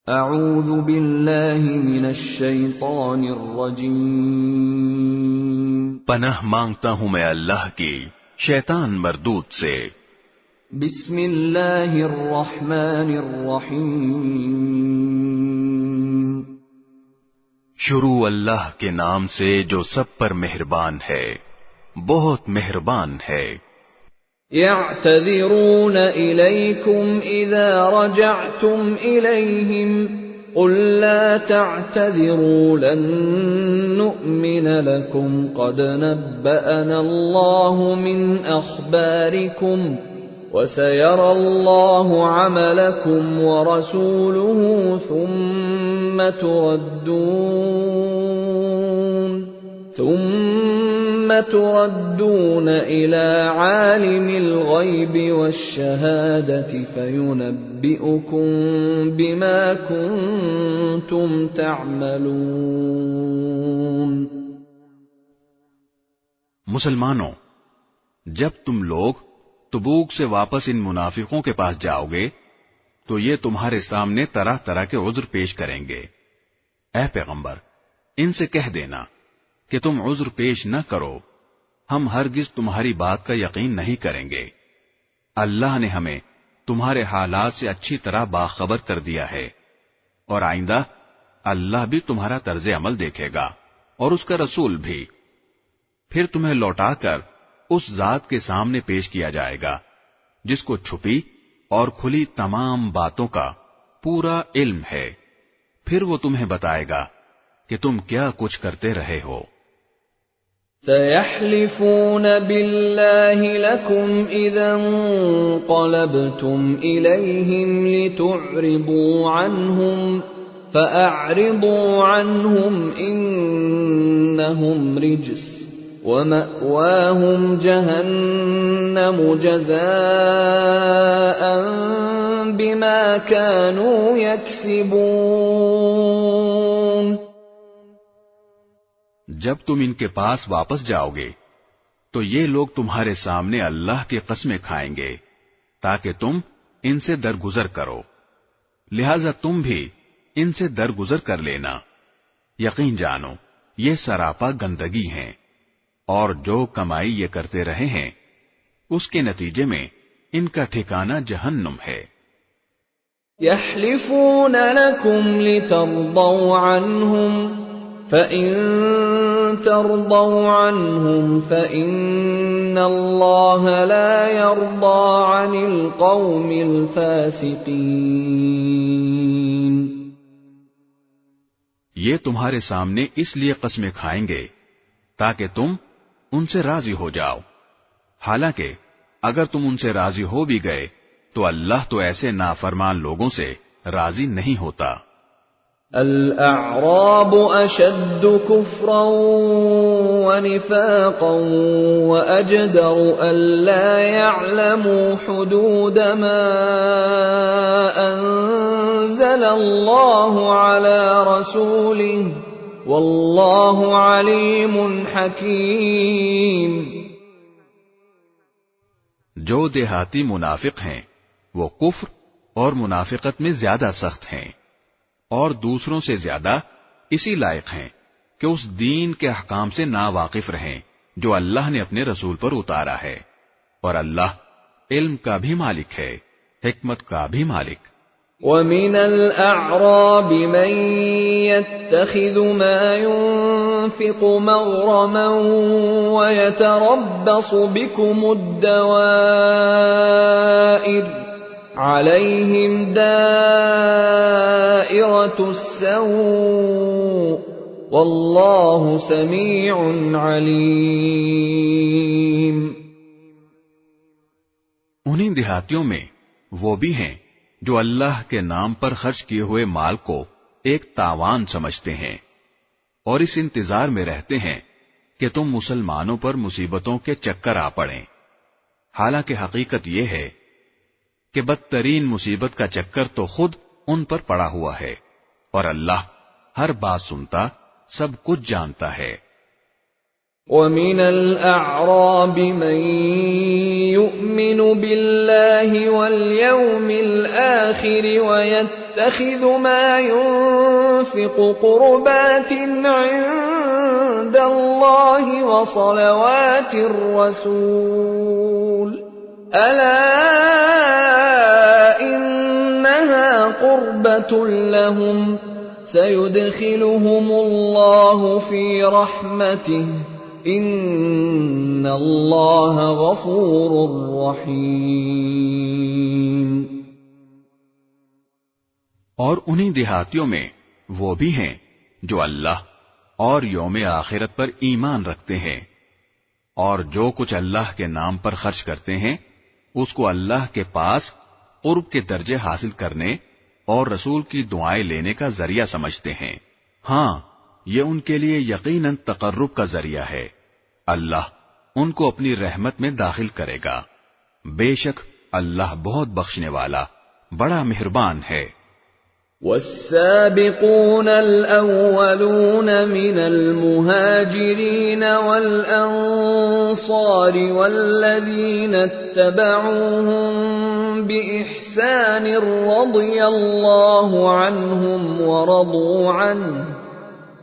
اعوذ باللہ من الشیطان الرجیم، پناہ مانگتا ہوں میں اللہ کی شیطان مردود سے۔ بسم اللہ الرحمن الرحیم، شروع اللہ کے نام سے جو سب پر مہربان ہے، بہت مہربان ہے۔ يعتذرون إليكم إذا رجعتم إليهم قل لا تعتذروا لن نؤمن لكم قد نبأنا الله من أخباركم وسيرى الله عملكم ورسوله ثم تردون إلى عالم الغيب والشهادة فينبئكم بما كنتم تعملون۔ مسلمانوں، جب تم لوگ تبوک سے واپس ان منافقوں کے پاس جاؤ گے تو یہ تمہارے سامنے طرح طرح کے عذر پیش کریں گے۔ اے پیغمبر، ان سے کہہ دینا کہ تم عذر پیش نہ کرو، ہم ہرگز تمہاری بات کا یقین نہیں کریں گے۔ اللہ نے ہمیں تمہارے حالات سے اچھی طرح باخبر کر دیا ہے، اور آئندہ اللہ بھی تمہارا طرز عمل دیکھے گا اور اس کا رسول بھی۔ پھر تمہیں لوٹا کر اس ذات کے سامنے پیش کیا جائے گا جس کو چھپی اور کھلی تمام باتوں کا پورا علم ہے، پھر وہ تمہیں بتائے گا کہ تم کیا کچھ کرتے رہے ہو۔ سيحلفون بالله لكم إذا انقلبتم إليهم لتعرضوا عنهم فأعرضوا عنهم إنهم رجس ومأواهم جهنم جزاء بما كانوا يكسبون۔ جب تم ان کے پاس واپس جاؤ گے تو یہ لوگ تمہارے سامنے اللہ کی قسمیں کھائیں گے تاکہ تم ان سے درگزر کرو، لہذا تم بھی ان سے درگزر کر لینا۔ یقین جانو یہ سراپا گندگی ہیں، اور جو کمائی یہ کرتے رہے ہیں اس کے نتیجے میں ان کا ٹھکانہ جہنم ہے۔ يحلفون لكم لترضوا عنهم فإن ترضوا عنهم فإن الله لا يرضى عن القوم الفاسقين۔ یہ تمہارے سامنے اس لیے قسمیں کھائیں گے تاکہ تم ان سے راضی ہو جاؤ، حالانکہ اگر تم ان سے راضی ہو بھی گئے تو اللہ تو ایسے نافرمان لوگوں سے راضی نہیں ہوتا۔ الأعراب أشد كفرا ونفاقا وأجدر ألا يعلموا حدود ما أنزل الله على رسوله والله عليم حكيم۔ جو دیہاتی منافق ہیں وہ کفر اور منافقت میں زیادہ سخت ہیں، اور دوسروں سے زیادہ اسی لائق ہیں کہ اس دین کے احکام سے ناواقف رہیں جو اللہ نے اپنے رسول پر اتارا ہے، اور اللہ علم کا بھی مالک ہے، حکمت کا بھی مالک۔ وَمِنَ الْأَعْرَابِ مَن يَتَّخِذُ مَا يُنفِقُ مَغْرَمًا وَيَتَرَبَّصُ بِكُمُ الدَّوَائِرَ عَلَيْهِمْ دَائِرَةُ السَّوْءِ وَاللَّهُ سَمِيعٌ عَلِيمٌ۔ انہی دیہاتیوں میں وہ بھی ہیں جو اللہ کے نام پر خرچ کیے ہوئے مال کو ایک تاوان سمجھتے ہیں اور اس انتظار میں رہتے ہیں کہ تم مسلمانوں پر مصیبتوں کے چکر آ پڑیں، حالانکہ حقیقت یہ ہے کہ بدترین مصیبت کا چکر تو خود ان پر پڑا ہوا ہے، اور اللہ ہر بات سنتا، سب کچھ جانتا ہے۔ وَمِنَ الْأَعْرَابِ مَن يُؤْمِنُ بِاللَّهِ وَالْيَوْمِ الْآخِرِ وَيَتَّخِذُ مَا يُنفِقُ قُرُبَاتٍ عِندَ اللَّهِ وَصَلَوَاتِ الرَّسُولِ أَلَا إِنَّهَا قُرْبَةٌ لَّهُمْ سَيُدْخِلُهُمُ اللَّهُ فِي رَحْمَتِهِ ان اللہ غفور رحیم۔ اور انہی دیہاتیوں میں وہ بھی ہیں جو اللہ اور یوم آخرت پر ایمان رکھتے ہیں، اور جو کچھ اللہ کے نام پر خرچ کرتے ہیں اس کو اللہ کے پاس قرب کے درجے حاصل کرنے اور رسول کی دعائیں لینے کا ذریعہ سمجھتے ہیں۔ ہاں، یہ ان کے لیے یقیناً تقرب کا ذریعہ ہے۔ اللہ ان کو اپنی رحمت میں داخل کرے گا، بے شک اللہ بہت بخشنے والا بڑا مہربان ہے۔ والسابقون الأولون من المهاجرين والأنصار والذين اتبعوهم بإحسان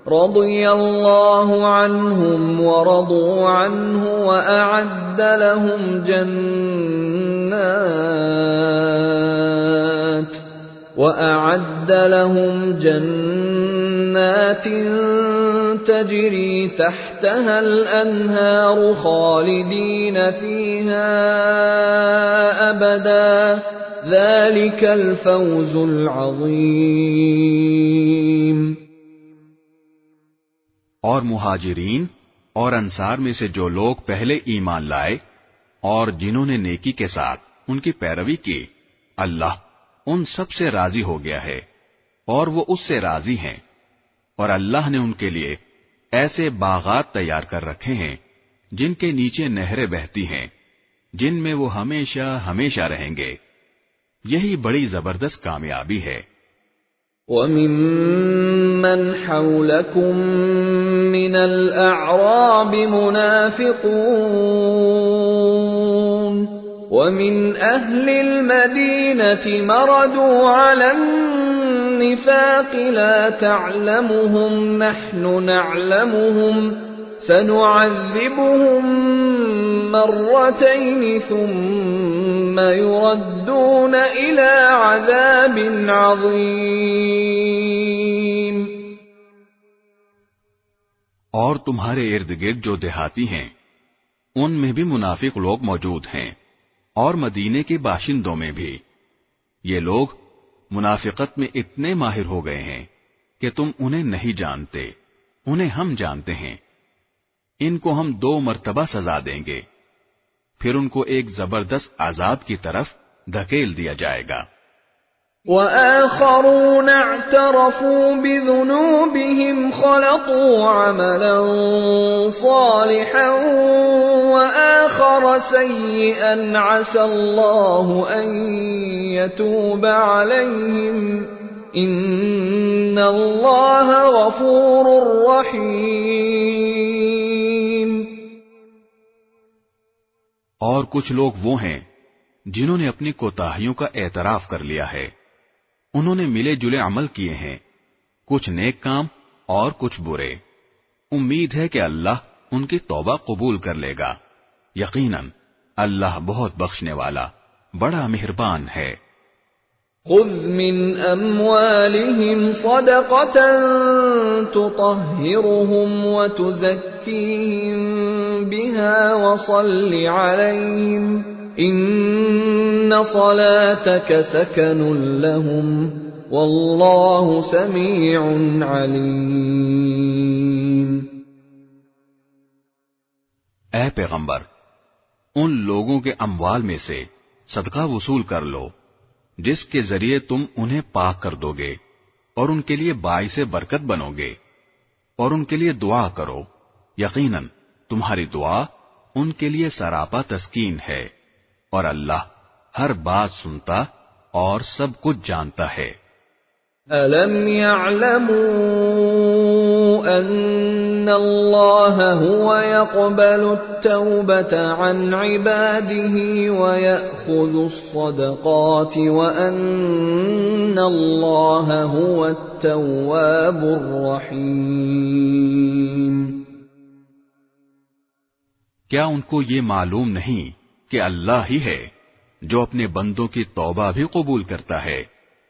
رضي الله عنهم ورضوا عنه وأعد لهم جنات تجري تحتها الأنهار خالدين فيها أبدا ذلك الفوز العظيم۔ اور مہاجرین اور انصار میں سے جو لوگ پہلے ایمان لائے اور جنہوں نے نیکی کے ساتھ ان کی پیروی کی، اللہ ان سب سے راضی ہو گیا ہے اور وہ اس سے راضی ہیں، اور اللہ نے ان کے لیے ایسے باغات تیار کر رکھے ہیں جن کے نیچے نہریں بہتی ہیں، جن میں وہ ہمیشہ ہمیشہ رہیں گے۔ یہی بڑی زبردست کامیابی ہے۔ وَمِمَّنْ حَوْلَكُمْ مِنَ الْأَعْرَابِ مُنَافِقُونَ وَمِنْ أَهْلِ الْمَدِينَةِ مَرَدُوا عَلَى النِّفَاقِ لَا تَعْلَمُهُمْ نَحْنُ نَعْلَمُهُمْ سَنُعَذِّبُهُمْ مرتين ثم يردون إلى عذاب عظيم۔ اور تمہارے ارد گرد جو دیہاتی ہیں ان میں بھی منافق لوگ موجود ہیں، اور مدینے کے باشندوں میں بھی۔ یہ لوگ منافقت میں اتنے ماہر ہو گئے ہیں کہ تم انہیں نہیں جانتے، انہیں ہم جانتے ہیں۔ ان کو ہم 2 مرتبہ سزا دیں گے، پھر ان کو ایک زبردست عذاب کی طرف دھکیل دیا جائے گا۔ وَآخَرُونَ اعْتَرَفُوا بِذُنُوبِهِمْ خَلَطُوا عَمَلًا صَالِحًا وَآخَرَ سَيِّئًا عَسَى اللَّهُ أَن يَتُوبَ عَلَيْهِمْ إِنَّ اللَّهَ غَفُورٌ رَّحِيمٌ۔ اور کچھ لوگ وہ ہیں جنہوں نے اپنی کوتاہیوں کا اعتراف کر لیا ہے، انہوں نے ملے جلے عمل کیے ہیں، کچھ نیک کام اور کچھ برے۔ امید ہے کہ اللہ ان کی توبہ قبول کر لے گا، یقیناً اللہ بہت بخشنے والا بڑا مہربان ہے۔ خذ من اموالهم صدقة تطهرهم وتزكيهم بها وصل عليهم ان صلاتك سكن لهم والله سميع عليم۔ اے پیغمبر، ان لوگوں کے اموال میں سے صدقہ وصول کر لو جس کے ذریعے تم انہیں پاک کر دو گے اور ان کے لیے باعث برکت بنو گے، اور ان کے لیے دعا کرو، یقیناً تمہاری دعا ان کے لیے سراپا تسکین ہے، اور اللہ ہر بات سنتا اور سب کچھ جانتا ہے۔ أَلَمْ يَعْلَمُوا أن الله هو يقبل التوبة عن عباده ويأخذ الصدقات وأن الله هو التواب الرحيم. کیا ان کو یہ معلوم نہیں کہ اللہ ہی ہے جو اپنے بندوں کی توبہ بھی قبول کرتا ہے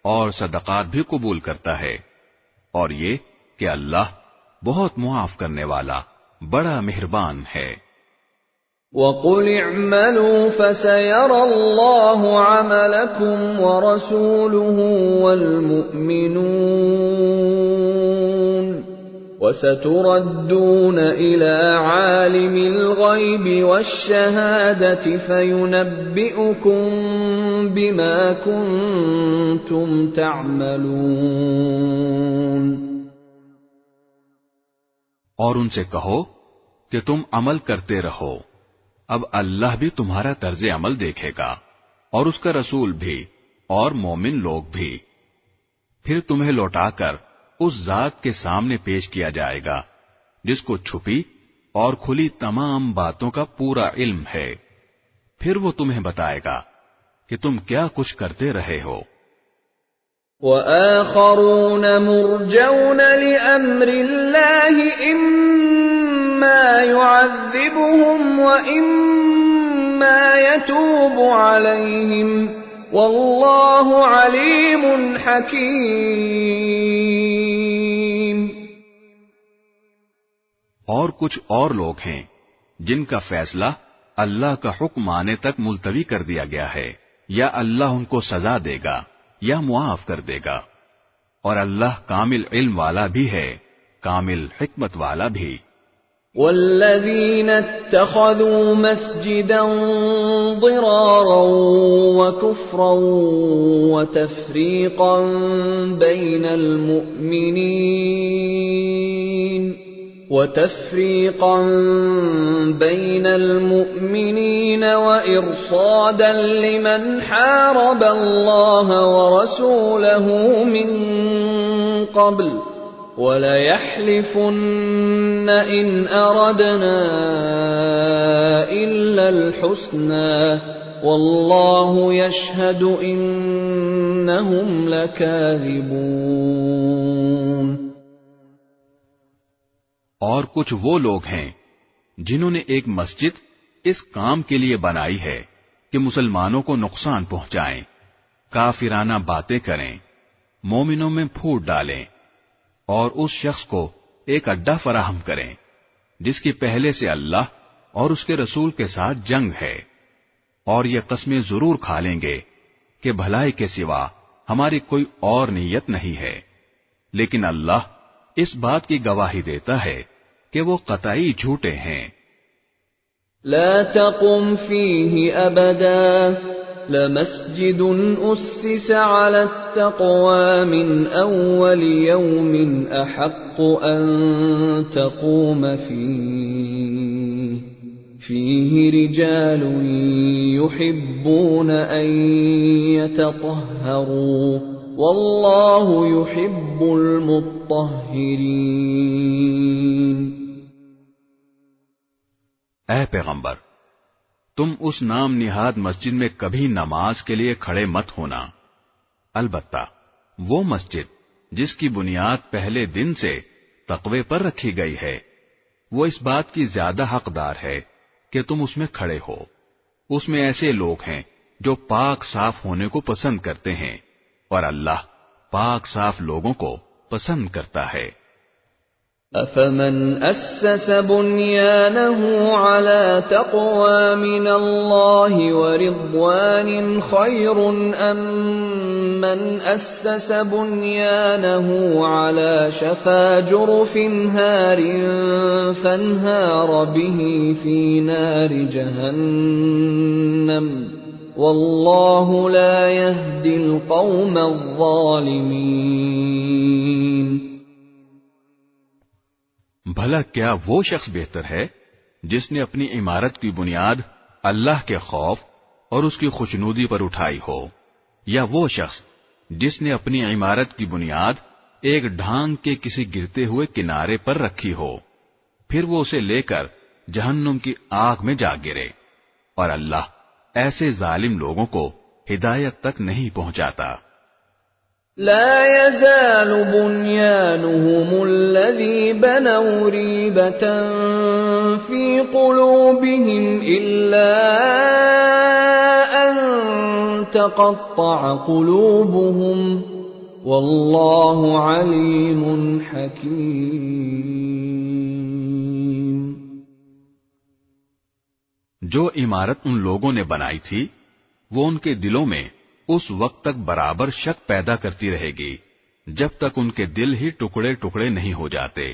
اور صدقات بھی قبول کرتا ہے، اور یہ کہ اللہ بہت معاف کرنے والا بڑا مہربان ہے۔ وَقُلِ اعْمَلُوا فَسَيَرَى اللَّهُ عَمَلَكُمْ وَرَسُولُهُ وَالْمُؤْمِنُونَ وَسَتُرَدُّونَ إِلَى عَالِمِ الْغَيْبِ وَالشَّهَادَةِ فَيُنَبِّئُكُم بِمَا كُنتُمْ تَعْمَلُونَ۔ اور ان سے کہو کہ تم عمل کرتے رہو، اب اللہ بھی تمہارا طرز عمل دیکھے گا اور اس کا رسول بھی اور مومن لوگ بھی، پھر تمہیں لوٹا کر اس ذات کے سامنے پیش کیا جائے گا جس کو چھپی اور کھلی تمام باتوں کا پورا علم ہے، پھر وہ تمہیں بتائے گا کہ تم کیا کچھ کرتے رہے ہو۔ وَآخَرُونَ مُرْجَوْنَ لِأَمْرِ اللَّهِ إِمَّا يُعَذِّبُهُمْ وَإِمَّا يَتُوبُ عَلَيْهِمْ وَاللَّهُ عَلِيمٌ حَكِيمٌ۔ اور کچھ اور لوگ ہیں جن کا فیصلہ اللہ کا حکم آنے تک ملتوی کر دیا گیا ہے، یا اللہ ان کو سزا دے گا یا معاف کر دے گا، اور اللہ کامل علم والا بھی ہے، کامل حکمت والا بھی۔ والذین اتخذوا مسجدا ضرارا وكفرا وتفریقا بین المؤمنین وإرصادا لمن حارب اللہ ورسوله من قبل وَلَيَحْلِفُنَّ إِنْ أَرَدْنَا إِلَّا الْحُسْنَى وَاللَّهُ يَشْهَدُ إِنَّهُمْ لَكَاذِبُونَ۔ اور کچھ وہ لوگ ہیں جنہوں نے ایک مسجد اس کام کے لیے بنائی ہے کہ مسلمانوں کو نقصان پہنچائیں، کافرانہ باتیں کریں، مومنوں میں پھوٹ ڈالیں، اور اس شخص کو ایک اڈا فراہم کریں جس کی پہلے سے اللہ اور اس کے رسول کے ساتھ جنگ ہے، اور یہ قسمیں ضرور کھا لیں گے کہ بھلائی کے سوا ہماری کوئی اور نیت نہیں ہے، لیکن اللہ اس بات کی گواہی دیتا ہے کہ وہ قطعی جھوٹے ہیں۔ لا تقم فيه أبدا لمسجد أسس على التقوى من أول يوم أحق أن تقوم فيه رجال يحبون أن يتطهروا والله يحب المطهرين۔ اے پیغمبر، تم اس نام نہاد مسجد میں کبھی نماز کے لیے کھڑے مت ہونا، البتہ وہ مسجد جس کی بنیاد پہلے دن سے تقوی پر رکھی گئی ہے، وہ اس بات کی زیادہ حقدار ہے کہ تم اس میں کھڑے ہو۔ اس میں ایسے لوگ ہیں جو پاک صاف ہونے کو پسند کرتے ہیں، اور اللہ پاک صاف لوگوں کو پسند کرتا ہے۔ أَفَمَنْ أَسَّسَ بُنْيَانَهُ عَلَى تَقْوَى مِنَ اللَّهِ وَرِضْوَانٍ خَيْرٌ أَمْ مَنْ أَسَّسَ بُنْيَانَهُ عَلَى شَفَا جُرُفٍ هَارٍ فَانْهَارَ بِهِ فِي نَارِ جَهَنَّمَ وَاللَّهُ لَا يَهْدِي الْقَوْمَ الظَّالِمِينَ۔ بھلا کیا وہ شخص بہتر ہے جس نے اپنی عمارت کی بنیاد اللہ کے خوف اور اس کی خوشنودی پر اٹھائی ہو، یا وہ شخص جس نے اپنی عمارت کی بنیاد ایک ڈھانگ کے کسی گرتے ہوئے کنارے پر رکھی ہو، پھر وہ اسے لے کر جہنم کی آگ میں جا گرے، اور اللہ ایسے ظالم لوگوں کو ہدایت تک نہیں پہنچاتا۔ لا يزال بنيانهم الذي بنوا ريبة في قلوبهم إلا أن تقطع قلوبهم والله عليم حكيم۔ جو عمارت ان لوگوں نے بنائی تھی وہ ان کے دلوں میں اس وقت تک برابر شک پیدا کرتی رہے گی جب تک ان کے دل ہی ٹکڑے ٹکڑے نہیں ہو جاتے،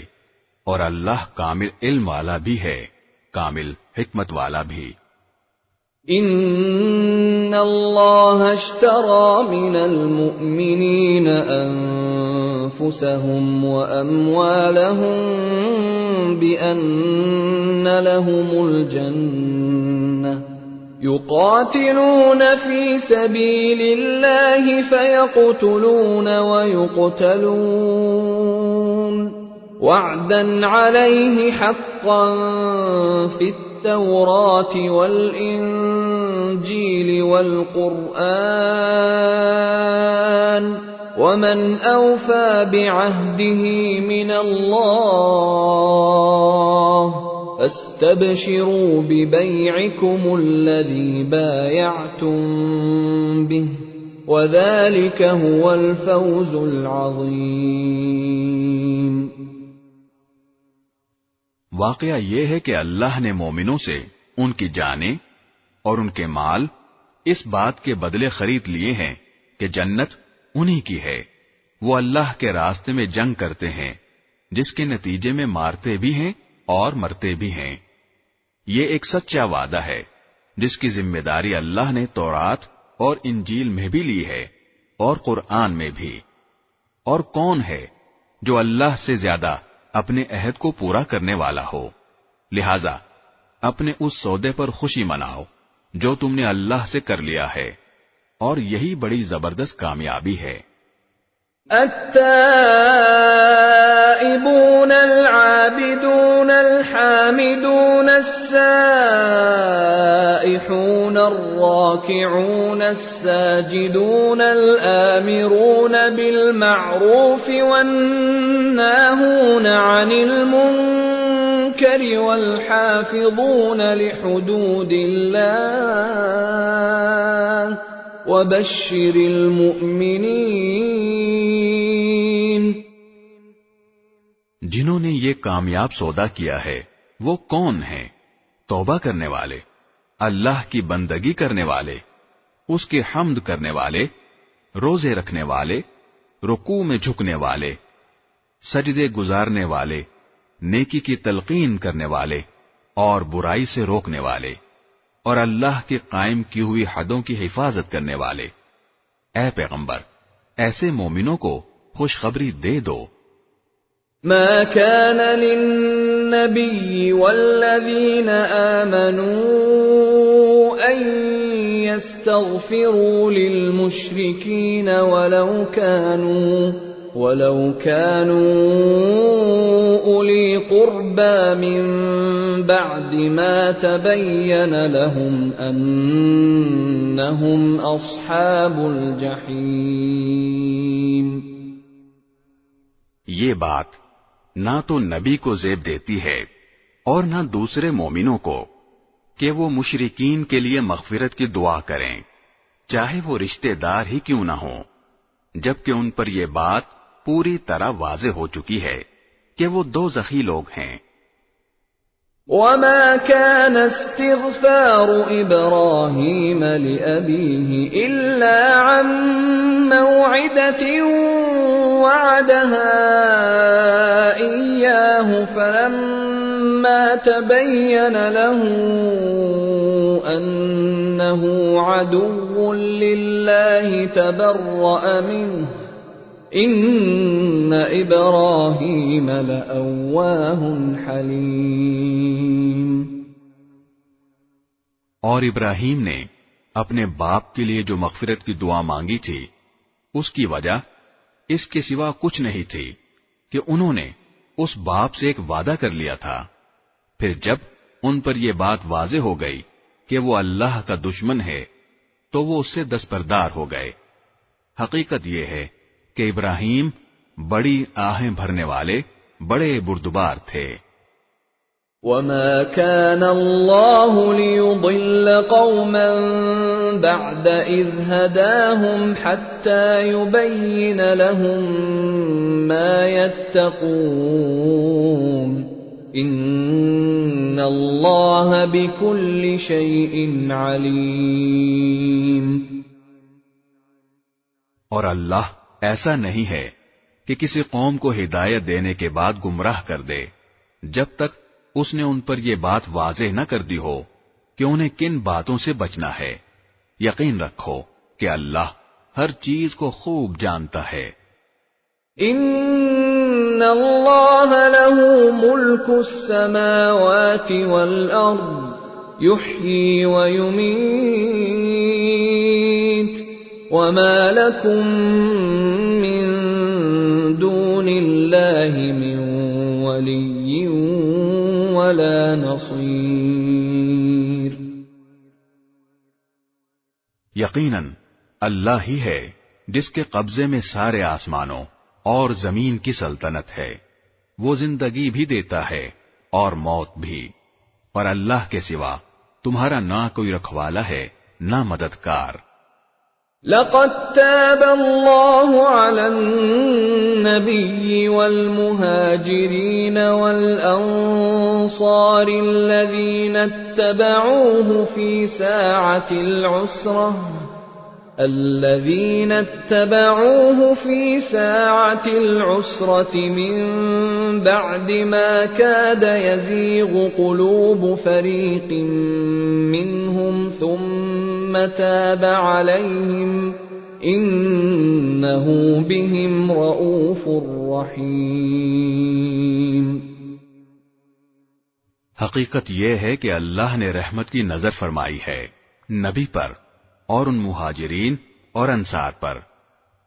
اور اللہ کامل علم والا بھی ہے، کامل حکمت والا بھی۔ ان اللہ اشترى من المؤمنین انفسهم واموالهم بان لهم الجنة يقاتلون في سبيل الله فيقتلون ويقتلون وعدا عليه حقا في التوراة والإنجيل والقرآن ومن أوفى بعهده من الله فاستبشروا ببيعكم الذي بايعتم به وذلك هو الفوز العظيم۔ واقعہ یہ ہے کہ اللہ نے مومنوں سے ان کی جانیں اور ان کے مال اس بات کے بدلے خرید لیے ہیں کہ جنت انہی کی ہے، وہ اللہ کے راستے میں جنگ کرتے ہیں جس کے نتیجے میں مارتے بھی ہیں اور مرتے بھی ہیں۔ یہ ایک سچا وعدہ ہے جس کی ذمہ داری اللہ نے تورات اور انجیل میں بھی لی ہے اور قرآن میں بھی۔ اور کون ہے جو اللہ سے زیادہ اپنے عہد کو پورا کرنے والا ہو؟ لہذا اپنے اس سودے پر خوشی مناؤ جو تم نے اللہ سے کر لیا ہے، اور یہی بڑی زبردست کامیابی ہے۔ التائبون العابدون الحامدون السائحون الراكعون الساجدون الآمرون بالمعروف والناهون عن المنكر والحافظون لحدود الله وبشر المؤمنین۔ جنہوں نے یہ کامیاب سودا کیا ہے وہ کون ہیں؟ توبہ کرنے والے، اللہ کی بندگی کرنے والے، اس کے حمد کرنے والے، روزے رکھنے والے، رکوع میں جھکنے والے، سجدے گزارنے والے، نیکی کی تلقین کرنے والے اور برائی سے روکنے والے، اور اللہ کے قائم کی ہوئی حدوں کی حفاظت کرنے والے۔ اے پیغمبر، ایسے مومنوں کو خوشخبری دے دو۔ ما كان للنبي والذين آمنوا أن يستغفروا للمشركين ولو كانوا أولي قربى من بعد ما تبين لهم أنهم أصحاب الجحيم۔ یہ بات نہ تو نبی کو زیب دیتی ہے اور نہ دوسرے مومنوں کو کہ وہ مشرکین کے لیے مغفرت کی دعا کریں، چاہے وہ رشتے دار ہی کیوں نہ ہوں، جبکہ ان پر یہ بات پوری طرح واضح ہو چکی ہے کہ وہ دوزخی لوگ ہیں۔ وما كان استغفار إبراهيم لأبيه إلا عن موعدة وعدها إياه فلما تبين له أنه عدو لله تبرأ منه ان ابراہیم لأواہ حلیم۔ اور ابراہیم نے اپنے باپ کے لیے جو مغفرت کی دعا مانگی تھی اس کی وجہ اس کے سوا کچھ نہیں تھی کہ انہوں نے اس باپ سے ایک وعدہ کر لیا تھا۔ پھر جب ان پر یہ بات واضح ہو گئی کہ وہ اللہ کا دشمن ہے تو وہ اس سے دستبردار ہو گئے۔ حقیقت یہ ہے کہ ابراہیم بڑی آہیں بھرنے والے بڑے بردبار تھے۔ وَمَا كَانَ اللَّهُ لِيُضِلَّ قَوْمًا بَعْدَ إِذْ هَدَاهُمْ حَتَّى يُبَيِّنَ لَهُم مَّا يَتَّقُونَ إِنَّ اللَّهَ بِكُلِّ شَيْءٍ عَلِيمٌ۔ اور اللہ ایسا نہیں ہے کہ کسی قوم کو ہدایت دینے کے بعد گمراہ کر دے جب تک اس نے ان پر یہ بات واضح نہ کر دی ہو کہ انہیں کن باتوں سے بچنا ہے۔ یقین رکھو کہ اللہ ہر چیز کو خوب جانتا ہے۔ ان اللہ لہ ملک السماوات والارض یحیی ویمیت وما لکم من دون اللہ من ولی ولا نصیر۔ یقیناً اللہ ہی ہے جس کے قبضے میں سارے آسمانوں اور زمین کی سلطنت ہے۔ وہ زندگی بھی دیتا ہے اور موت بھی، اور اللہ کے سوا تمہارا نہ کوئی رکھوالا ہے نہ مددگار۔ لقد تاب الله على النبي والمهاجرين والأنصار الذين اتبعوه في ساعة العسرة من بعد ما كاد يزيغ قلوب فريق منهم ثم تاب عليهم إنه بهم رؤوف رحيم۔ حقیقت یہ ہے کہ اللہ نے رحمت کی نظر فرمائی ہے نبی پر اور ان مہاجرین اور انصار پر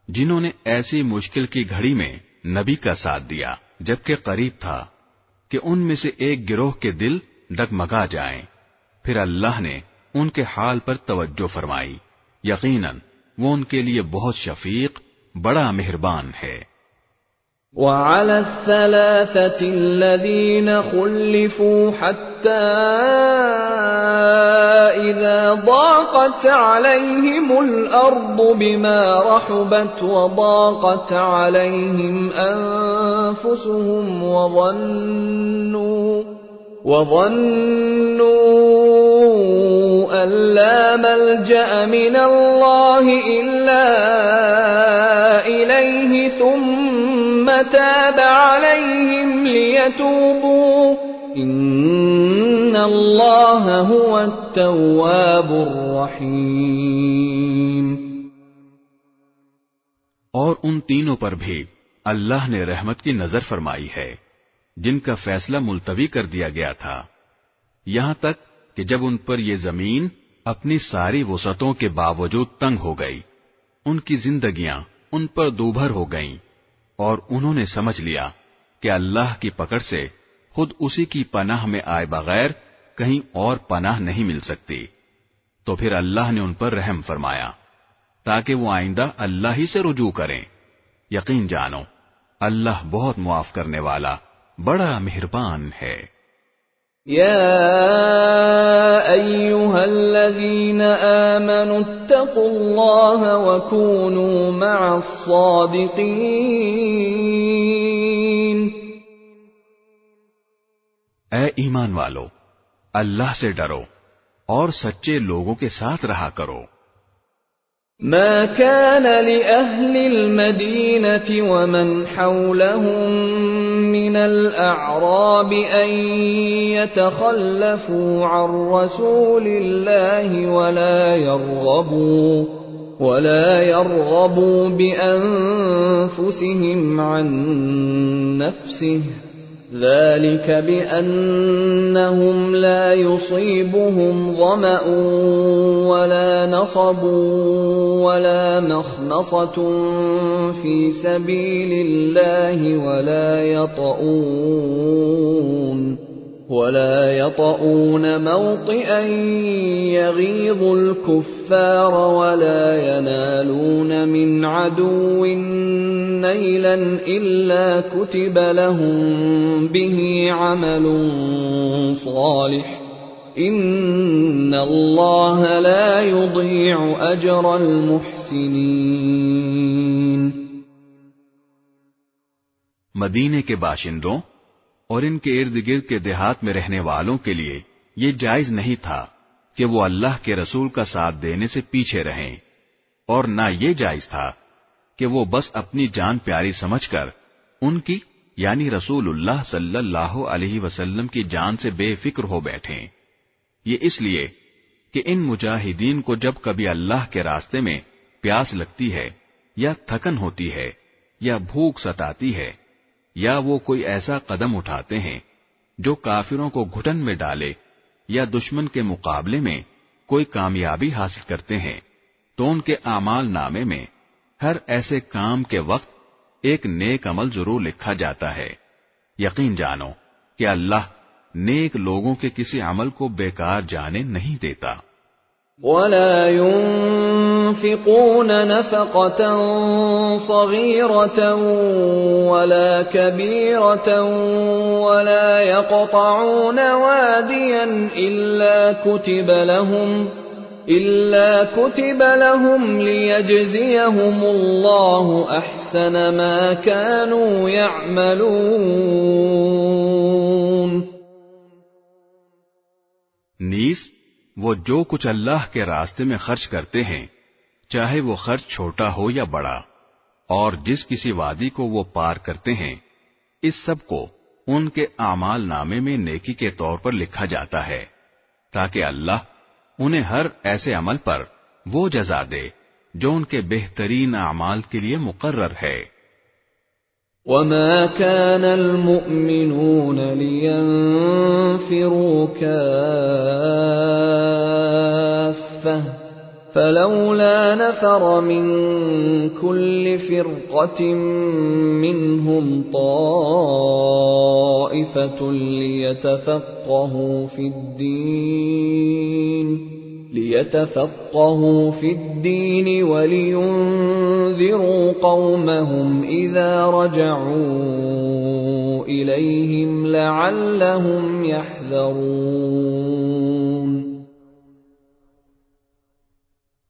جنہوں نے ایسی مشکل کی گھڑی میں نبی کا ساتھ دیا جبکہ قریب تھا کہ ان میں سے ایک گروہ کے دل ڈگمگا جائیں۔ پھر اللہ نے ان کے حال پر توجہ فرمائی، یقیناً وہ ان کے لیے بہت شفیق بڑا مہربان ہے۔ وعلى الثلاثة الذين خلفوا حتى إذا ضاقت عليهم الأرض بما رحبت وضاقت عليهم أنفسهم وظنوا أن لا ملجأ من الله إلا إليه ثم تاب عليهم ليتوبوا إن الله هو التواب الرحيم۔ اور ان تینوں پر بھی اللہ نے رحمت کی نظر فرمائی ہے جن کا فیصلہ ملتوی کر دیا گیا تھا، یہاں تک کہ جب ان پر یہ زمین اپنی ساری وسعتوں کے باوجود تنگ ہو گئی، ان کی زندگیاں ان پر دوبھر ہو گئیں، اور انہوں نے سمجھ لیا کہ اللہ کی پکڑ سے خود اسی کی پناہ میں آئے بغیر کہیں اور پناہ نہیں مل سکتی، تو پھر اللہ نے ان پر رحم فرمایا تاکہ وہ آئندہ اللہ ہی سے رجوع کریں۔ یقین جانو اللہ بہت معاف کرنے والا بڑا مہربان ہے۔ يا أيها الذين آمنوا اتقوا الله وكونوا مع الصادقين۔ اے ایمان والو، اللہ سے ڈرو اور سچے لوگوں کے ساتھ رہا کرو۔ ما كان لأهل المدينة ومن حولهم من الأعراب أن يتخلفوا عن رسول الله ولا يرغبوا بأنفسهم عن نفسه ذلك بأنهم لا يصيبهم ظمأ ولا نصب ولا مخمصة في سبيل الله ولا يطؤون موطئا يغيظ الكفار ولا ينالون من عدو نيلا إلا كتب لهم به عمل صالح إن الله لا يضيع أجر المحسنين. مدینے کے باشندوں اور ان کے ارد گرد کے دیہات میں رہنے والوں کے لیے یہ جائز نہیں تھا کہ وہ اللہ کے رسول کا ساتھ دینے سے پیچھے رہیں، اور نہ یہ جائز تھا کہ وہ بس اپنی جان پیاری سمجھ کر ان کی یعنی رسول اللہ صلی اللہ علیہ وسلم کی جان سے بے فکر ہو بیٹھیں. یہ اس لیے کہ ان مجاہدین کو جب کبھی اللہ کے راستے میں پیاس لگتی ہے یا تھکن ہوتی ہے یا بھوک ستاتی ہے یا وہ کوئی ایسا قدم اٹھاتے ہیں جو کافروں کو گھٹن میں ڈالے یا دشمن کے مقابلے میں کوئی کامیابی حاصل کرتے ہیں، تو ان کے اعمال نامے میں ہر ایسے کام کے وقت ایک نیک عمل ضرور لکھا جاتا ہے. یقین جانو کہ اللہ نیک لوگوں کے کسی عمل کو بیکار جانے نہیں دیتا. ولا ينفقون نفقة صغيرة ولا كبيرة ولا يقطعون واديا إلا كتب لهم ليجزيهم الله أحسن ما كانوا يعملون. نیز وہ جو کچھ اللہ کے راستے میں خرچ کرتے ہیں، چاہے وہ خرچ چھوٹا ہو یا بڑا، اور جس کسی وادی کو وہ پار کرتے ہیں، اس سب کو ان کے اعمال نامے میں نیکی کے طور پر لکھا جاتا ہے، تاکہ اللہ انہیں ہر ایسے عمل پر وہ جزا دے جو ان کے بہترین اعمال کے لیے مقرر ہے. وما كان المؤمنون لينفروا كافة فلولا نفر من كل فرقة منهم طائفة ليتفقهوا في الدين ولينذروا قومهم إذا رجعوا إليهم لعلهم يحذرون.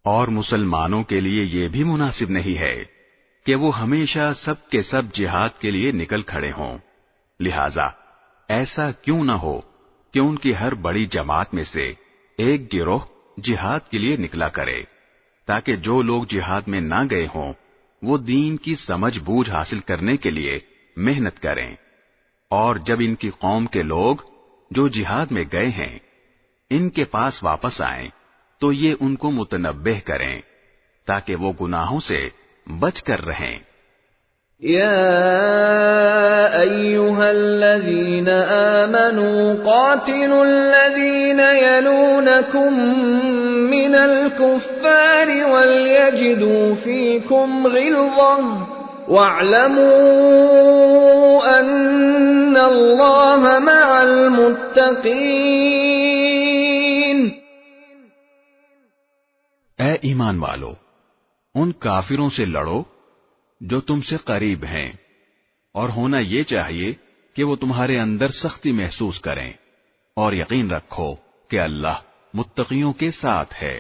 اور مسلمانوں کے لیے یہ بھی مناسب نہیں ہے کہ وہ ہمیشہ سب کے سب جہاد کے لیے نکل کھڑے ہوں، لہذا ایسا کیوں نہ ہو کہ ان کی ہر بڑی جماعت میں سے ایک گروہ جہاد کے لیے نکلا کرے، تاکہ جو لوگ جہاد میں نہ گئے ہوں وہ دین کی سمجھ بوجھ حاصل کرنے کے لیے محنت کریں، اور جب ان کی قوم کے لوگ جو جہاد میں گئے ہیں ان کے پاس واپس آئیں تو یہ ان کو متنبہ کریں تاکہ وہ گناہوں سے بچ کر رہیں. يا أيها الذين آمنوا قاتلوا الذين يلونكم من الكفار وليجدوا فيكم غلظة واعلموا أن الله مع المتقين. اے ایمان والو، ان کافروں سے لڑو جو تم سے قریب ہیں، اور ہونا یہ چاہیے کہ وہ تمہارے اندر سختی محسوس کریں، اور یقین رکھو کہ اللہ متقیوں کے ساتھ ہے.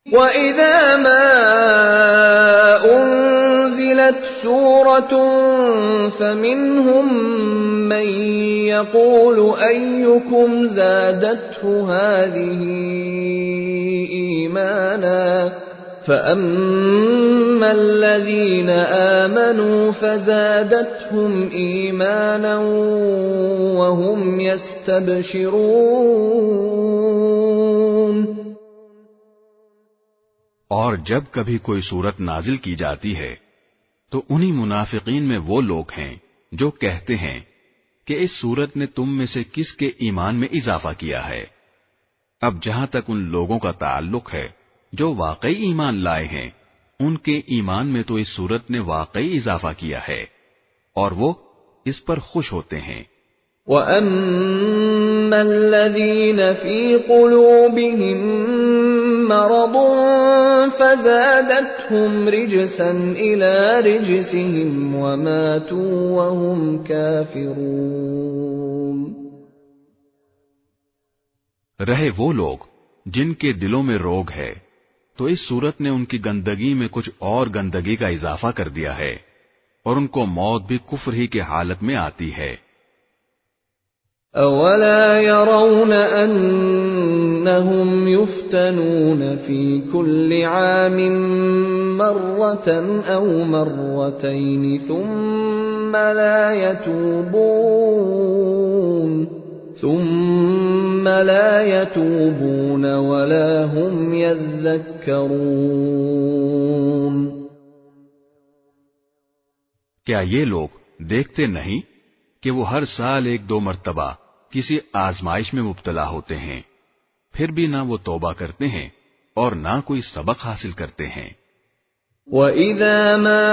وَإِذَا مَا أُنزِلَتْ سُورَةٌ فَمِنْهُم مَّن يَقُولُ أَيُّكُمْ زَادَتْهُ هَٰذِهِ إِيمَانًا فَأَمَّا الَّذِينَ آمَنُوا فَزَادَتْهُمْ إِيمَانًا وَهُمْ يَسْتَبْشِرُونَ. اور جب کبھی کوئی صورت نازل کی جاتی ہے تو انہی منافقین میں وہ لوگ ہیں جو کہتے ہیں کہ اس صورت نے تم میں سے کس کے ایمان میں اضافہ کیا ہے۔ اب جہاں تک ان لوگوں کا تعلق ہے جو واقعی ایمان لائے ہیں، ان کے ایمان میں تو اس صورت نے واقعی اضافہ کیا ہے اور وہ اس پر خوش ہوتے ہیں۔ وَأَمَّا الَّذِينَ فِي قُلُوبِهِم مَّرَضٌ فَزَادَتْهُمْ رِجْسًا إِلَى رِجْسِهِمْ وَمَاتُوا وَهُمْ كَافِرُونَ۔ رہے وہ لوگ جن کے دلوں میں روگ ہے تو اس صورت نے ان کی گندگی میں کچھ اور گندگی کا اضافہ کر دیا ہے اور ان کو موت بھی کفر ہی کی حالت میں آتی ہے۔ أَوَلَا يَرَوْنَ أَنَّهُمْ يُفْتَنُونَ فِي كُلِّ عَامٍ مَّرَّةً أَوْ مَرَّتَيْنِ ثُمَّ لَا يَتُوبُونَ وَلَا هُمْ يَذَّكَّرُونَ۔ کیا یہ لوگ دیکھتے نہیں کہ وہ ہر سال ایک دو مرتبہ کسی آزمائش میں مبتلا ہوتے ہیں، پھر بھی نہ وہ توبہ کرتے ہیں اور نہ کوئی سبق حاصل کرتے ہیں۔ وَإِذَا مَا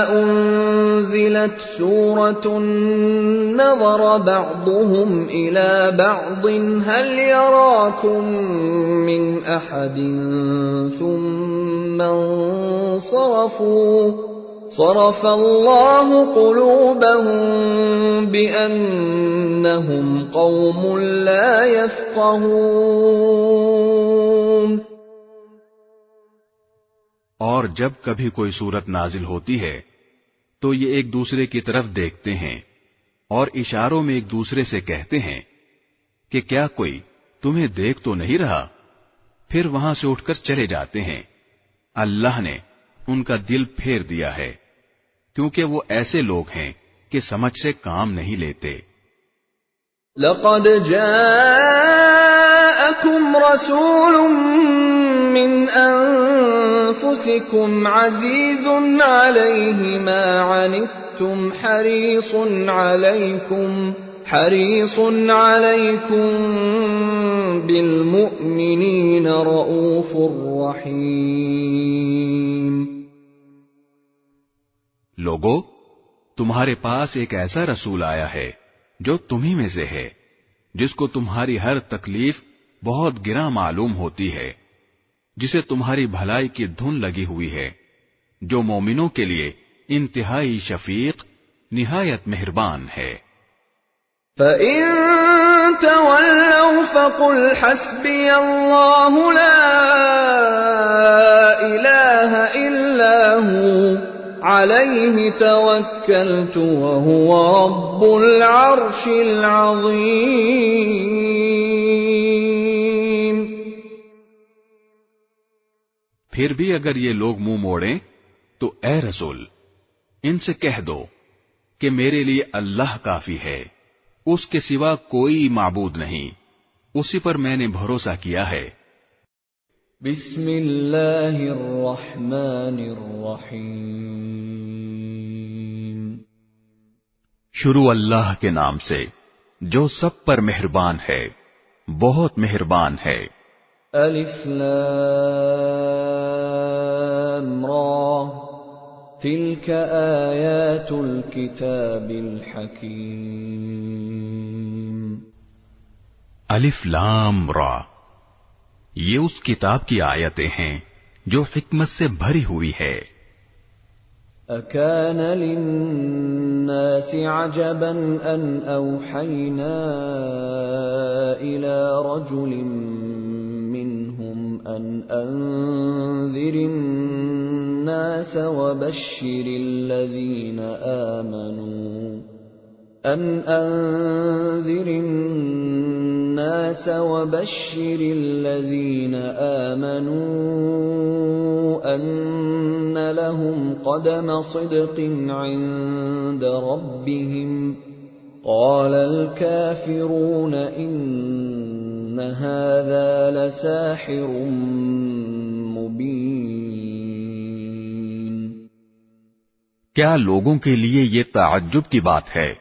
أُنزِلَتْ سُورَةٌ نَظَرَ بَعْضُهُمْ إِلَى بَعْضٍ هَلْ يَرَاكُمْ مِنْ أَحَدٍ ثُمَّ انصَرَفُوا صَرَفَ اللَّهُ قُلُوبَهُم بِأَنَّهُمْ قَوْمٌ لَّا يَفْقَهُونَ۔ اور جب کبھی کوئی صورت نازل ہوتی ہے تو یہ ایک دوسرے کی طرف دیکھتے ہیں اور اشاروں میں ایک دوسرے سے کہتے ہیں کہ کیا کوئی تمہیں دیکھ تو نہیں رہا، پھر وہاں سے اٹھ کر چلے جاتے ہیں۔ اللہ نے ان کا دل پھیر دیا ہے کیونکہ وہ ایسے لوگ ہیں کہ سمجھ سے کام نہیں لیتے۔ لَقَدْ جَاءَكُمْ رَسُولٌ مِّنْ أَنفُسِكُمْ عَزِيزٌ عَلَيْهِ مَا عَنِتُّمْ حَرِيصٌ عَلَيْكُمْ بِالْمُؤْمِنِينَ رَءُوفٌ رَحِيمٌ۔ لوگو، تمہارے پاس ایک ایسا رسول آیا ہے جو تمہیں میں سے ہے، جس کو تمہاری ہر تکلیف بہت گراں معلوم ہوتی ہے، جسے تمہاری بھلائی کی دھن لگی ہوئی ہے، جو مومنوں کے لیے انتہائی شفیق، نہایت مہربان ہے۔ فَإِن تَوَلَّوْا فَقُلْ حَسْبِيَ اللَّهُ لَا إِلَٰهَ إِلَّا هُوَ عَلَيْهِ تَوَكَّلْتُ وَهُوَ رَبُّ الْعَرْشِ الْعَظِيمِ۔ پھر بھی اگر یہ لوگ منہ موڑیں تو اے رسول ان سے کہہ دو کہ میرے لیے اللہ کافی ہے، اس کے سوا کوئی معبود نہیں، اسی پر میں نے بھروسہ کیا ہے۔ بسم اللہ الرحمن الرحیم۔ شروع اللہ کے نام سے جو سب پر مہربان ہے، بہت مہربان ہے۔ الف لام را تلک آیات الکتاب الحکیم۔ الف لام را، یہ اس کتاب کی آیتیں ہیں جو حکمت سے بھری ہوئی ہے۔ اکان للناس عجبا ان اوحینا الى رجل منهم ان انذر الناس وبشر الذين آمنوا أن لهم قدم صدق عند ربهم قال الكافرون إن هذا لساحر مبين۔ کیا لوگوں کے لیے یہ تعجب کی بات ہے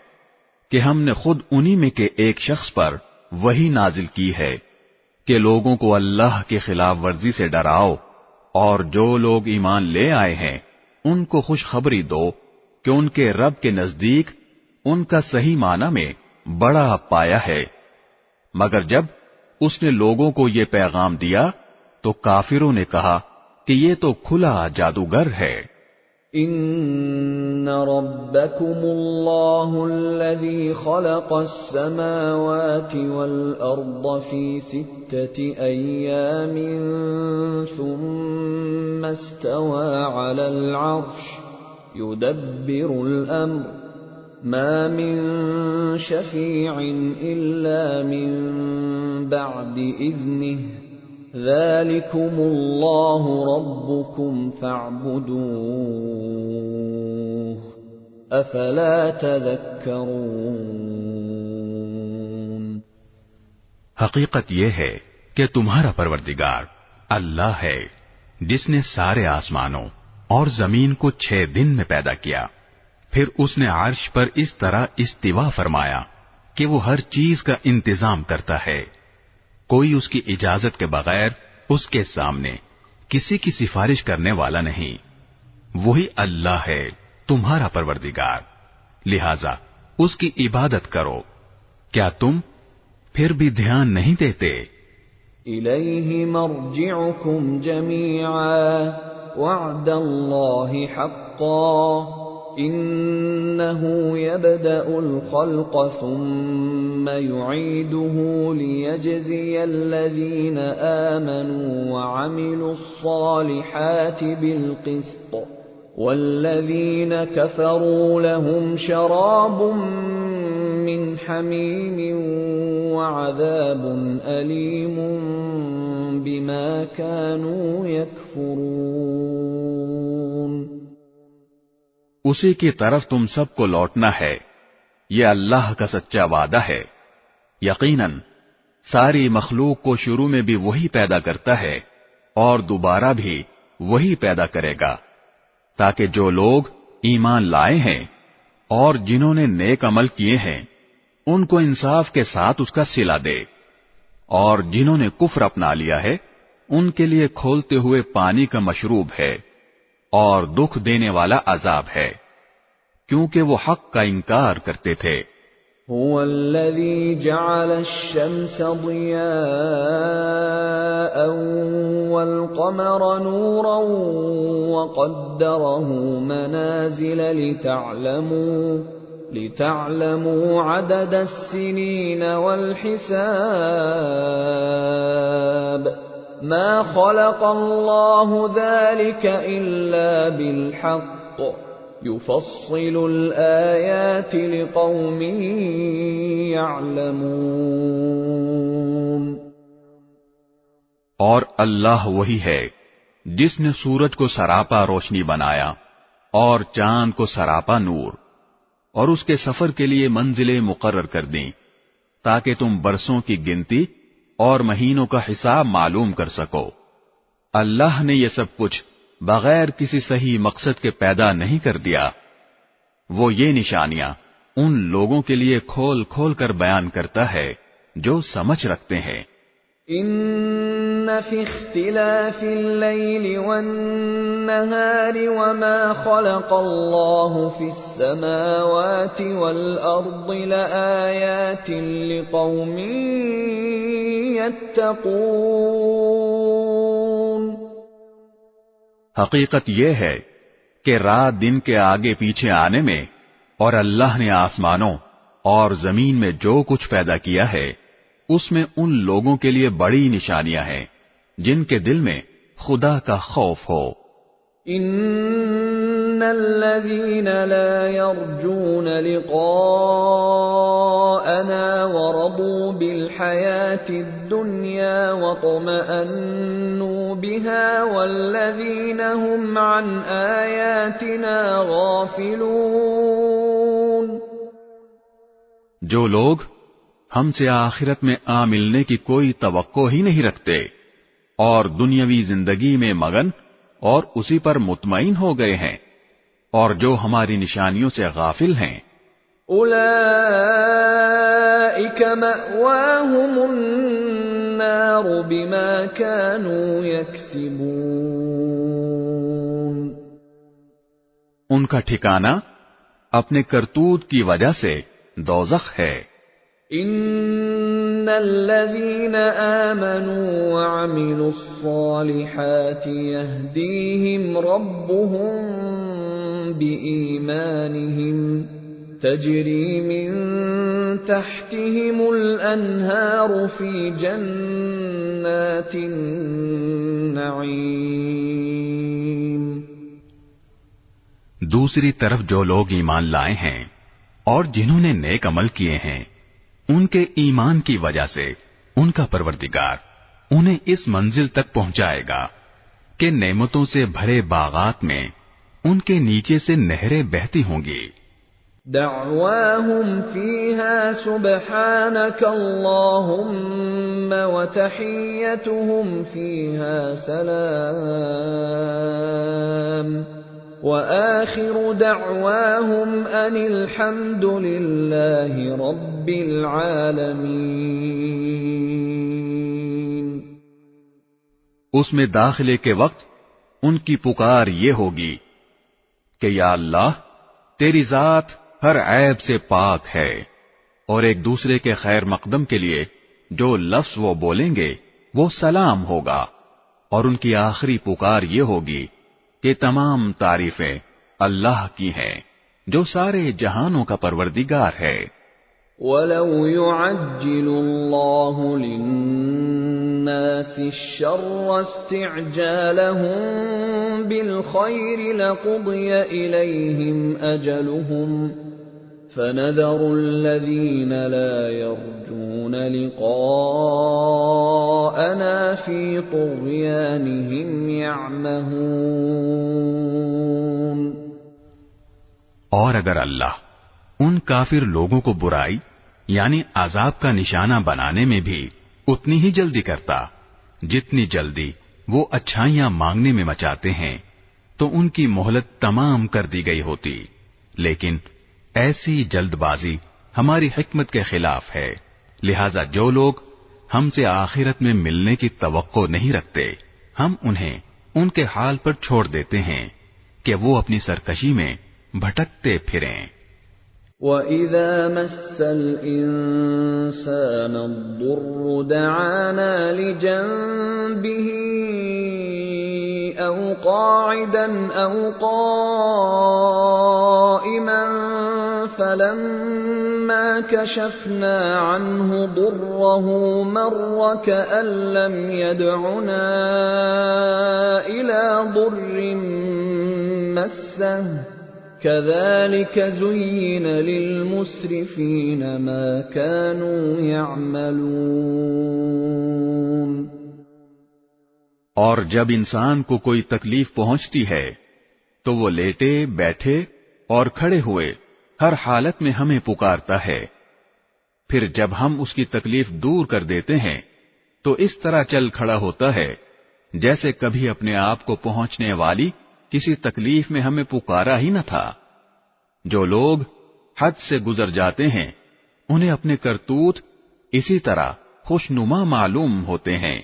کہ ہم نے خود انہی میں کے ایک شخص پر وہی نازل کی ہے کہ لوگوں کو اللہ کی خلاف ورزی سے ڈراؤ، اور جو لوگ ایمان لے آئے ہیں ان کو خوشخبری دو کہ ان کے رب کے نزدیک ان کا صحیح معنی میں بڑا پایا ہے۔ مگر جب اس نے لوگوں کو یہ پیغام دیا تو کافروں نے کہا کہ یہ تو کھلا جادوگر ہے۔ ان ربکم اللہ الذی خلق السماوات والارض فی 6 ایام ثم استوى على العرش يدبر الامر ما من شفیع الا من بعد اذنه ذلكم اللہ ربکم فاعبدوه افلا تذکرون۔ حقیقت یہ ہے کہ تمہارا پروردگار اللہ ہے جس نے سارے آسمانوں اور زمین کو 6 دن میں پیدا کیا، پھر اس نے عرش پر اس طرح استوا فرمایا کہ وہ ہر چیز کا انتظام کرتا ہے، کوئی اس کی اجازت کے بغیر اس کے سامنے کسی کی سفارش کرنے والا نہیں۔ وہی اللہ ہے تمہارا پروردگار، لہذا اس کی عبادت کرو۔ کیا تم پھر بھی دھیان نہیں دیتے؟ الیہ مرجعکم جمیعا وعد اللہ حقا انه يبدأ الخلق ثم يعيده ليجزي الذين آمنوا وعملوا الصالحات بالقسط والذين كفروا لهم شراب من حميم وعذاب أليم بما كانوا يكفرون۔ اسی کی طرف تم سب کو لوٹنا ہے، یہ اللہ کا سچا وعدہ ہے۔ یقیناً ساری مخلوق کو شروع میں بھی وہی پیدا کرتا ہے اور دوبارہ بھی وہی پیدا کرے گا، تاکہ جو لوگ ایمان لائے ہیں اور جنہوں نے نیک عمل کیے ہیں ان کو انصاف کے ساتھ اس کا صلہ دے، اور جنہوں نے کفر اپنا لیا ہے ان کے لیے کھولتے ہوئے پانی کا مشروب ہے اور دکھ دینے والا عذاب ہے، کیونکہ وہ حق کا انکار کرتے تھے۔ هو الذي جعل الشمس ضياء والقمر نورا وقدره منازل لتعلموا عدد السنين والحساب ما خلق الله ذلك إلا بالحق يفصل الآيات لقوم يعلمون۔ اور اللہ وہی ہے جس نے سورج کو سراپا روشنی بنایا اور چاند کو سراپا نور، اور اس کے سفر کے لیے منزلیں مقرر کر دیں تاکہ تم برسوں کی گنتی اور مہینوں کا حساب معلوم کر سکو۔ اللہ نے یہ سب کچھ بغیر کسی صحیح مقصد کے پیدا نہیں کر دیا، وہ یہ نشانیاں ان لوگوں کے لیے کھول کھول کر بیان کرتا ہے جو سمجھ رکھتے ہیں۔ ان فی اختلاف اللیل والنہار وما خلق اللہ فی السماوات والارض لآیات لقوم یتقون۔ حقیقت یہ ہے کہ رات دن کے آگے پیچھے آنے میں اور اللہ نے آسمانوں اور زمین میں جو کچھ پیدا کیا ہے اس میں ان لوگوں کے لیے بڑی نشانیاں ہیں جن کے دل میں خدا کا خوف ہو۔ ان الذين لا يرجون لقاءنا ورضوا بالحياة الدنيا واطمأنوا بها والذين هم عن آياتنا غافلون۔ جو لوگ ہم سے آخرت میں آ ملنے کی کوئی توقع ہی نہیں رکھتے اور دنیاوی زندگی میں مگن اور اسی پر مطمئن ہو گئے ہیں، اور جو ہماری نشانیوں سے غافل ہیں، أولئك مأواهم النار بما كانوا يكسبون. ان کا ٹھکانہ اپنے کرتوت کی وجہ سے دوزخ ہے. ان الذين آمنوا وعملوا الصالحات يهديهم ربهم بإيمانهم تجري من تحتهم الأنهار في جنات النعيم. دوسری طرف جو لوگ ایمان لائے ہیں اور جنہوں نے نیک عمل کیے ہیں، ان کے ایمان کی وجہ سے ان کا پروردگار انہیں اس منزل تک پہنچائے گا کہ نعمتوں سے بھرے باغات میں ان کے نیچے سے نہریں بہتی ہوں گی. دعواهم فيها سبحانك اللهم وتحيتهم فيها سلام وآخر دعواهم أن الحمد لله رب العالمين. اس میں داخلے کے وقت ان کی پکار یہ ہوگی کہ یا اللہ، تیری ذات ہر عیب سے پاک ہے، اور ایک دوسرے کے خیر مقدم کے لیے جو لفظ وہ بولیں گے وہ سلام ہوگا، اور ان کی آخری پکار یہ ہوگی کہ تمام تعریفیں اللہ کی ہیں جو سارے جہانوں کا پروردگار ہے. وَلَوْ يُعَجِّلُ اللَّهُ لِلنَّاسِ الشَّرَّ اسْتِعْجَالَهُم بِالْخَيْرِ لَقُضِيَ إِلَيْهِمْ أَجَلُهُمْ فَنَذَرُ الَّذِينَ لَا يَرْجُونَ لِقَاءَنَا فِي طُغْيَانِهِمْ يَعْمَهُونَ. اور اگر اللہ ان کافر لوگوں کو برائی یعنی عذاب کا نشانہ بنانے میں بھی اتنی ہی جلدی کرتا جتنی جلدی وہ اچھائیاں مانگنے میں مچاتے ہیں، تو ان کی مہلت تمام کر دی گئی ہوتی. لیکن ایسی جلد بازی ہماری حکمت کے خلاف ہے، لہذا جو لوگ ہم سے آخرت میں ملنے کی توقع نہیں رکھتے، ہم انہیں ان کے حال پر چھوڑ دیتے ہیں کہ وہ اپنی سرکشی میں بھٹکتے پھریں. وَإِذَا مَسَّ الْإِنسَانَ الضُّرُّ دَعَانَا لِجَنبِهِ أَوْ قَاعِدًا أَوْ قَائِمًا فَلَمَّا كَشَفْنَا عَنْهُ ضُرَّهُ مَرَّ كَأَن لَّمْ يَدْعُنَا إِلَى ضُرٍّ مَّسَّهُ كَذَلِكَ زُيِّنَ لِلْمُسْرِفِينَ مَا كَانُوا يَعْمَلُونَ. اور جب انسان کو کوئی تکلیف پہنچتی ہے تو وہ لیٹے بیٹھے اور کھڑے ہوئے ہر حالت میں ہمیں پکارتا ہے. پھر جب ہم اس کی تکلیف دور کر دیتے ہیں تو اس طرح چل کھڑا ہوتا ہے جیسے کبھی اپنے آپ کو پہنچنے والی کسی تکلیف میں ہمیں پکارا ہی نہ تھا. جو لوگ حد سے گزر جاتے ہیں انہیں اپنے کرتوت اسی طرح خوشنما معلوم ہوتے ہیں.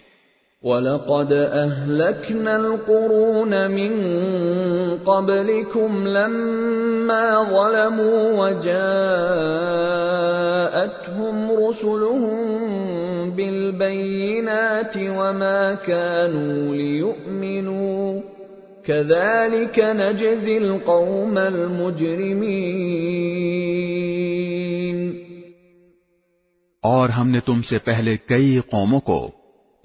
وَلَقَدْ أَهْلَكْنَا الْقُرُونَ مِنْ قَبْلِكُمْ لَمَّا ظَلَمُوا وَجَاءَتْهُمْ رُسُلُهُم بِالْبَيِّنَاتِ وَمَا كَانُوا لِيُؤْمِنُوا كَذَلِكَ نَجْزِي الْقَوْمَ الْمُجْرِمِينَ. اور ہم نے تم سے پہلے کئی قوموں کو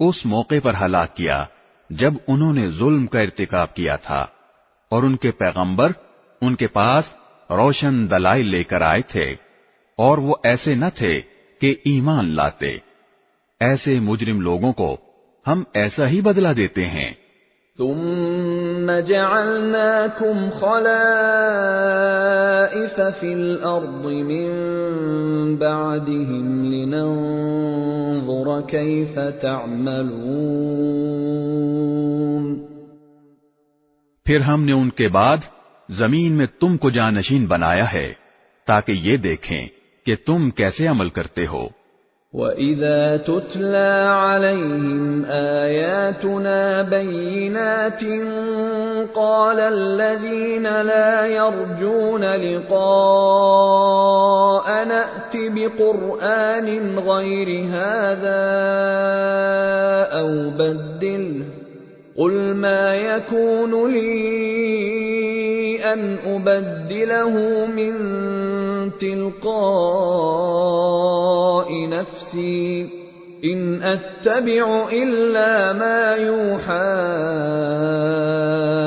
اس موقع پر ہلاک کیا جب انہوں نے ظلم کا ارتکاب کیا تھا، اور ان کے پیغمبر ان کے پاس روشن دلائل لے کر آئے تھے، اور وہ ایسے نہ تھے کہ ایمان لاتے. ایسے مجرم لوگوں کو ہم ایسا ہی بدلہ دیتے ہیں. ثم جعلناكم خلائف في الأرض من بعدهم لننظر كيف تعملون. پھر ہم نے ان کے بعد زمین میں تم کو جانشین بنایا ہے تاکہ یہ دیکھیں کہ تم کیسے عمل کرتے ہو۔ وَإِذَا تُتْلَى عَلَيْهِمْ آيَاتُنَا بَيِّنَاتٍ قَالَ الَّذِينَ لَا يَرْجُونَ لِقَاءَنَا ائْتِ بِقُرْآنٍ غَيْرِ هَذَا أَوْ بَدِّلْهُ قُلْ مَا يَكُونُ لِي أَنْ أُبَدِّلَهُ مِنْ تِلْقَاءِ نَفْسِي إِنْ أَتَّبِعُ إِلَّا مَا يُوحَى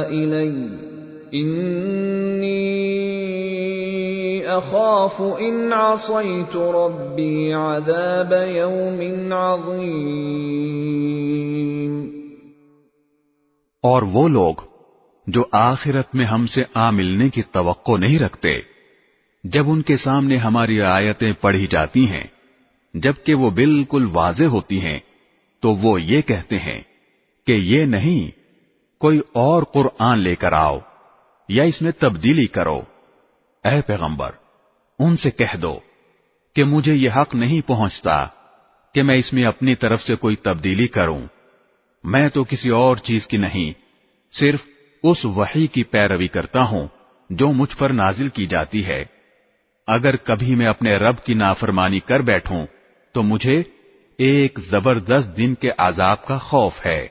إِلَيَّ إِنِّي أَخَافُ إِنْ عَصَيْتُ رَبِّي عَذَابَ يَوْمٍ عَظِيمٍ۔ اور وہ لوگ جو آخرت میں ہم سے آ ملنے کی توقع نہیں رکھتے، جب ان کے سامنے ہماری آیتیں پڑھی جاتی ہیں جبکہ وہ بالکل واضح ہوتی ہیں، تو وہ یہ کہتے ہیں کہ یہ نہیں، کوئی اور قرآن لے کر آؤ یا اس میں تبدیلی کرو۔ اے پیغمبر، ان سے کہہ دو کہ مجھے یہ حق نہیں پہنچتا کہ میں اس میں اپنی طرف سے کوئی تبدیلی کروں۔ میں تو کسی اور چیز کی نہیں، صرف اس وحی کی پیروی کرتا ہوں جو مجھ پر نازل کی جاتی ہے۔ اگر کبھی میں اپنے رب کی نافرمانی کر بیٹھوں تو مجھے ایک زبردست دن کے عذاب کا خوف ہے۔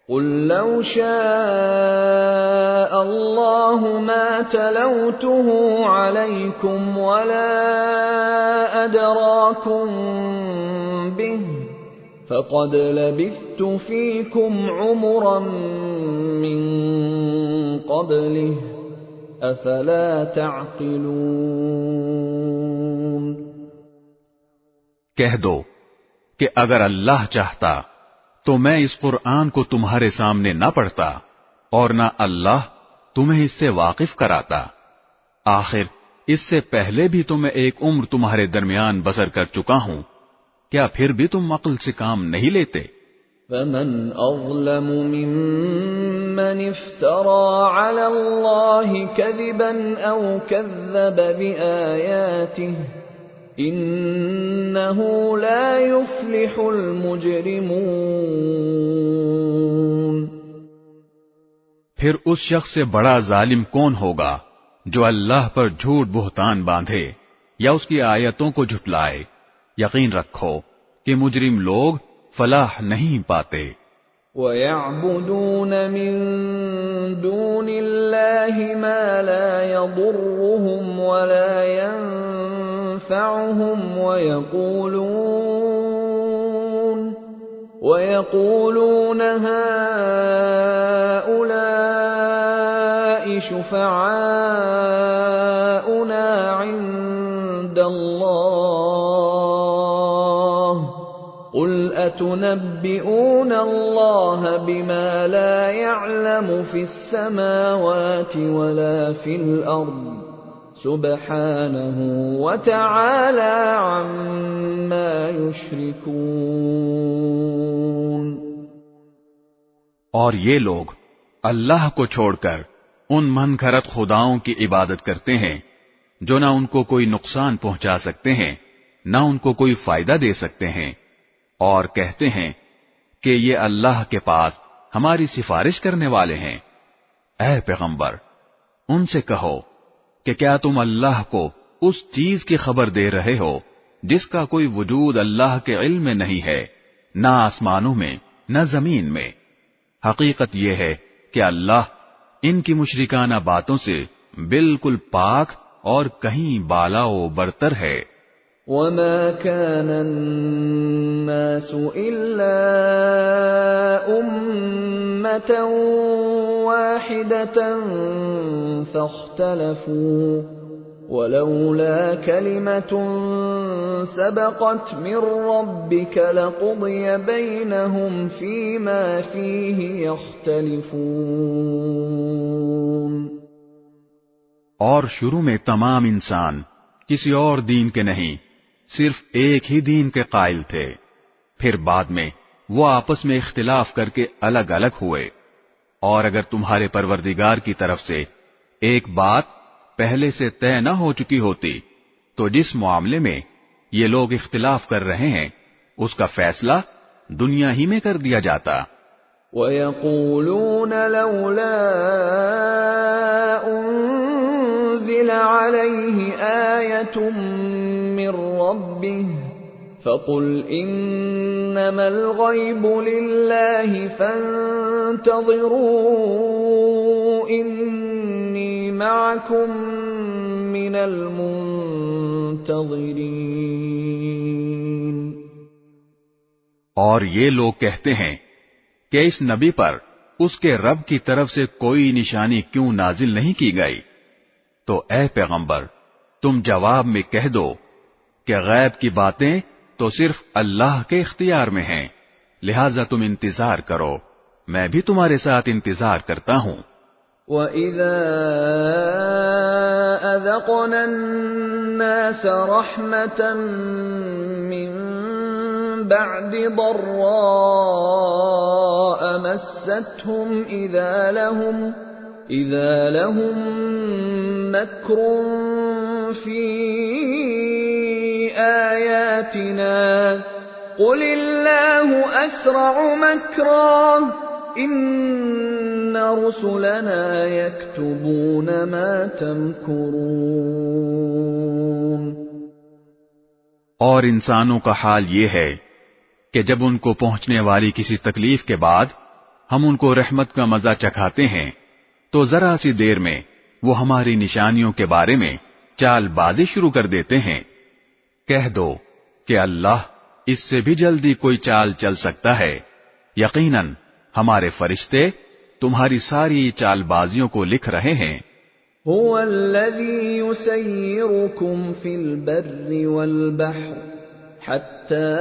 قُل لَّوْ شَاءَ اللَّهُ مَا تَلَوْتُهُ عَلَيْكُمْ وَلَا أَدْرَاكُمْ بِهِ فَقَدْ لَبِثْتُ فِيكُمْ عُمُرًا مِّن قَبْلِهِ أَفَلَا تَعْقِلُونَ۔ کہہ دو کہ اگر اللہ چاہتا تو میں اس قرآن کو تمہارے سامنے نہ پڑھتا اور نہ اللہ تمہیں اس سے واقف کراتا۔ آخر اس سے پہلے بھی تو میں ایک عمر تمہارے درمیان بسر کر چکا ہوں، کیا پھر بھی تم عقل سے کام نہیں لیتے؟ فَمَنْ أَظْلَمُ مِمَّنِ افْتَرَى عَلَى اللَّهِ كَذِبًا أَوْ كَذَّبَ بِآيَاتِهِ إِنَّهُ لَا يُفْلِحُ الْمُجْرِمُونَ۔ پھر اس شخص سے بڑا ظالم کون ہوگا جو اللہ پر جھوٹ بہتان باندھے یا اس کی آیتوں کو جھٹلائے؟ یقین رکھو کہ مجرم لوگ فلاح نہیں پاتے۔ وَيَعْبُدُونَ مِن دُونِ اللَّهِ مَا لَا يَضُرُّهُمْ وَلَا يَنفَعُهُمْ وَيَقُولُونَ هَٰؤُلَاءِ شُفَعَاؤُنَا عِندَ اللَّهِ قُلْ أَتُنَبِّئُونَ اللَّهَ بِمَا لَا يَعْلَمُ فِي السَّمَاوَاتِ وَلَا فِي الْأَرْضِ سُبْحَانَهُ وَتَعَالَى عَمَّا يُشْرِكُونَ۔ اور یہ لوگ اللہ کو چھوڑ کر ان من گھڑت خداؤں کی عبادت کرتے ہیں جو نہ ان کو کوئی نقصان پہنچا سکتے ہیں نہ ان کو کوئی فائدہ دے سکتے ہیں، اور کہتے ہیں کہ یہ اللہ کے پاس ہماری سفارش کرنے والے ہیں۔ اے پیغمبر، ان سے کہو کہ کیا تم اللہ کو اس چیز کی خبر دے رہے ہو جس کا کوئی وجود اللہ کے علم میں نہیں ہے، نہ آسمانوں میں نہ زمین میں؟ حقیقت یہ ہے کہ اللہ ان کی مشرکانہ باتوں سے بالکل پاک اور کہیں بالا و برتر ہے۔ وَمَا كَانَ النَّاسُ إِلَّا أُمَّةً وَاحِدَةً فَاخْتَلَفُوا وَلَوْلَا كَلِمَةٌ سَبَقَتْ مِنْ رَبِّكَ لَقُضِيَ بَيْنَهُمْ فِيمَا فِيهِ يَخْتَلِفُونَ۔ اور شروع میں تمام انسان کسی اور دین کے نہیں، صرف ایک ہی دین کے قائل تھے، پھر بعد میں وہ آپس میں اختلاف کر کے الگ الگ ہوئے۔ اور اگر تمہارے پروردگار کی طرف سے ایک بات پہلے سے طے نہ ہو چکی ہوتی تو جس معاملے میں یہ لوگ اختلاف کر رہے ہیں اس کا فیصلہ دنیا ہی میں کر دیا جاتا۔ وَيَقُولُونَ لَوْلَا أُنزِلَ عَلَيْهِ آيَةٌ مِّن رَّبِّهِ فَقُلْ إِنَّمَا الْغَيْبُ لِلَّهِ فَانتَظِرُوا إِنِّي مَعَكُم مِّنَ الْمُنتَظِرِينَ۔ اور یہ لوگ کہتے ہیں کہ اس نبی پر اس کے رب کی طرف سے کوئی نشانی کیوں نازل نہیں کی گئی؟ تو اے پیغمبر تم جواب میں کہہ دو کہ غیب کی باتیں تو صرف اللہ کے اختیار میں ہیں، لہذا تم انتظار کرو، میں بھی تمہارے ساتھ انتظار کرتا ہوں۔ وَإِذَا أَذَقْنَا النَّاسَ رَحْمَةً مِّن بَعْدِ ضَرَّاءَ مَسَّتْهُمْ إِذَا لَهُم مَّكْرٌ فِي آيَاتِنَا قُلِ اللَّهُ أَسْرَعُ مَكْرًا إِنَّ رُسُلَنَا يَكْتُبُونَ مَا تَمْكُرُونَ۔ اور انسانوں کا حال یہ ہے کہ جب ان کو پہنچنے والی کسی تکلیف کے بعد ہم ان کو رحمت کا مزہ چکھاتے ہیں تو ذرا سی دیر میں وہ ہماری نشانیوں کے بارے میں چال بازی شروع کر دیتے ہیں۔ کہہ دو کہ اللہ اس سے بھی جلدی کوئی چال چل سکتا ہے، یقیناً ہمارے فرشتے تمہاری ساری چال بازیوں کو لکھ رہے ہیں۔ هو الذي يسيركم في البر والبحر حتى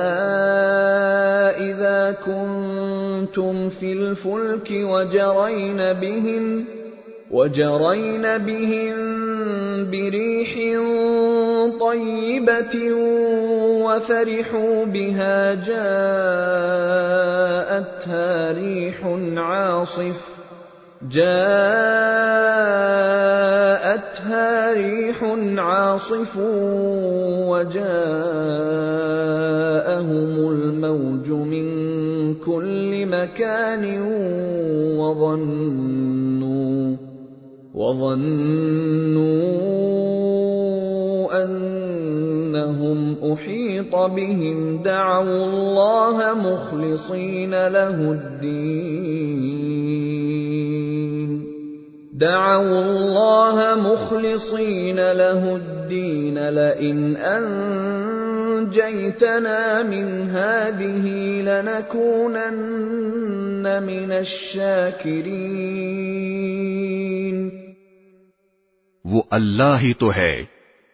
إذا كنتم في الفلك وجرين بهم بريح طيبة وفرحوا بها جاءتها ريح عاصف وجاءهم الموج من كل مكان وظنوا أنهم أحيط بهم دعوا الله مخلصين له الدين لئن أنجيتنا من هذه لنكونن من الشاكرين۔ وہ اللہ ہی تو ہے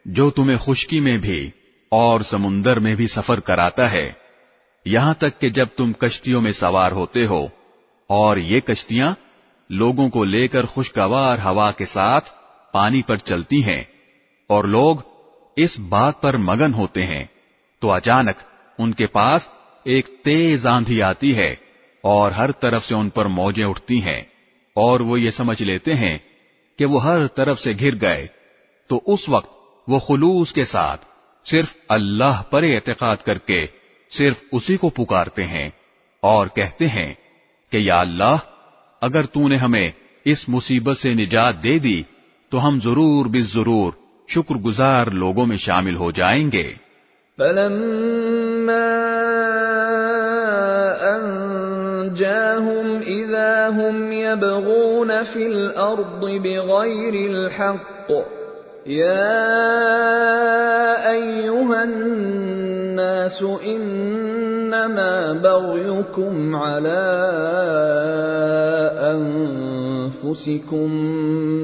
جو تمہیں خشکی میں بھی اور سمندر میں بھی سفر کراتا ہے، یہاں تک کہ جب تم کشتیوں میں سوار ہوتے ہو اور یہ کشتیاں لوگوں کو لے کر خوشگوار ہوا کے ساتھ پانی پر چلتی ہیں اور لوگ اس بات پر مگن ہوتے ہیں، تو اچانک ان کے پاس ایک تیز آندھی آتی ہے اور ہر طرف سے ان پر موجیں اٹھتی ہیں اور وہ یہ سمجھ لیتے ہیں کہ وہ ہر طرف سے گھر گئے، تو اس وقت وہ خلوص کے ساتھ صرف اللہ پر اعتقاد کر کے صرف اسی کو پکارتے ہیں اور کہتے ہیں کہ یا اللہ اگر تو نے ہمیں اس مصیبت سے نجات دے دی تو ہم ضرور بالضرور شکر گزار لوگوں میں شامل ہو جائیں گے۔ فَلَمَّا أَنْجَاهُمْ إِذَا هُمْ يَبْغُونَ فِي الْأَرْضِ بِغَيْرِ الْحَقِّ يَا أَيُّهَا النَّاسُ إِنَّمَا بَغْيُكُمْ عَلَى أَنفُسِكُمْ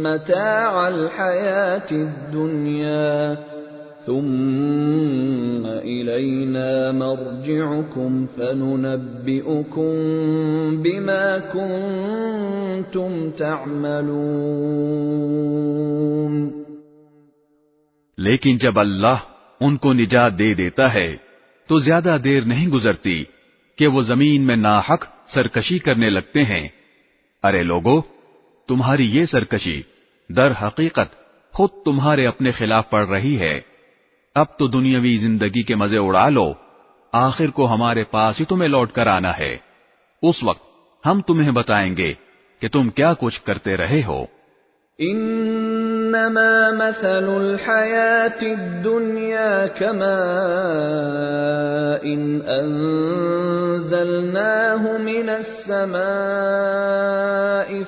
مَتَاعَ الْحَيَاةِ الدُّنْيَا ثُمَّ إِلَيْنَا مَرْجِعُكُمْ فَنُنَبِّئُكُم بِمَا كُنتُمْ تَعْمَلُونَ۔ لیکن جب اللہ ان کو نجات دے دیتا ہے تو زیادہ دیر نہیں گزرتی کہ وہ زمین میں ناحق سرکشی کرنے لگتے ہیں۔ ارے لوگو، تمہاری یہ سرکشی در حقیقت خود تمہارے اپنے خلاف پڑ رہی ہے، اب تو دنیاوی زندگی کے مزے اڑا لو، آخر کو ہمارے پاس ہی تمہیں لوٹ کر آنا ہے، اس وقت ہم تمہیں بتائیں گے کہ تم کیا کچھ کرتے رہے ہو۔ انما مثل الحیات الدنیا كماء انزلناه من السماء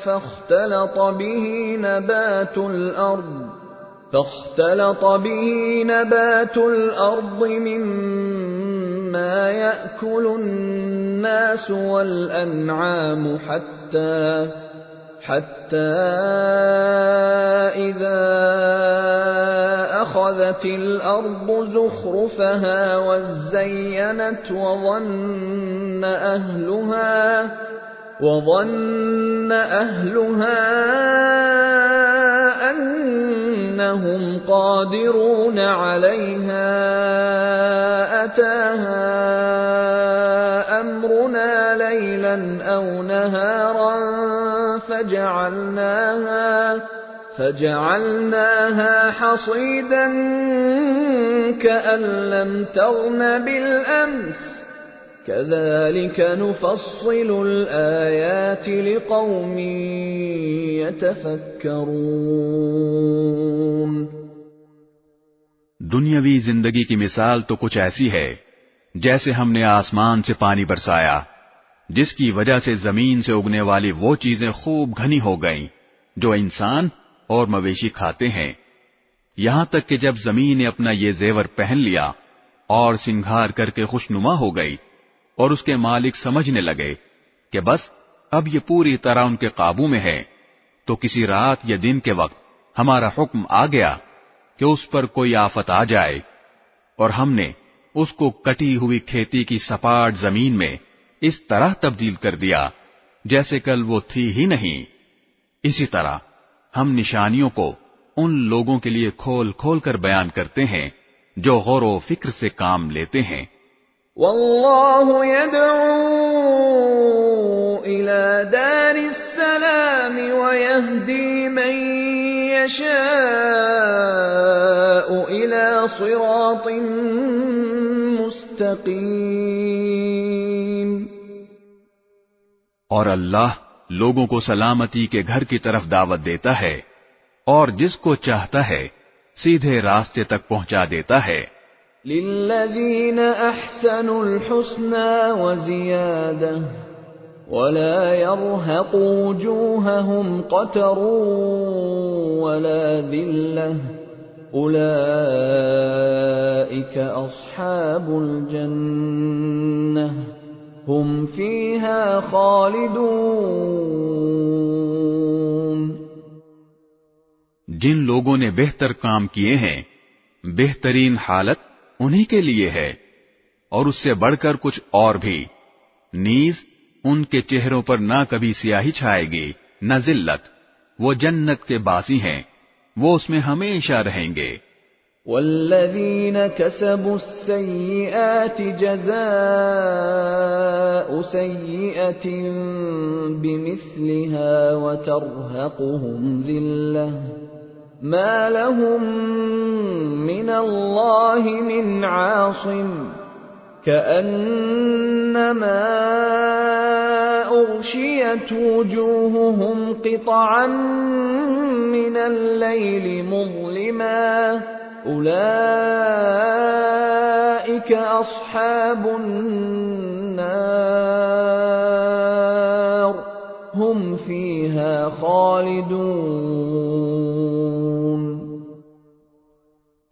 فاختلط به نبات الأرض مما يأكل الناس والأنعام حتى إذا أخذت الأرض زخرفها وزينت وظن أهلها أنهم قادرون عليها أتاها أمرنا ليلا أو نهارا فجعلناها حصيدا كأن لم تغن بالأمس كذلك نفصل الآيات لقوم يتفكرون۔ دنیاوی زندگی کی مثال تو کچھ ایسی ہے جیسے ہم نے آسمان سے پانی برسایا، جس کی وجہ سے زمین سے اگنے والی وہ چیزیں خوب گھنی ہو گئیں جو انسان اور مویشی کھاتے ہیں، یہاں تک کہ جب زمین نے اپنا یہ زیور پہن لیا اور سنگھار کر کے خوشنما ہو گئی اور اس کے مالک سمجھنے لگے کہ بس اب یہ پوری طرح ان کے قابو میں ہے، تو کسی رات یا دن کے وقت ہمارا حکم آ گیا کہ اس پر کوئی آفت آ جائے، اور ہم نے اس کو کٹی ہوئی کھیتی کی سپاٹ زمین میں اس طرح تبدیل کر دیا جیسے کل وہ تھی ہی نہیں۔ اسی طرح ہم نشانیوں کو ان لوگوں کے لیے کھول کھول کر بیان کرتے ہیں جو غور و فکر سے کام لیتے ہیں۔ واللہ يدعو إلى دار السلام ويهدي من يشاء إلى صراط مستقيم۔ اور اللہ لوگوں کو سلامتی کے گھر کی طرف دعوت دیتا ہے اور جس کو چاہتا ہے سیدھے راستے تک پہنچا دیتا ہے۔ للذین احسنوا الحسنى وزیادہ ولا يرهق وجوههم قتر ولا ذلة أولئك أصحاب الجنة هم فيها خالدون۔ جن لوگوں نے بہتر کام کیے ہیں بہترین حالت انہی کے لیے ہے، اور اس سے بڑھ کر کچھ اور بھی، نیز ان کے چہروں پر نہ کبھی سیاہی چھائے گی نہ ذلت، وہ جنت کے باسی ہیں، وہ اس میں ہمیشہ رہیں گے۔ والذین کسبوا السیئات جزاء سیئة بمثلها وترهقهم ذلة ما لهم من الله من عاصم كأنما أغشيت وجوههم قطعا من الليل مظلما أولئك أصحاب النار هم فيها خالدون۔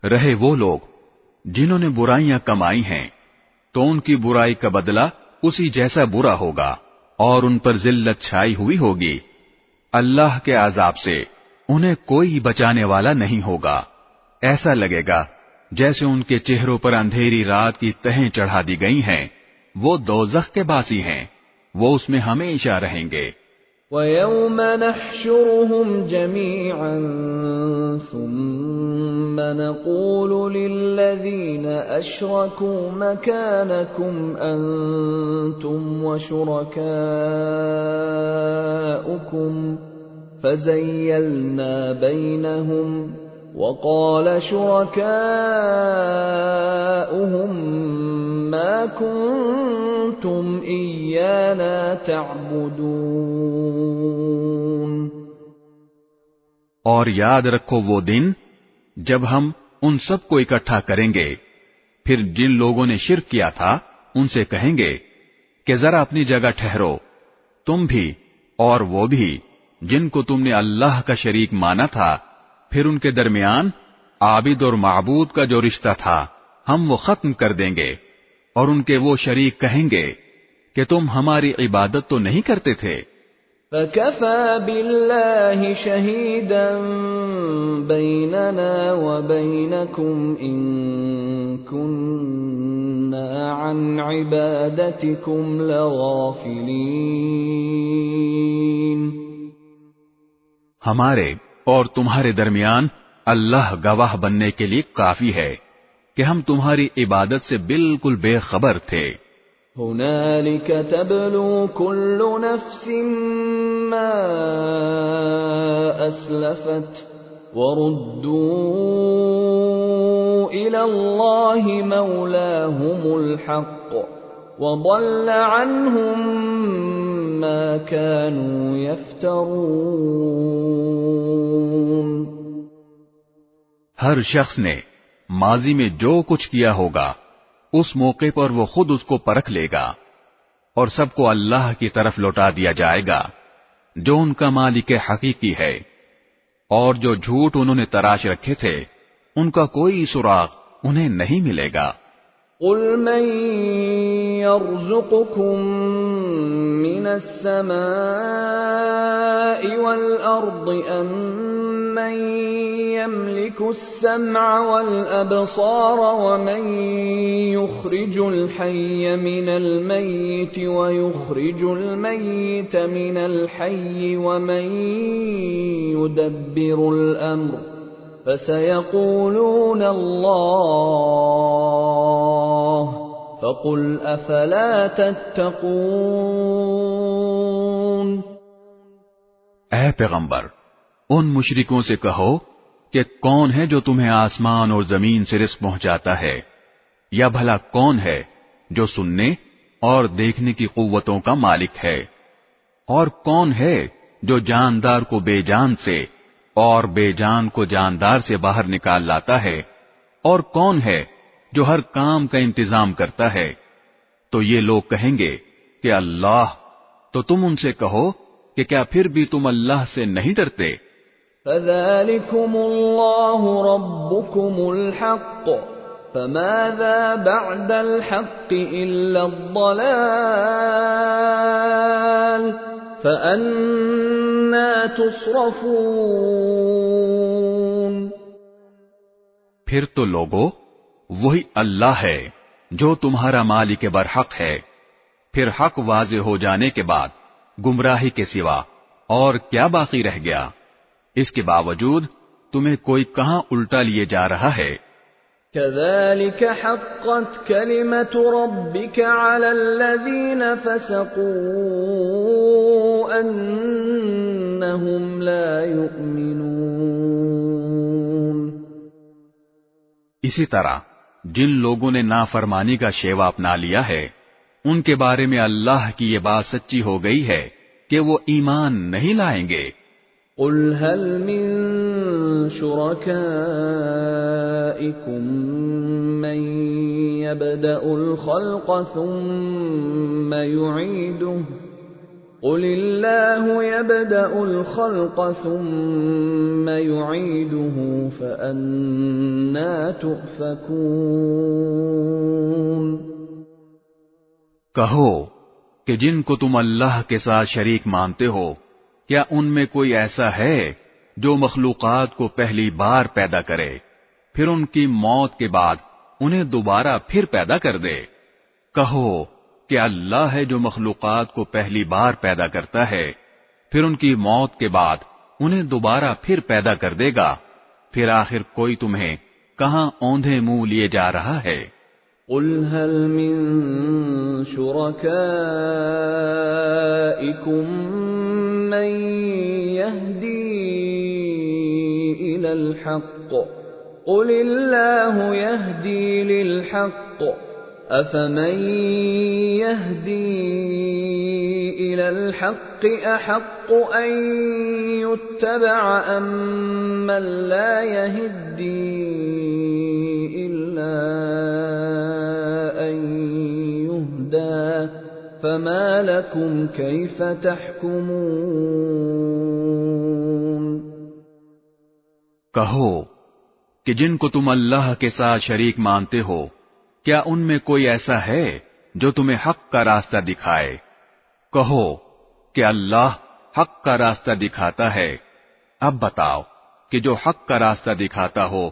رہے وہ لوگ جنہوں نے برائیاں کمائی ہیں تو ان کی برائی کا بدلہ اسی جیسا برا ہوگا اور ان پر ذلت چھائی ہوئی ہوگی، اللہ کے عذاب سے انہیں کوئی بچانے والا نہیں ہوگا، ایسا لگے گا جیسے ان کے چہروں پر اندھیری رات کی تہیں چڑھا دی گئی ہیں، وہ دوزخ کے باسی ہیں، وہ اس میں ہمیشہ رہیں گے۔ وَيَوْمَ نَحْشُرُهُمْ جَمِيعًا ثُمَّ نَقُولُ لِلَّذِينَ أَشْرَكُوا مَكَانَكُمْ أَنْتُمْ وَشُرَكَاؤُكُمْ فَزَيَّلْنَا بَيْنَهُمْ وقال شركاؤهم ما كنتم إيانا تعبدون. اور یاد رکھو وہ دن جب ہم ان سب کو اکٹھا کریں گے، پھر جن لوگوں نے شرک کیا تھا ان سے کہیں گے کہ ذرا اپنی جگہ ٹھہرو، تم بھی اور وہ بھی جن کو تم نے اللہ کا شریک مانا تھا، پھر ان کے درمیان عابد اور معبود کا جو رشتہ تھا ہم وہ ختم کر دیں گے، اور ان کے وہ شریک کہیں گے کہ تم ہماری عبادت تو نہیں کرتے تھے۔ فَكَفَى بِاللَّهِ شَهِيدًا بَيْنَنَا وَبَيْنَكُمْ إِن كُنَّا عَنْ عِبَادَتِكُمْ لَغَافِلِينَ۔ ہمارے اور تمہارے درمیان اللہ گواہ بننے کے لیے کافی ہے کہ ہم تمہاری عبادت سے بالکل بے خبر تھے۔ هُنَالِكَ تَبْلُو كُلُّ نَفْسٍ مَّا أَسْلَفَتْ وَرُدُّوا إِلَى اللَّهِ مَوْلَاهُمُ الْحَقِّ وَضَلَّ عَنْهُم مَّا كَانُوا يَفْتَرُونَ۔ ہر شخص نے ماضی میں جو کچھ کیا ہوگا اس موقع پر وہ خود اس کو پرکھ لے گا، اور سب کو اللہ کی طرف لوٹا دیا جائے گا جو ان کا مالک حقیقی ہے، اور جو جھوٹ انہوں نے تراش رکھے تھے ان کا کوئی سراغ انہیں نہیں ملے گا۔ قُلْ مَن يَرْزُقُكُم مِّنَ السَّمَاءِ وَالْأَرْضِ أَمَّن يَمْلِكُ السَّمْعَ وَالْأَبْصَارَ وَمَن يُخْرِجُ الْحَيَّ مِنَ الْمَيِّتِ وَيُخْرِجُ الْمَيِّتَ مِنَ الْحَيِّ وَمَن يُدَبِّرُ الْأَمْرَ فَسَيَقُولُونَ اللَّهُ فَقُلْ أَفَلَا تَتَّقُونَ۔ اے پیغمبر، ان مشرکوں سے کہو کہ کون ہے جو تمہیں آسمان اور زمین سے رزق پہنچاتا ہے، یا بھلا کون ہے جو سننے اور دیکھنے کی قوتوں کا مالک ہے، اور کون ہے جو جاندار کو بے جان سے اور بے جان کو جاندار سے باہر نکال لاتا ہے، اور کون ہے جو ہر کام کا انتظام کرتا ہے؟ تو یہ لوگ کہیں گے کہ اللہ۔ تو تم ان سے کہو کہ کیا پھر بھی تم اللہ سے نہیں ڈرتے؟ فَذَلِكُمُ اللَّهُ رَبُّكُمُ الْحَقُّ فَمَاذَا بَعْدَ الْحَقِّ إِلَّا الضَّلَالُ فَأَنَّىٰ تُصْرَفُونَ۔ پھر تو لوگو، وہی اللہ ہے جو تمہارا مالک برحق ہے، پھر حق واضح ہو جانے کے بعد گمراہی کے سوا اور کیا باقی رہ گیا؟ اس کے باوجود تمہیں کوئی کہاں الٹا لیے جا رہا ہے؟ كَذَلِكَ حَقَّتْ كَلِمَةُ رَبِّكَ عَلَى الَّذِينَ فَسَقُوا أَنَّهُمْ لَا يُؤْمِنُونَ۔ اسی طرح جن لوگوں نے نافرمانی کا شیوا اپنا لیا ہے ان کے بارے میں اللہ کی یہ بات سچی ہو گئی ہے کہ وہ ایمان نہیں لائیں گے۔ قُلْ هَلْ مِن شُرَكَائِكُم مَّن يَبْدَأُ الْخَلْقَ ثُمَّ يُعِيدُهُ قُلِ اللَّهُ يَبْدَأُ الْخَلْقَ ثُمَّ يُعِيدُهُ فَأَنَّىٰ تُؤْفَكُونَ۔ کہو کہ جن کو تم اللہ کے ساتھ شریک مانتے ہو، کیا ان میں کوئی ایسا ہے جو مخلوقات کو پہلی بار پیدا کرے، پھر ان کی موت کے بعد انہیں دوبارہ پھر پیدا کر دے؟ کہو کہ اللہ ہے جو مخلوقات کو پہلی بار پیدا کرتا ہے، پھر ان کی موت کے بعد انہیں دوبارہ پھر پیدا کر دے گا، پھر آخر کوئی تمہیں کہاں اوندھے منہ لیے جا رہا ہے؟ قُلْ هَلْ مِن شُرَكَائِكُم مَّن يَهْدِي إِلَى الحق قل الله يهدي للحق أفمن يهدي إلى الحق أحق أن يتبع أم من لا يهدي إلا أن يهدى فما لكم كيف تحكمون۔ کہو کہ جن کو تم اللہ کے ساتھ شریک مانتے ہو کیا ان میں کوئی ایسا ہے جو تمہیں حق کا راستہ دکھائے؟ کہو کہ اللہ حق کا راستہ دکھاتا ہے۔ اب بتاؤ کہ جو حق کا راستہ دکھاتا ہو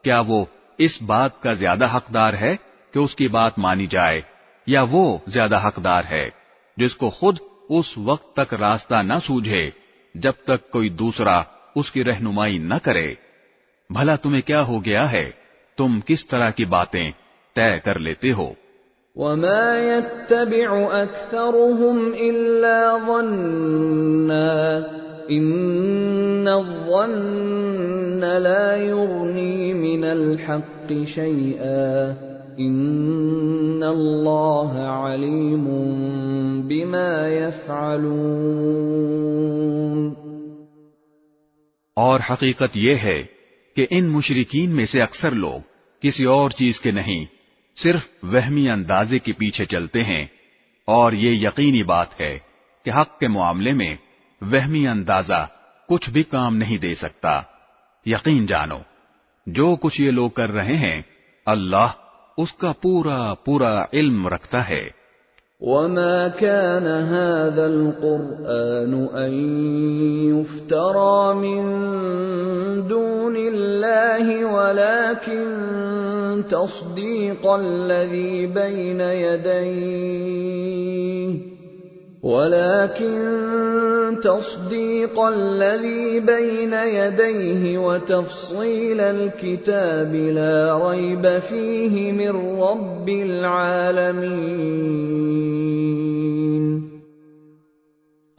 کیا وہ اس بات کا زیادہ حقدار ہے کہ اس کی بات مانی جائے، یا وہ زیادہ حقدار ہے جس کو خود اس وقت تک راستہ نہ سوجھے جب تک کوئی دوسرا اس کی رہنمائی نہ کرے؟ بھلا تمہیں کیا ہو گیا ہے؟ تم کس طرح کی باتیں طے کر لیتے ہو؟ وَمَا يَتَّبِعُ أَكْثَرُهُمْ إِلَّا ظَنًّا إِنَّ الظَّنَّ لَا يُغْنِي مِنَ الْحَقِّ شَيْئًا إِنَّ اللَّهَ عَلِيمٌ بِمَا يَفْعَلُونَ۔ اور حقیقت یہ ہے کہ ان مشرکین میں سے اکثر لوگ کسی اور چیز کے نہیں صرف وہمی اندازے کے پیچھے چلتے ہیں، اور یہ یقینی بات ہے کہ حق کے معاملے میں وہمی اندازہ کچھ بھی کام نہیں دے سکتا۔ یقین جانو جو کچھ یہ لوگ کر رہے ہیں اللہ اس کا پورا پورا علم رکھتا ہے۔ وَمَا كَانَ هَذَا الْقُرْآنُ أَن يُفْتَرَى مِن دُونِ اللَّهِ وَلَكِن تَصْدِيقَ الَّذِي بَيْنَ يَدَيْهِ وَتَفْصِيلَ الْكِتَابِ لَا رَيْبَ فِيهِ مِن رَّبِّ الْعَالَمِينَ۔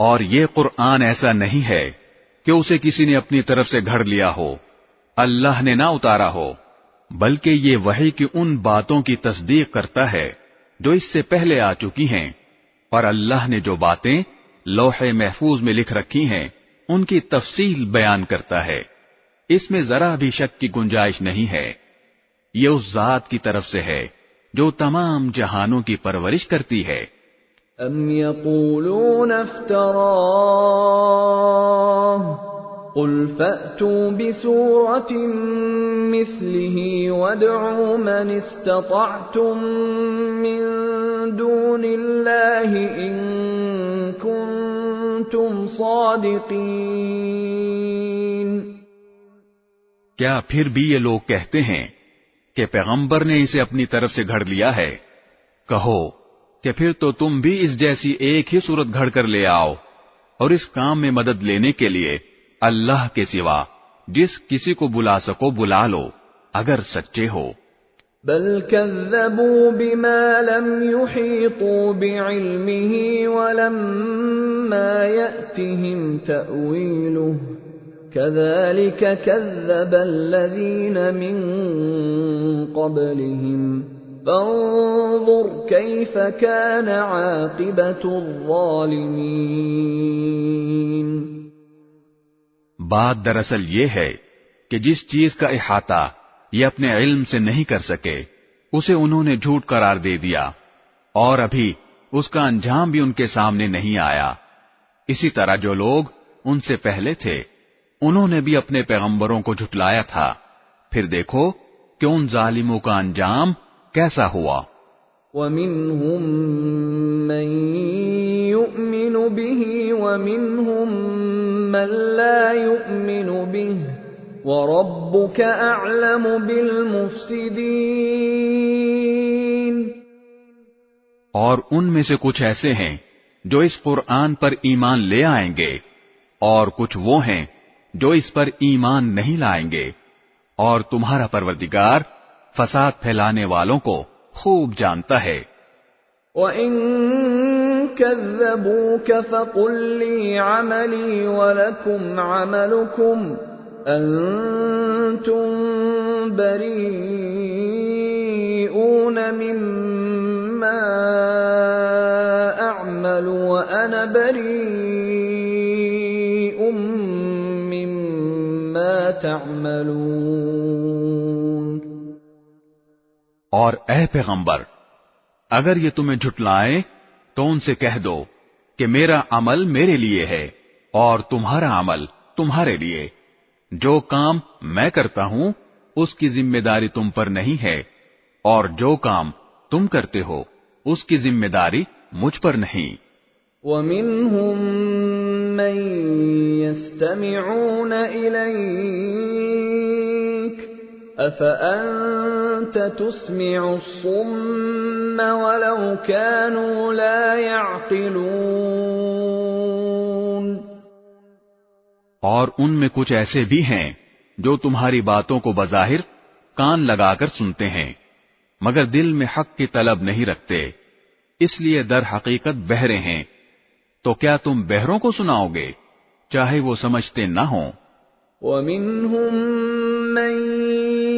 اور یہ قرآن ایسا نہیں ہے کہ اسے کسی نے اپنی طرف سے گھڑ لیا ہو، اللہ نے نہ اتارا ہو، بلکہ یہ وحی کی ان باتوں کی تصدیق کرتا ہے جو اس سے پہلے آ چکی ہیں، اور اللہ نے جو باتیں لوح محفوظ میں لکھ رکھی ہیں ان کی تفصیل بیان کرتا ہے، اس میں ذرا بھی شک کی گنجائش نہیں ہے۔ یہ اس ذات کی طرف سے ہے جو تمام جہانوں کی پرورش کرتی ہے۔ ام یقولون افتراہ قل فأتوا بسورة مثله وادعوا من استطعتم من دون الله إن كنتم صادقين۔ کیا پھر بھی یہ لوگ کہتے ہیں کہ پیغمبر نے اسے اپنی طرف سے گھڑ لیا ہے؟ کہو کہ پھر تو تم بھی اس جیسی ایک ہی صورت گھڑ کر لے آؤ، اور اس کام میں مدد لینے کے لیے اللہ کے سوا جس کسی کو بلا سکو بلا لو اگر سچے ہو۔ بل كذبوا بما لم يحيطوا بعلمه ولما يأتهم تأويله كذلك كذب الذين من قبلهم فانظر كيف كان عاقبة الظالمين۔ بات دراصل یہ ہے کہ جس چیز کا احاطہ یہ اپنے علم سے نہیں کر سکے اسے انہوں نے جھوٹ قرار دے دیا، اور ابھی اس کا انجام بھی ان کے سامنے نہیں آیا۔ اسی طرح جو لوگ ان سے پہلے تھے انہوں نے بھی اپنے پیغمبروں کو جھٹلایا تھا، پھر دیکھو کہ ان ظالموں کا انجام کیسا ہوا۔ وَمِنْهُمْ مَنْ يُؤْمِنُ بِهِ وَمِنْهُمْ مَنْ لَا يُؤْمِنُ بِهِ وَرَبُّكَ أَعْلَمُ بِالْمُفْسِدِينَ۔ اور ان میں سے کچھ ایسے ہیں جو اس قرآن پر ایمان لے آئیں گے، اور کچھ وہ ہیں جو اس پر ایمان نہیں لائیں گے، اور تمہارا پروردگار فساد پھیلانے والوں کو خوب جانتا ہے۔ وَإِن كَذَّبُوكَ فَقُل لِّي عَمَلِي وَلَكُمْ عَمَلُكُمْ أنتم بريئون مما أعمل وأنا بريء مما تعملون. اور اے پیغمبر، اگر یہ تمہیں جھٹلائیں تو ان سے کہہ دو کہ میرا عمل میرے لیے ہے اور تمہارا عمل تمہارے لیے. جو کام میں کرتا ہوں اس کی ذمہ داری تم پر نہیں ہے، اور جو کام تم کرتے ہو اس کی ذمہ داری مجھ پر نہیں. وَمِنْهُمْ مَنْ يَسْتَمِعُونَ إِلَيْكَ أَفَأَنْتَ تُسْمِعُ الصُّمَّ وَلَوْ كَانُوا لَا يَعْقِلُونَ. اور ان میں کچھ ایسے بھی ہیں جو تمہاری باتوں کو بظاہر کان لگا کر سنتے ہیں مگر دل میں حق کی طلب نہیں رکھتے، اس لیے در حقیقت بہرے ہیں. تو کیا تم بہروں کو سناؤ گے چاہے وہ سمجھتے نہ ہوں؟ وَمِنْهُمْ مَنْ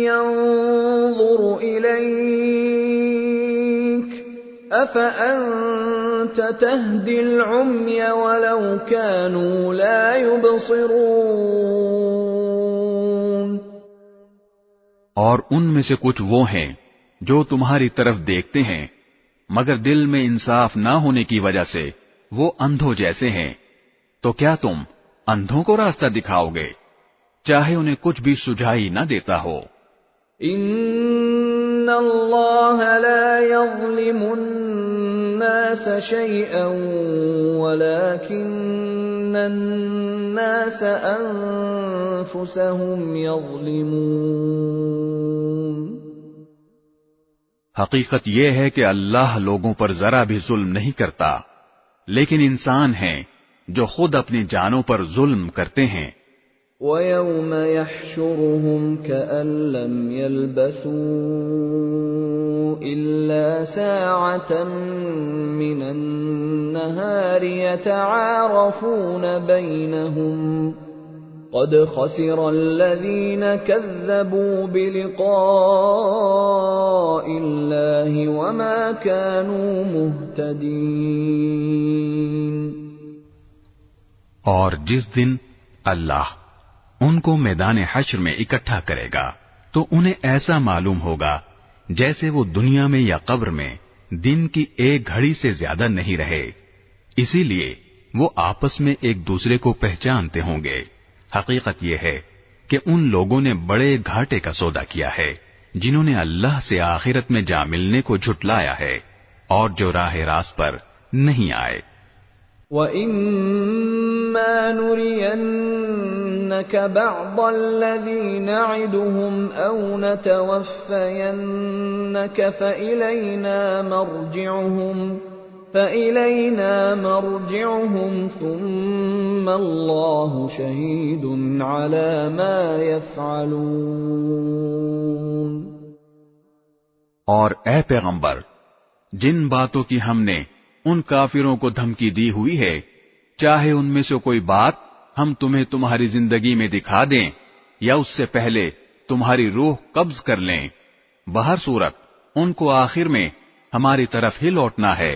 يَنظُرُ إِلَيْكَ أَفَأَنْتَ تَهْدِي الْعُمْيَ وَلَوْ كَانُوا لَا يُبْصِرُونَ. اور ان میں سے کچھ وہ ہیں جو تمہاری طرف دیکھتے ہیں مگر دل میں انصاف نہ ہونے کی وجہ سے وہ اندھوں جیسے ہیں. تو کیا تم اندھوں کو راستہ دکھاؤ گے چاہے انہیں کچھ بھی سجھائی نہ دیتا ہو؟ ان اللہ لا یظلم الناس شیئا ولکن الناس انفسهم یظلمون. حقیقت یہ ہے کہ اللہ لوگوں پر ذرا بھی ظلم نہیں کرتا، لیکن انسان ہیں جو خود اپنی جانوں پر ظلم کرتے ہیں. وَيَوْمَ يَحْشُرُهُمْ كَأَن لَّمْ يَلْبَثُوا إِلَّا سَاعَةً مِّنَ النَّهَارِ يَتَعَارَفُونَ بَيْنَهُمْ قَدْ خَسِرَ الَّذِينَ كَذَّبُوا بِلِقَاءِ اللَّهِ وَمَا كَانُوا مُهْتَدِينَ. اور جس دن اللہ ان کو میدان حشر میں اکٹھا کرے گا تو انہیں ایسا معلوم ہوگا جیسے وہ دنیا میں یا قبر میں دن کی ایک گھڑی سے زیادہ نہیں رہے. اسی لیے وہ آپس میں ایک دوسرے کو پہچانتے ہوں گے. حقیقت یہ ہے کہ ان لوگوں نے بڑے گھاٹے کا سودا کیا ہے جنہوں نے اللہ سے آخرت میں جا ملنے کو جھٹلایا ہے اور جو راہ راست پر نہیں آئے. وَإِمَّا نُرِيَنَّكَ بَعْضَ الَّذِي نَعِدُهُمْ أَوْ نَتَوَفَّيَنَّكَ فَإِلَيْنَا مَرْجِعُهُمْ ثُمَّ اللَّهُ شَهِيدٌ عَلَى مَا يَفْعَلُونَ. اور اے پیغمبر، جن باتوں کی ہم نے ان کافروں کو دھمکی دی ہوئی ہے، چاہے ان میں سے کوئی بات ہم تمہیں تمہاری زندگی میں دکھا دیں یا اس سے پہلے تمہاری روح قبض کر لیں، بہر صورت ان کو آخر میں ہماری طرف ہی لوٹنا ہے.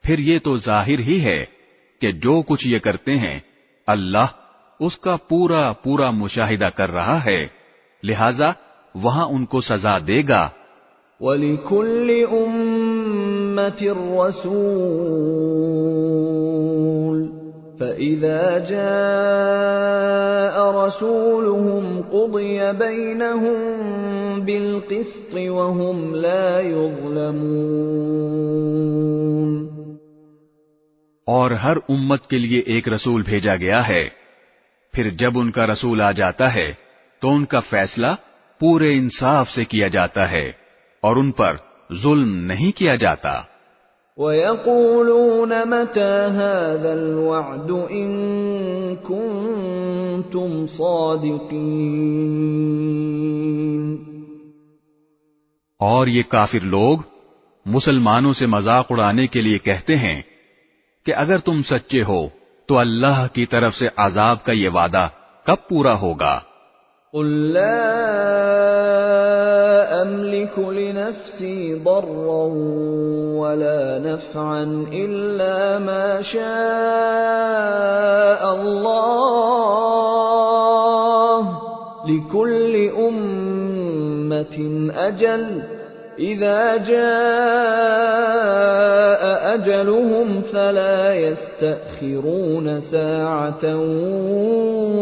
پھر یہ تو ظاہر ہی ہے کہ جو کچھ یہ کرتے ہیں اللہ اس کا پورا پورا مشاہدہ کر رہا ہے، لہذا وہاں ان کو سزا دے گا. وَلِكُلِّ أُمَّةٍ رَّسُولٌ فَإِذَا جَاءَ رَسُولُهُمْ قُضِيَ بَيْنَهُم بِالْقِسْطِ وَهُمْ لَا يُظْلَمُونَ. اور ہر امت کے لیے ایک رسول بھیجا گیا ہے، پھر جب ان کا رسول آ جاتا ہے تو ان کا فیصلہ پورے انصاف سے کیا جاتا ہے اور ان پر ظلم نہیں کیا جاتا. وَيَقُولُونَ مَتَى هَذَا الْوَعْدُ إِن كُنتُمْ صَادِقِينَ. اور یہ کافر لوگ مسلمانوں سے مذاق اڑانے کے لیے کہتے ہیں کہ اگر تم سچے ہو تو اللہ کی طرف سے عذاب کا یہ وعدہ کب پورا ہوگا؟ قل لا أملك لنفسي ضرا ولا نفعا إلا ما شاء الله لكل أمة أجل إذا جاء أجلهم فلا يستأخرون ساعة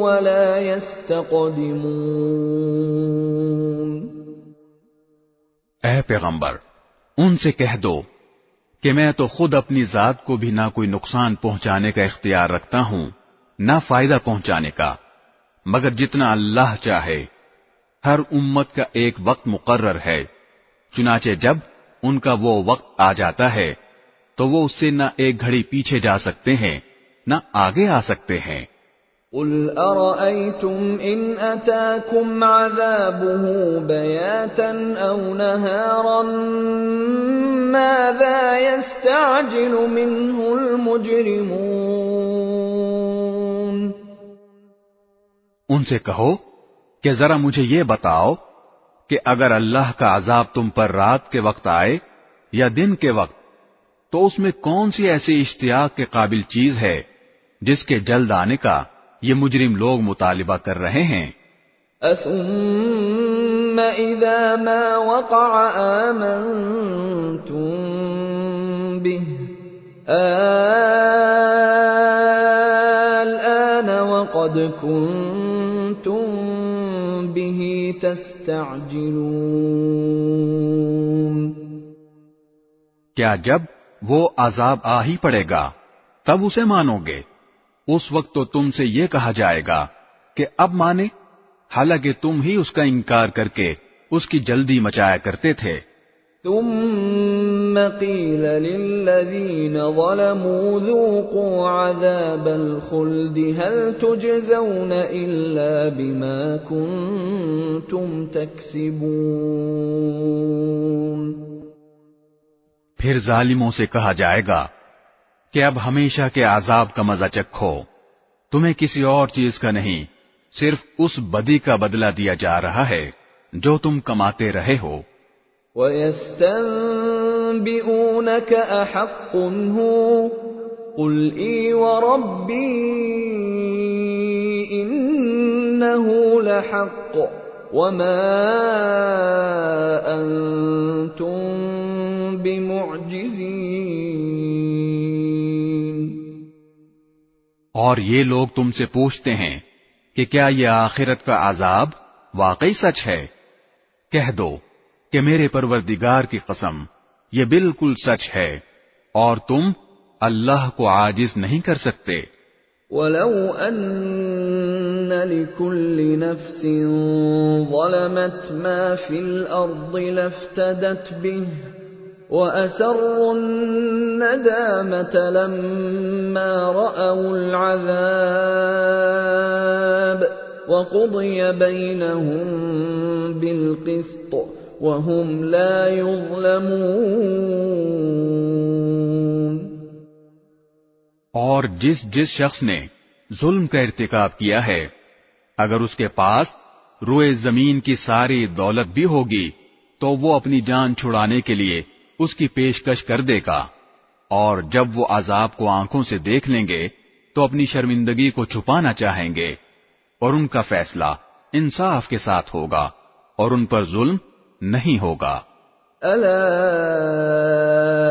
ولا يستقدمون۔ اے پیغمبر، ان سے کہہ دو کہ میں تو خود اپنی ذات کو بھی نہ کوئی نقصان پہنچانے کا اختیار رکھتا ہوں نہ فائدہ پہنچانے کا، مگر جتنا اللہ چاہے۔ ہر امت کا ایک وقت مقرر ہے، چنانچہ جب ان کا وہ وقت آ جاتا ہے تو وہ اس سے نہ ایک گھڑی پیچھے جا سکتے ہیں نہ آگے آ سکتے ہیں۔ قل أرأيتم إن أتاكم عذابه بياتا أو نهارا ماذا يستعجل منه المجرمون۔ ان سے کہو کہ ذرا مجھے یہ بتاؤ کہ اگر اللہ کا عذاب تم پر رات کے وقت آئے یا دن کے وقت تو اس میں کون سی ایسی اشتیاق کے قابل چیز ہے جس کے جلد آنے کا یہ مجرم لوگ مطالبہ کر رہے ہیں۔ ثم اذا ما وقع آمنتم به الآن وقد كنتم به تستعجلون۔ کیا جب وہ عذاب آ ہی پڑے گا تب اسے مانو گے؟ اس وقت تو تم سے یہ کہا جائے گا کہ اب مانے، حالانکہ تم ہی اس کا انکار کر کے اس کی جلدی مچایا کرتے تھے۔ ثم قيل للذين ظلموا ذوقوا عذاب الخلد هل تجزون إلا بما كنتم تكسبون۔ پھر ظالموں سے کہا جائے گا کہ اب ہمیشہ کے عذاب کا مزہ چکھو، تمہیں کسی اور چیز کا نہیں، صرف اس بدی کا بدلہ دیا جا رہا ہے جو تم کماتے رہے ہو۔ وَيَسْتَنبِئُونَكَ أَحَقٌّ هُوَ قُلْ إِي وَرَبِّي إِنَّهُ لَحَقٌّ وَمَا أَنْتُمْ بِمُعْجِزِينَ۔ اور یہ لوگ تم سے پوچھتے ہیں کہ کیا یہ آخرت کا عذاب واقعی سچ ہے؟ کہہ دو کہ میرے پروردگار کی قسم یہ بالکل سچ ہے اور تم اللہ کو عاجز نہیں کر سکتے۔ وَلَوْ أَنَّ لِكُلِّ نَفْسٍ ظَلَمَتْ مَا فِي الْأَرْضِ لَافْتَدَتْ بِهِ وَأَسَرُّوا النَّدَامَةَ لَمَّا رَأَوُا الْعَذَابَ وَقُضِيَ بَيْنَهُم بِالْقِسْطِ وَهُمْ لَا يُظْلَمُونَ۔ اور جس شخص نے ظلم کا ارتکاب کیا ہے، اگر اس کے پاس روئے زمین کی ساری دولت بھی ہوگی تو وہ اپنی جان چھڑانے کے لیے اس کی پیشکش کر دے گا، اور جب وہ عذاب کو آنکھوں سے دیکھ لیں گے تو اپنی شرمندگی کو چھپانا چاہیں گے، اور ان کا فیصلہ انصاف کے ساتھ ہوگا اور ان پر ظلم نہیں ہوگا۔ الا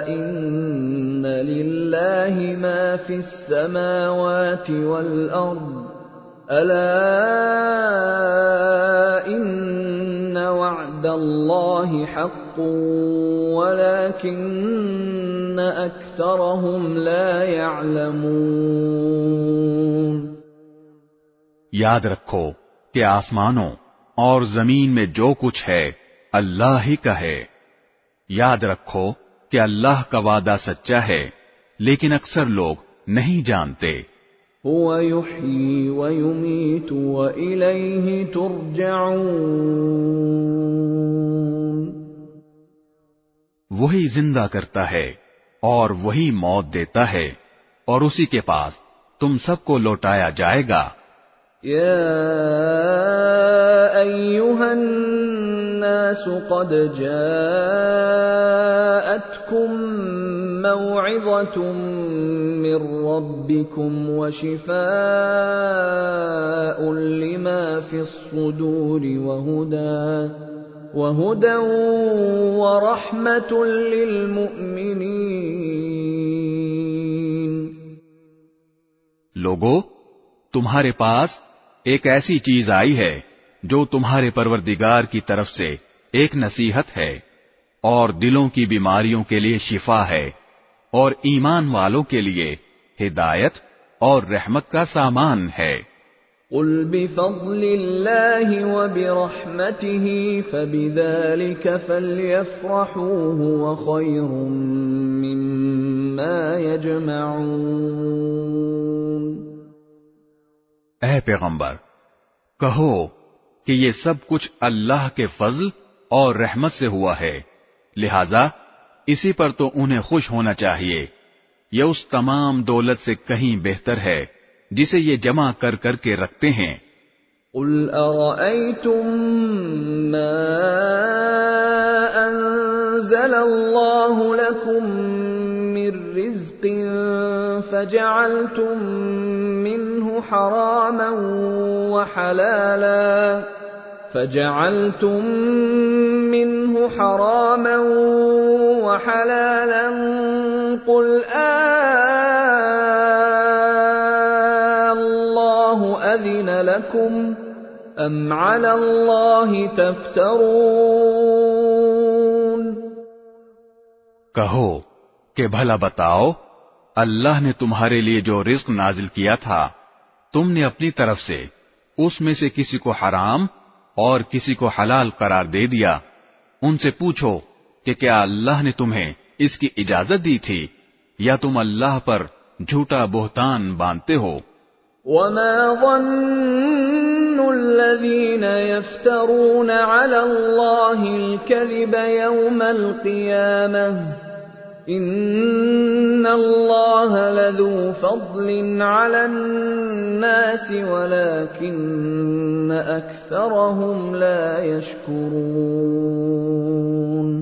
ان للہ ما فی السماوات والارض الا ان وعد اللہ حق ولكن اکثرهم لا يعلمون۔ یاد رکھو کہ آسمانوں اور زمین میں جو کچھ ہے اللہ ہی کا ہے۔ یاد رکھو کہ اللہ کا وعدہ سچا ہے، لیکن اکثر لوگ نہیں جانتے۔ هو يحيي ويميت وإليه ترجعون۔ وہی زندہ کرتا ہے اور وہی موت دیتا ہے اور اسی کے پاس تم سب کو لوٹایا جائے گا۔ يا أيها الناس قد جاءتكم موعظة من ربكم وشفاء لما في الصدور وهدى ورحمة للمؤمنين۔ لوگو، تمہارے پاس ایک ایسی چیز آئی ہے جو تمہارے پروردگار کی طرف سے ایک نصیحت ہے اور دلوں کی بیماریوں کے لیے شفا ہے اور ایمان والوں کے لیے ہدایت اور رحمت کا سامان ہے۔ قل بفضل اللہ وبرحمتہ فبذلک فلیفرحوا هو خیر مما یجمعون۔ اے پیغمبر، کہو کہ یہ سب کچھ اللہ کے فضل اور رحمت سے ہوا ہے، لہذا اسی پر تو انہیں خوش ہونا چاہیے۔ یہ اس تمام دولت سے کہیں بہتر ہے جسے یہ جمع کر کر کے رکھتے ہیں۔ قل ارأيتم ما انزل الله لكم من رزق فجعلتم منه حراما وحلالا قل الله أذن لكم أم على الله تفترون۔ کہو کہ بھلا بتاؤ، اللہ نے تمہارے لیے جو رزق نازل کیا تھا، تم نے اپنی طرف سے اس میں سے کسی کو حرام اور کسی کو حلال قرار دے دیا۔ ان سے پوچھو کہ کیا اللہ نے تمہیں اس کی اجازت دی تھی یا تم اللہ پر جھوٹا بہتان باندھتے ہو؟ وما ظن الذين يفترون على الله الكذب يوم القيامة ان الله لذو فضل على الناس ولكن اكثرهم لا يشكرون۔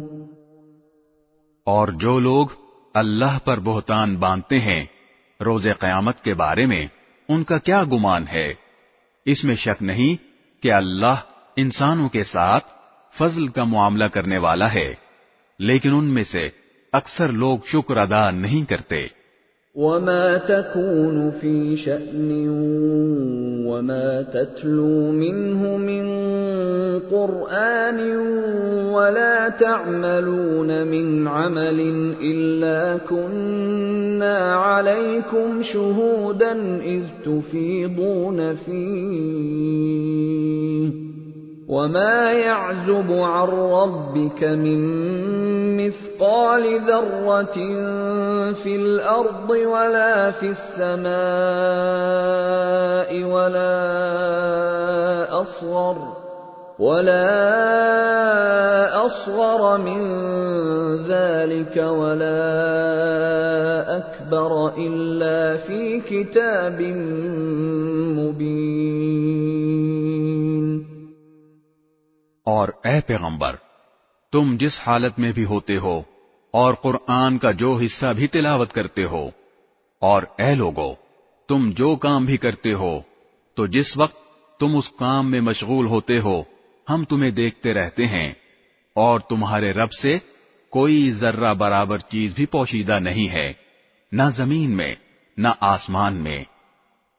اور جو لوگ اللہ پر بہتان باندھتے ہیں روز قیامت کے بارے میں ان کا کیا گمان ہے؟ اس میں شک نہیں کہ اللہ انسانوں کے ساتھ فضل کا معاملہ کرنے والا ہے، لیکن ان میں سے اکثر لوگ شکر ادا نہیں کرتے۔ وما تكون في شأن وما تتلو منه من قرآن ولا تعملون من عمل إلا كنا عليكم شهودا إذ تفيضون فيه وما يعزب عن ربك من مثقال ذرة في الأرض ولا في السماء ولا أصغر من ذلك ولا أكبر إلا في كتاب مبين۔ اور اے پیغمبر، تم جس حالت میں بھی ہوتے ہو اور قرآن کا جو حصہ بھی تلاوت کرتے ہو، اور اے لوگو، تم جو کام بھی کرتے ہو، تو جس وقت تم اس کام میں مشغول ہوتے ہو ہم تمہیں دیکھتے رہتے ہیں، اور تمہارے رب سے کوئی ذرہ برابر چیز بھی پوشیدہ نہیں ہے، نہ زمین میں نہ آسمان میں،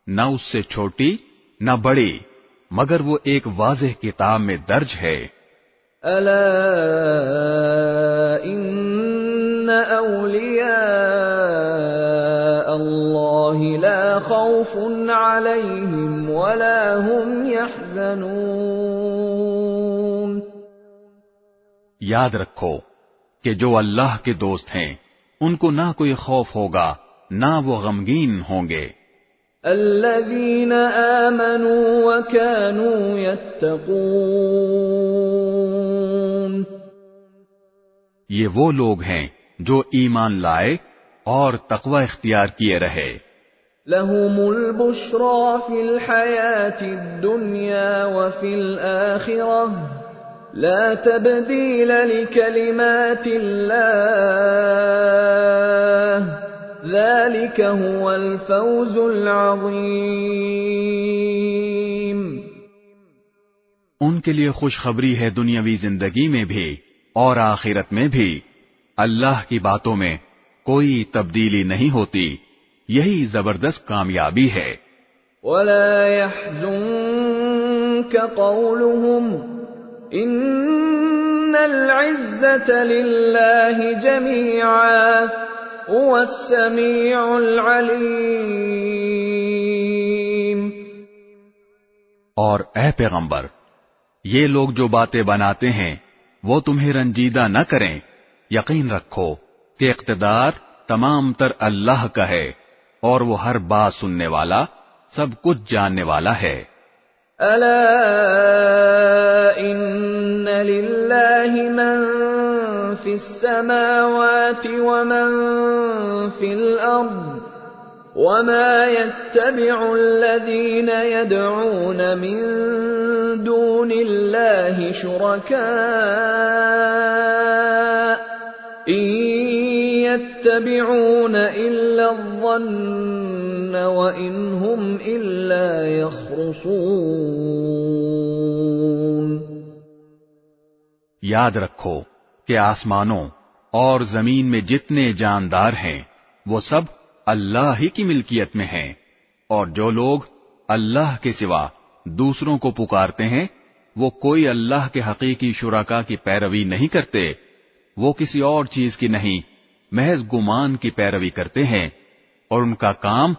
نہ اس سے چھوٹی نہ بڑی، مگر وہ ایک واضح کتاب میں درج ہے۔ الا ان اولیاء اللہ لا خوف علیہم ولا هم يحزنون۔ یاد رکھو کہ جو اللہ کے دوست ہیں ان کو نہ کوئی خوف ہوگا نہ وہ غمگین ہوں گے۔ الذين آمنوا وكانوا يتقون۔ یہ وہ لوگ ہیں جو ایمان لائے اور تقوی اختیار کیے رہے۔ لهم البشرى في الحياة الدنيا وفي الآخرة لا تبديل لكلمات الله ذلك هو الفوز العظیم۔ ان کے لیے خوشخبری ہے دنیاوی زندگی میں بھی اور آخرت میں بھی، اللہ کی باتوں میں کوئی تبدیلی نہیں ہوتی، یہی زبردست کامیابی ہے۔ وَلَا يَحْزُنكَ قَوْلُهُمْ إِنَّ الْعِزَّةَ لِلَّهِ جَمِيعًا هُوَ السَّمِيعُ الْعَلِيمُ۔ اور اے پیغمبر، یہ لوگ جو باتیں بناتے ہیں وہ تمہیں رنجیدہ نہ کریں، یقین رکھو کہ اقتدار تمام تر اللہ کا ہے اور وہ ہر بات سننے والا، سب کچھ جاننے والا ہے۔ الا ان للہ من فی السماوات ومن فی الارض وما يتبع الذين يدعون من دون الله شركاء إن يتبعون إلا الظن وإن هم إلا يخرصون۔ یاد رکھو کہ آسمانوں اور زمین میں جتنے جاندار ہیں وہ سب اللہ ہی کی ملکیت میں ہیں، اور جو لوگ اللہ کے سوا دوسروں کو پکارتے ہیں وہ کوئی اللہ کے حقیقی شرکا کی پیروی نہیں کرتے، وہ کسی اور چیز کی نہیں، محض گمان کی پیروی کرتے ہیں، اور ان کا کام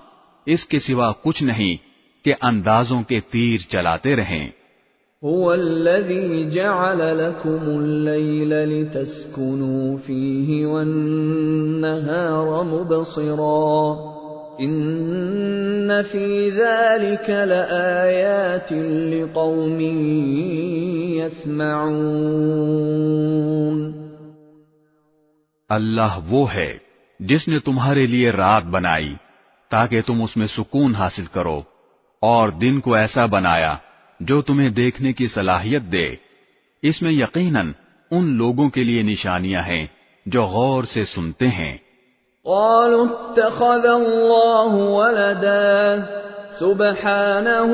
اس کے سوا کچھ نہیں کہ اندازوں کے تیر چلاتے رہیں۔ هو الذي جعل لكم الليل لتسكنوا فيه والنهار مبصرا إن في ذلك لآيات لقوم يسمعون۔ اللہ وہ ہے جس نے تمہارے لیے رات بنائی تاکہ تم اس میں سکون حاصل کرو، اور دن کو ایسا بنایا جو تمہیں دیکھنے کی صلاحیت دے۔ اس میں یقیناً ان لوگوں کے لیے نشانیاں ہیں جو غور سے سنتے ہیں۔ قالوا اتخذ الله ولدا سبحانه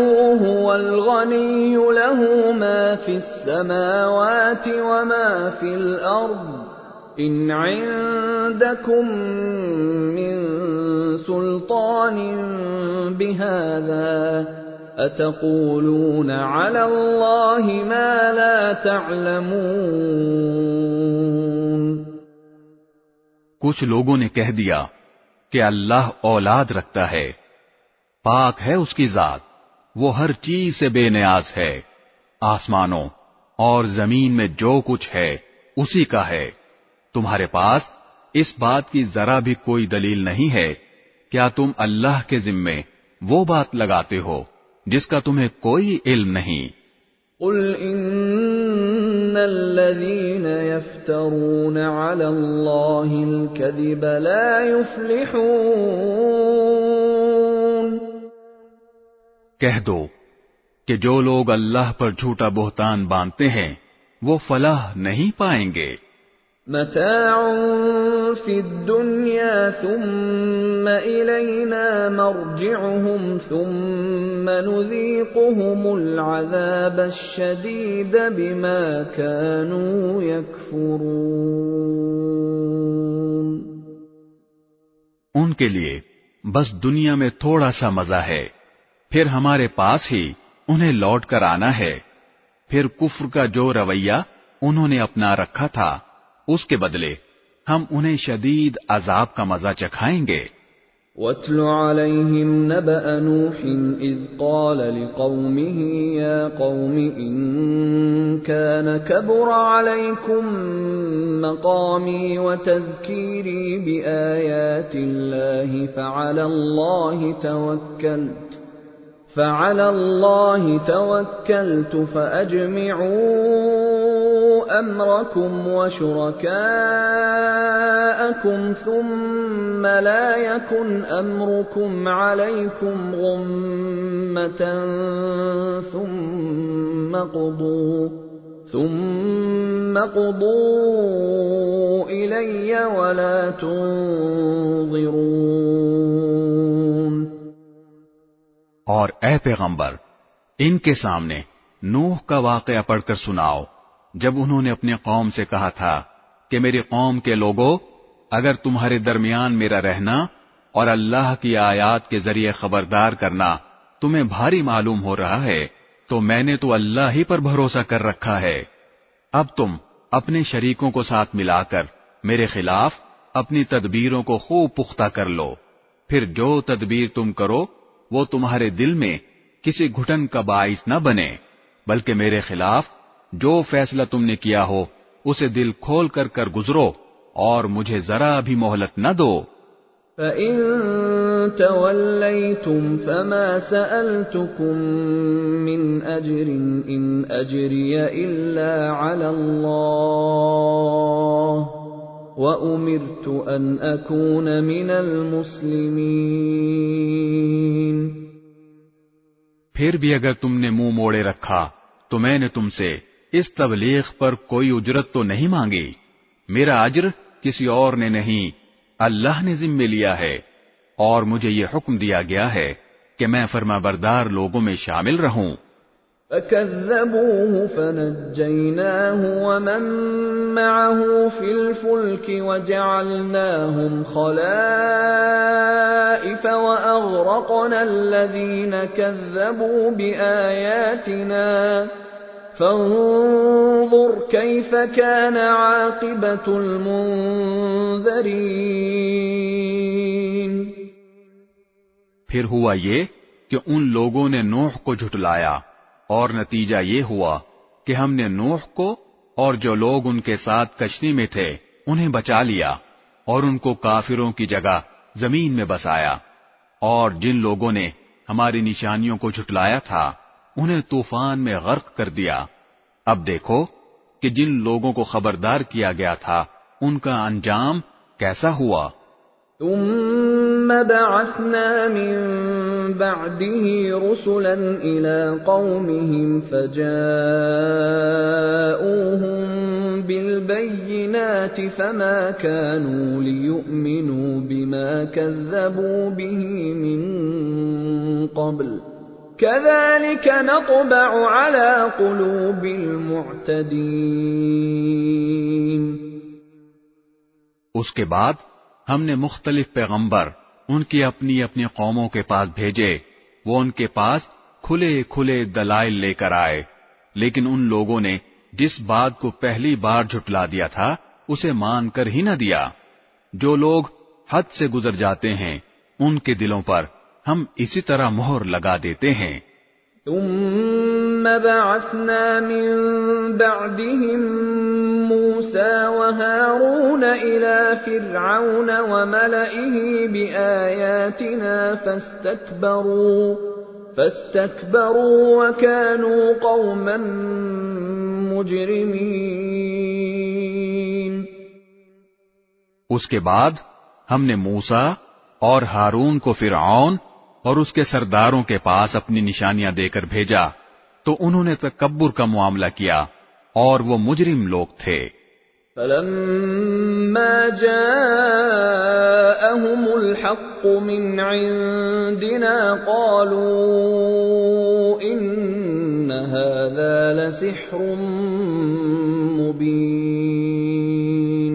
هو الغني له ما في السماوات وما في الأرض إن عندكم من سلطان بهذا أتقولون على الله ما لا تعلمون۔ کچھ لوگوں نے کہہ دیا کہ اللہ اولاد رکھتا ہے، پاک ہے اس کی ذات، وہ ہر چیز سے بے نیاز ہے، آسمانوں اور زمین میں جو کچھ ہے اسی کا ہے، تمہارے پاس اس بات کی ذرا بھی کوئی دلیل نہیں ہے، کیا تم اللہ کے ذمے وہ بات لگاتے ہو جس کا تمہیں کوئی علم نہیں؟ قل ان الذين يفترون على الله الكذب لا يفلحون۔ کہہ دو کہ جو لوگ اللہ پر جھوٹا بہتان باندھتے ہیں وہ فلاح نہیں پائیں گے۔ متاع فی الدنیا ثم الینا مرجعهم ثم نذیقهم العذاب الشدید بما كانوا یکفرون۔ ان کے لیے بس دنیا میں تھوڑا سا مزہ ہے، پھر ہمارے پاس ہی انہیں لوٹ کر آنا ہے، پھر کفر کا جو رویہ انہوں نے اپنا رکھا تھا اس کے بدلے ہم انہیں شدید عذاب کا مزہ چکھائیں گے۔ وَاتْلُ عَلَيْهِمْ نَبَأَ نُوحٍ إِذْ قَالَ لِقَوْمِهِ يَا قَوْمِ إِن كَانَ كَبُرَ عَلَيْكُمْ مَقَامِي وَتَذْكِيرِي بِآيَاتِ اللَّهِ فَعَلَى اللَّهِ تَوَكَّلْتُ فَأَجْمِعُوا أمركم وشركاءكم ثم لا يكن أمركم عليكم غمة ثم قضوا إلي ولا تنظرون۔ اور اے پیغمبر، ان کے سامنے نوح کا واقعہ پڑھ کر سناؤ، جب انہوں نے اپنی قوم سے کہا تھا کہ میری قوم کے لوگوں، اگر تمہارے درمیان میرا رہنا اور اللہ کی آیات کے ذریعے خبردار کرنا تمہیں بھاری معلوم ہو رہا ہے تو میں نے تو اللہ ہی پر بھروسہ کر رکھا ہے، اب تم اپنے شریکوں کو ساتھ ملا کر میرے خلاف اپنی تدبیروں کو خوب پختہ کر لو، پھر جو تدبیر تم کرو وہ تمہارے دل میں کسی گھٹن کا باعث نہ بنے، بلکہ میرے خلاف جو فیصلہ تم نے کیا ہو اسے دل کھول کر گزرو اور مجھے ذرا بھی مہلت نہ دو۔ فَإِن تَوَلَّيْتُمْ فَمَا سَأَلْتُكُم مِّنْ أَجْرٍ إِنْ أَجْرِيَ إِلَّا عَلَى اللَّهِ وَأُمِرْتُ أَنْ أَكُونَ مِنَ الْمُسْلِمِينَ۔ پھر بھی اگر تم نے منہ موڑے رکھا تو میں نے تم سے اس تبلیغ پر کوئی اجرت تو نہیں مانگی، میرا اجر کسی اور نے نہیں، اللہ نے ذمہ لیا ہے، اور مجھے یہ حکم دیا گیا ہے کہ میں فرمانبردار لوگوں میں شامل رہوں۔ فَكَذَّبُوهُ فَنَجَّيْنَاهُ وَمَن مَّعَهُ فِي الْفُلْكِ وَجَعَلْنَاهُمْ خَلَائِفَ وَأَغْرَقْنَا الَّذِينَ كَذَّبُوا بِآيَاتِنَا فَانظُرْ كَيْفَ كَانَ عَاقِبَةُ الْمُنذَرِينَ۔ پھر ہوا یہ کہ ان لوگوں نے نوح کو جھٹلایا، اور نتیجہ یہ ہوا کہ ہم نے نوح کو اور جو لوگ ان کے ساتھ کشتی میں تھے انہیں بچا لیا، اور ان کو کافروں کی جگہ زمین میں بسایا، اور جن لوگوں نے ہماری نشانیوں کو جھٹلایا تھا انہیں طوفان میں غرق کر دیا۔ اب دیکھو کہ جن لوگوں کو خبردار کیا گیا تھا ان کا انجام کیسا ہوا۔ ثم بعثنا من بعده رسلا إلى قومهم فجاءوهم بالبينات فما كانوا ليؤمنوا بما كذبوا به من قبل كذلك نطبع على قلوب المعتدين۔ اس کے بعد ہم نے مختلف پیغمبر ان کی اپنی اپنی قوموں کے پاس بھیجے، وہ ان کے پاس کھلے کھلے دلائل لے کر آئے، لیکن ان لوگوں نے جس بات کو پہلی بار جھٹلا دیا تھا اسے مان کر ہی نہ دیا۔ جو لوگ حد سے گزر جاتے ہیں ان کے دلوں پر ہم اسی طرح مہر لگا دیتے ہیں۔ ثم بعثنا من بعدهم موسى وهارون إلى فرعون وملئه بآياتنا فاستكبروا وكانوا قوما مجرمين۔ اس کے بعد ہم نے موسیٰ اور ہارون کو فرعون اور اس کے سرداروں کے پاس اپنی نشانیاں دے کر بھیجا تو انہوں نے تکبر کا معاملہ کیا اور وہ مجرم لوگ تھے۔ فَلَمَّا جَاءَهُمُ الْحَقُّ مِنْ عِنْدِنَا قَالُوا إِنَّ هَذَا لَسِحْرٌ مُبِينٌ۔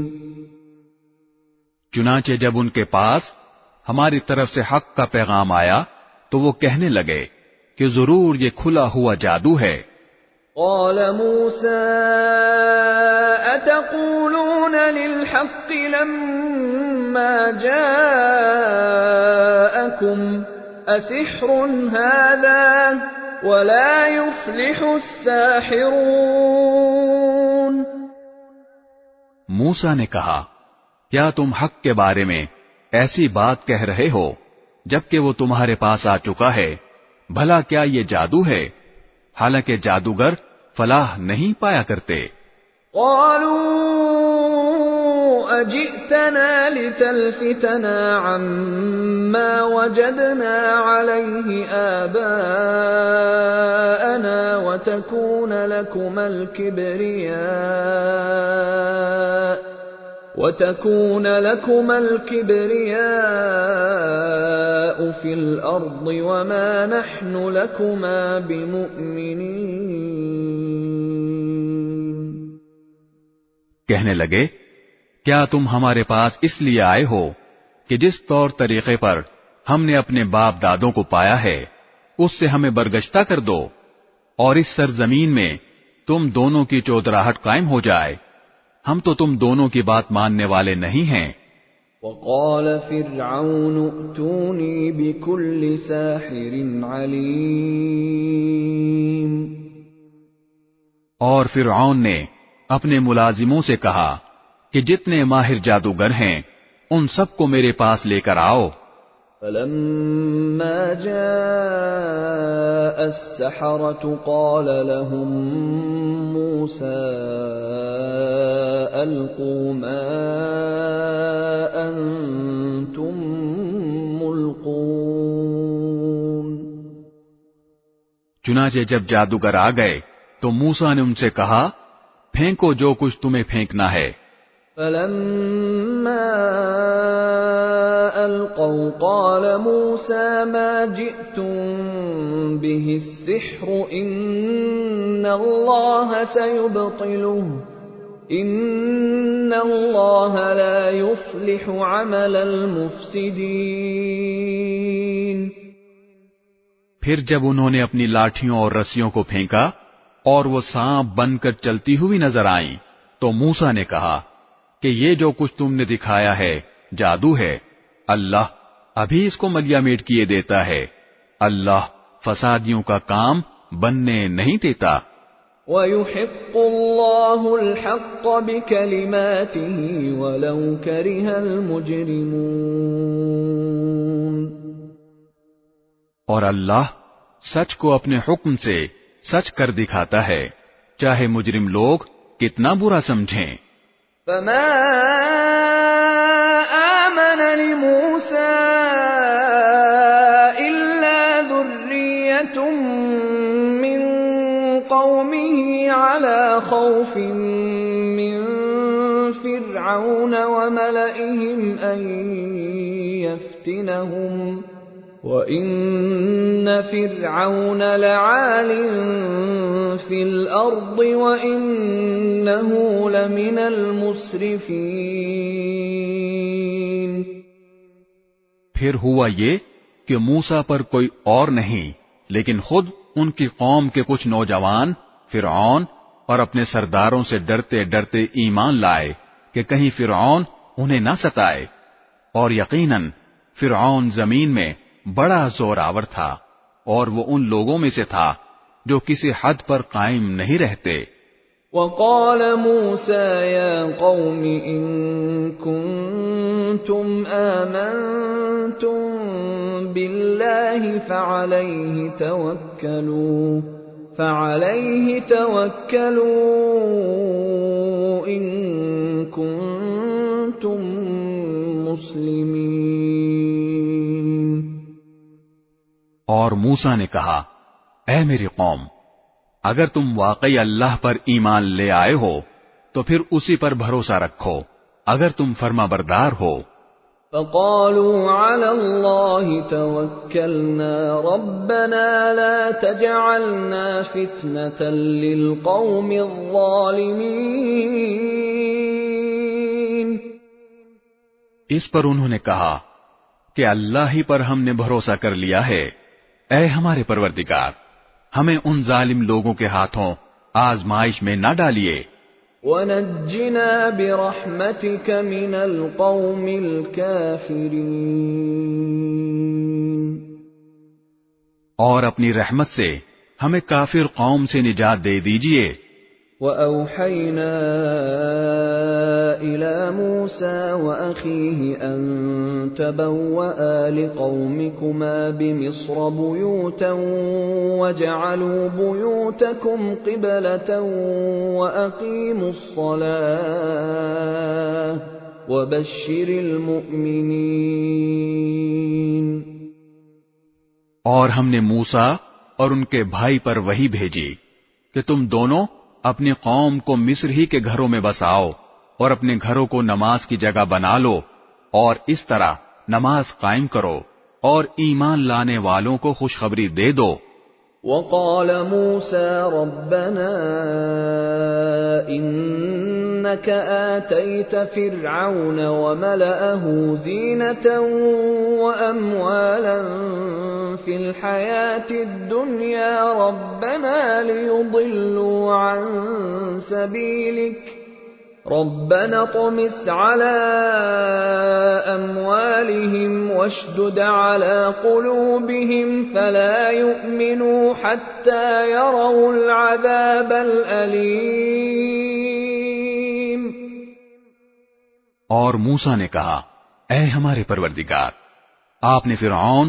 چنانچہ جب ان کے پاس ہماری طرف سے حق کا پیغام آیا تو وہ کہنے لگے کہ ضرور یہ کھلا ہوا جادو ہے۔ قال موسى أتقولون للحق لما جاءكم أسحر هذا ولا يفلح الساحرون۔ موسیٰ نے کہا کیا تم حق کے بارے میں ایسی بات کہہ رہے ہو جبکہ وہ تمہارے پاس آ چکا ہے؟ بھلا کیا یہ جادو ہے؟ حالانکہ جادوگر فلاح نہیں پایا کرتے۔ قالوا أجئتنا لتلفتنا عما وجدنا عليه آباءنا وتكون لكما الكبرياء في الأرض وما نحن لكما بمؤمنين. کہنے لگے کیا تم ہمارے پاس اس لیے آئے ہو کہ جس طور طریقے پر ہم نے اپنے باپ دادوں کو پایا ہے اس سے ہمیں برگشتہ کر دو اور اس سرزمین میں تم دونوں کی چودراہٹ قائم ہو جائے. ہم تو تم دونوں کی بات ماننے والے نہیں ہیں. وقال فرعون ائتوني بكل ساحر عليم. اور فرعون نے اپنے ملازموں سے کہا کہ جتنے ماہر جادوگر ہیں ان سب کو میرے پاس لے کر آؤ. فلما جاء السحرة قال لهم موسى ألقوا ما أنتم ملقون. چنانچہ جب جادوگر آ گئے تو موسیٰ نے ان سے کہا پھینکو جو کچھ تمہیں پھینکنا ہے. فلما ألقوا قال موسى ما جئتم به السحر إن الله سيبطله إن الله لا يفلح عمل المفسدين. پھر جب انہوں نے اپنی لاٹھیوں اور رسیوں کو پھینکا اور وہ سانپ بن کر چلتی ہوئی نظر آئیں تو موسیٰ نے کہا کہ یہ جو کچھ تم نے دکھایا ہے جادو ہے. اللہ ابھی اس کو ملیا میٹ کیے دیتا ہے. اللہ فسادیوں کا کام بننے نہیں دیتا. وَيُحِقُّ اللَّهُ الْحَقَّ بِكَلِمَاتِهِ وَلَوْ كَرِهَ الْمُجْرِمُونَ. اور اللہ سچ کو اپنے حکم سے سچ کر دکھاتا ہے چاہے مجرم لوگ کتنا برا سمجھیں. فما آمن لموسى إلا ذرية من قومه على خوف من فرعون وملئهم أن يفتنهم وَإِنَّ فِرْعَوْنَ لَعَالٍ فِي الْأَرْضِ وَإِنَّهُ لَمِنَ الْمُسْرِفِينَ. پھر ہوا یہ کہ موسیٰ پر کوئی اور نہیں لیکن خود ان کی قوم کے کچھ نوجوان فرعون اور اپنے سرداروں سے ڈرتے ڈرتے ایمان لائے کہ کہیں فرعون انہیں نہ ستائے. اور یقیناً فرعون زمین میں بڑا زور آور تھا اور وہ ان لوگوں میں سے تھا جو کسی حد پر قائم نہیں رہتے. وقال موسى يا قوم إن كنتم آمنتم بالله فعليه توكلوا إن كنتم مسلمين. اور موسیٰ نے کہا اے میری قوم اگر تم واقعی اللہ پر ایمان لے آئے ہو تو پھر اسی پر بھروسہ رکھو اگر تم فرما بردار ہو. فقالوا على الله توكلنا ربنا لا تجعلنا فتنة للقوم الظالمين. اس پر انہوں نے کہا کہ اللہ ہی پر ہم نے بھروسہ کر لیا ہے. اے ہمارے پروردگار ہمیں ان ظالم لوگوں کے ہاتھوں آزمائش میں نہ ڈالیے. وَنَجِّنَا بِرَحْمَتِكَ مِنَ الْقَوْمِ الْكَافِرِينَ. اور اپنی رحمت سے ہمیں کافر قوم سے نجات دے دیجیے. وَأَوْحَيْنَا إلى موسى وأخيه أن تبوأ لقومكما بمصر بيوتا واجعلوا بيوتكم قبلة وأقيموا الصلاة وبشر المؤمنين۔ اور ہم نے موسیٰ اور ان کے بھائی پر وحی بھیجی کہ تم دونوں اپنی قوم کو مصر ہی کے گھروں میں بساؤ اور اپنے گھروں کو نماز کی جگہ بنا لو، اور اس طرح نماز قائم کرو اور ایمان لانے والوں کو خوشخبری دے دو۔ وقال موسى ربنا إنك آتيت فرعون وملأه زينة وأموالا في الحياة الدنيا ربنا ليضلوا عن سبيلك ربنا اطمس على أموالهم واشدد على قلوبهم فلا يؤمنوا حتى يروا العذاب الأليم۔ اور موسیٰ نے کہا، اے ہمارے پروردگار، آپ نے فرعون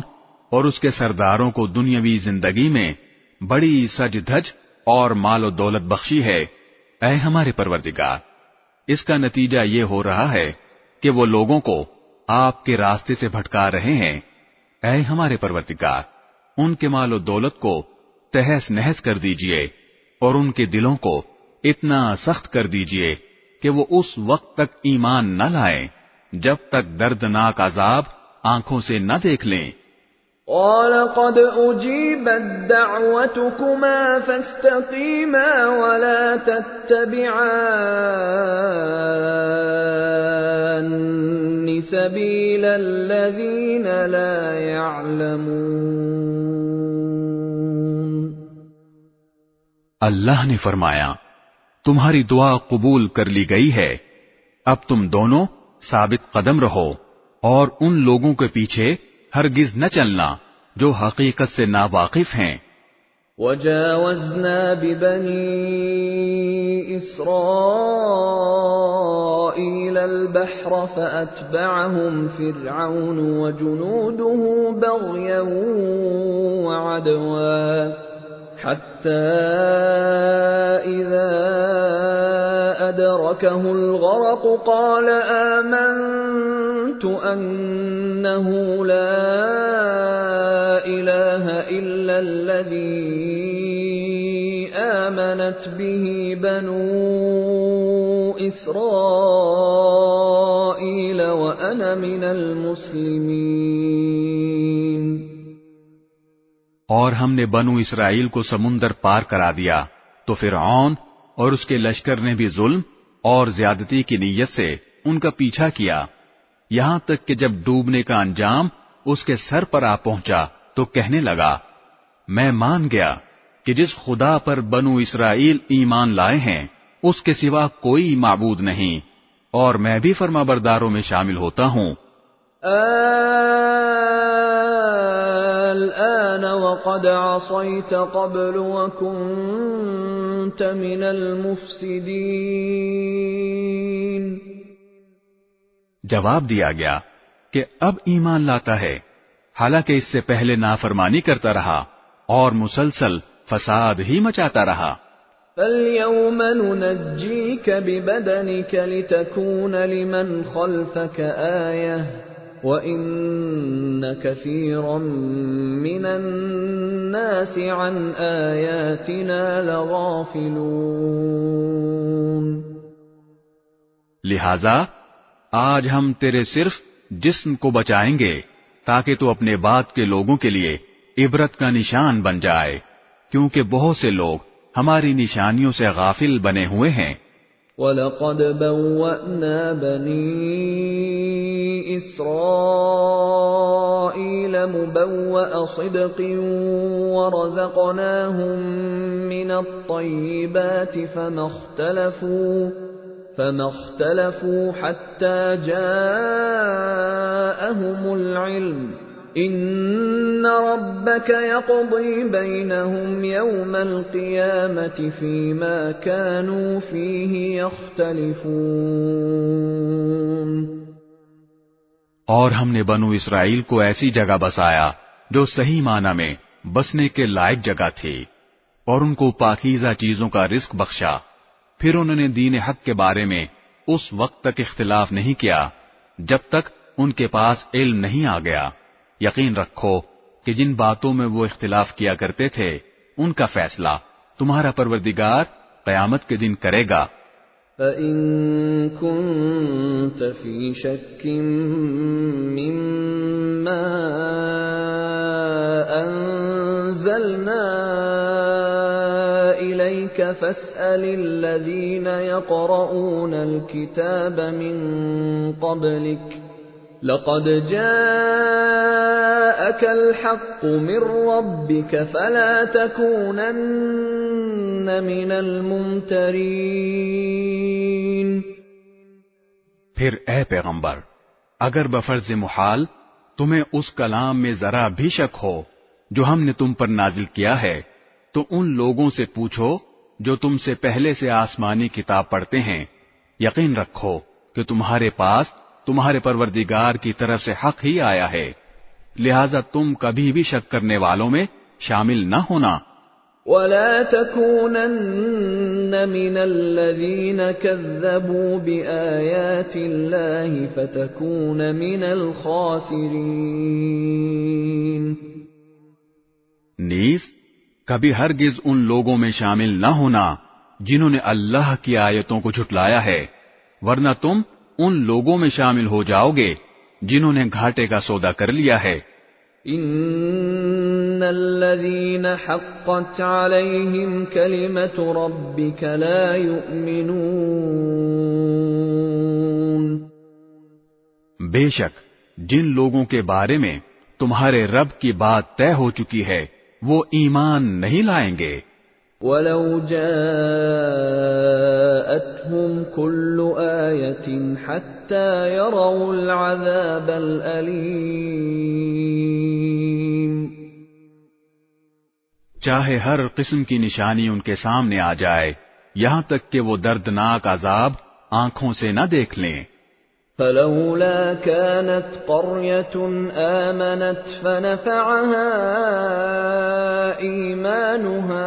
اور اس کے سرداروں کو دنیاوی زندگی میں بڑی سج دھج اور مال و دولت بخشی ہے۔ اے ہمارے پروردگار، اس کا نتیجہ یہ ہو رہا ہے کہ وہ لوگوں کو آپ کے راستے سے بھٹکا رہے ہیں۔ اے ہمارے پروردگار، ان کے مال و دولت کو تہس نہس کر دیجئے اور ان کے دلوں کو اتنا سخت کر دیجئے کہ وہ اس وقت تک ایمان نہ لائیں جب تک دردناک عذاب آنکھوں سے نہ دیکھ لیں۔ قال قد أجيبت دعوتكما فاستقيما ولا تتبعان سبيل الذين لا يعلمون۔ اللہ نے فرمایا، تمہاری دعا قبول کر لی گئی ہے، اب تم دونوں ثابت قدم رہو اور ان لوگوں کے پیچھے ہرگز نہ چلنا جو حقیقت سے ناواقف ہیں۔ وجاوزنا ببني إسرائيل البحر فأتبعهم فرعون وجنوده بغيا وعدوا حتى إذا أدركه الغرق قال آمنت أنه لا إله إلا الذي آمنت به بنو إسرائيل وأنا من المسلمين۔ اور ہم نے بنو اسرائیل کو سمندر پار کرا دیا تو فرعون اور اس کے لشکر نے بھی ظلم اور زیادتی کی نیت سے ان کا پیچھا کیا، یہاں تک کہ جب ڈوبنے کا انجام اس کے سر پر آ پہنچا تو کہنے لگا، میں مان گیا کہ جس خدا پر بنو اسرائیل ایمان لائے ہیں اس کے سوا کوئی معبود نہیں، اور میں بھی فرما برداروں میں شامل ہوتا ہوں۔ الآن وقد عصيت قبل وكنت من المفسدين۔ جواب دیا گیا کہ اب ایمان لاتا ہے، حالانکہ اس سے پہلے نافرمانی کرتا رہا اور مسلسل فساد ہی مچاتا رہا۔ فَالْيَوْمَ نُنَجِّيكَ بِبَدَنِكَ لِتَكُونَ لِمَنْ خَلْفَكَ آيَةً وَإِنَّ كَثِيرًا مِنَ النَّاسِ عَنْ آيَاتِنَا لَغَافِلُونَ۔ لہذا آج ہم تیرے صرف جسم کو بچائیں گے تاکہ تو اپنے بعد کے لوگوں کے لیے عبرت کا نشان بن جائے، کیونکہ بہت سے لوگ ہماری نشانیوں سے غافل بنے ہوئے ہیں۔ وَلَقَدْ بَوَّأْنَا بَنِي إِسْرَائِيلَ مُبَوَّأَ صِدْقٍ وَرَزَقْنَاهُمْ مِنَ الطَّيِّبَاتِ فَمَا اخْتَلَفُوا حَتَّى جَاءَهُمُ الْعِلْمُ ان ربك يقضي بينهم يوم القيامة فيما كانوا فيه يختلفون۔ اور ہم نے بنو اسرائیل کو ایسی جگہ بسایا جو صحیح معنی میں بسنے کے لائق جگہ تھی، اور ان کو پاکیزہ چیزوں کا رزق بخشا۔ پھر انہوں نے دین حق کے بارے میں اس وقت تک اختلاف نہیں کیا جب تک ان کے پاس علم نہیں آ گیا۔ یقین رکھو کہ جن باتوں میں وہ اختلاف کیا کرتے تھے ان کا فیصلہ تمہارا پروردگار قیامت کے دن کرے گا۔ فَإِن كُنتَ فِي شَكٍّ مِّمَّا أَنزَلْنَا إِلَيْكَ فَاسْأَلِ الَّذِينَ يَقْرَؤُونَ الْكِتَابَ مِن قَبْلِكَ لَقَدْ جَاءَكَ الْحَقُّ مِن رَّبِّكَ فَلَا تَكُونَنَّ مِنَ الْمُمْتَرِينَ۔ پھر اے پیغمبر، اگر بفرض محال تمہیں اس کلام میں ذرا بھی شک ہو جو ہم نے تم پر نازل کیا ہے، تو ان لوگوں سے پوچھو جو تم سے پہلے سے آسمانی کتاب پڑھتے ہیں۔ یقین رکھو کہ تمہارے پاس تمہارے پروردگار کی طرف سے حق ہی آیا ہے، لہذا تم کبھی بھی شک کرنے والوں میں شامل نہ ہونا۔ وَلَا تَكُونَنَّ مِنَ الَّذِينَ كَذَّبُوا بِآيَاتِ اللَّهِ فَتَكُونَ مِنَ الْخَاسِرِينَ۔ نیز کبھی ہرگز ان لوگوں میں شامل نہ ہونا جنہوں نے اللہ کی آیتوں کو جھٹلایا ہے، ورنہ تم ان لوگوں میں شامل ہو جاؤ گے جنہوں نے گھاٹے کا سودا کر لیا ہے۔ ان الذين حقت عليهم كلمة ربك لا يؤمنون۔ بے شک جن لوگوں کے بارے میں تمہارے رب کی بات طے ہو چکی ہے وہ ایمان نہیں لائیں گے۔ وَلَوْ جَاءَتْهُمْ كُلُّ آيَةٍ حَتَّى يَرَوْا الْعَذَابَ الْأَلِيمَ۔ چاہے ہر قسم کی نشانی ان کے سامنے آ جائے، یہاں تک کہ وہ دردناک عذاب آنکھوں سے نہ دیکھ لیں۔ فَلَوْلَا كَانَتْ قَرْيَةٌ آمَنَتْ فَنَفَعَهَا إِيمَانُهَا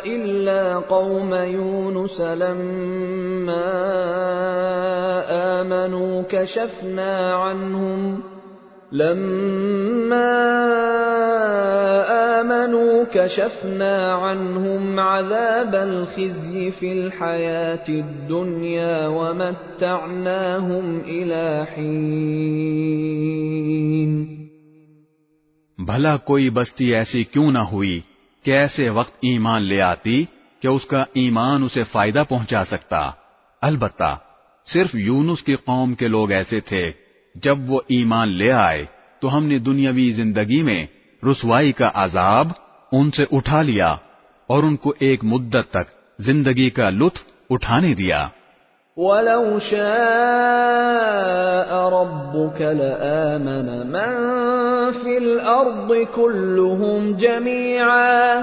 إِلَّا قَوْمَ يُونُسَ لَمَّا آمَنُوا كَشَفْنَا عَنْهُمْ عَذَابَ الْخِزْيِ فِي الْحَيَاةِ الدُّنْيَا وَمَتَّعْنَاهُمْ إِلَى حِينٍ۔ بھلا کوئی بستی ایسی کیوں نہ ہوئی کہ ایسے وقت ایمان لے آتی کہ اس کا ایمان اسے فائدہ پہنچا سکتا۔ البتہ صرف یونس کی قوم کے لوگ ایسے تھے، جب وہ ایمان لے آئے تو ہم نے دنیاوی زندگی میں رسوائی کا عذاب ان سے اٹھا لیا اور ان کو ایک مدت تک زندگی کا لطف اٹھانے دیا۔ وَلَوْ شَاءَ رَبُّكَ لَآمَنَ مَن فِي الْأَرْضِ كُلُّهُمْ جَمِيعًا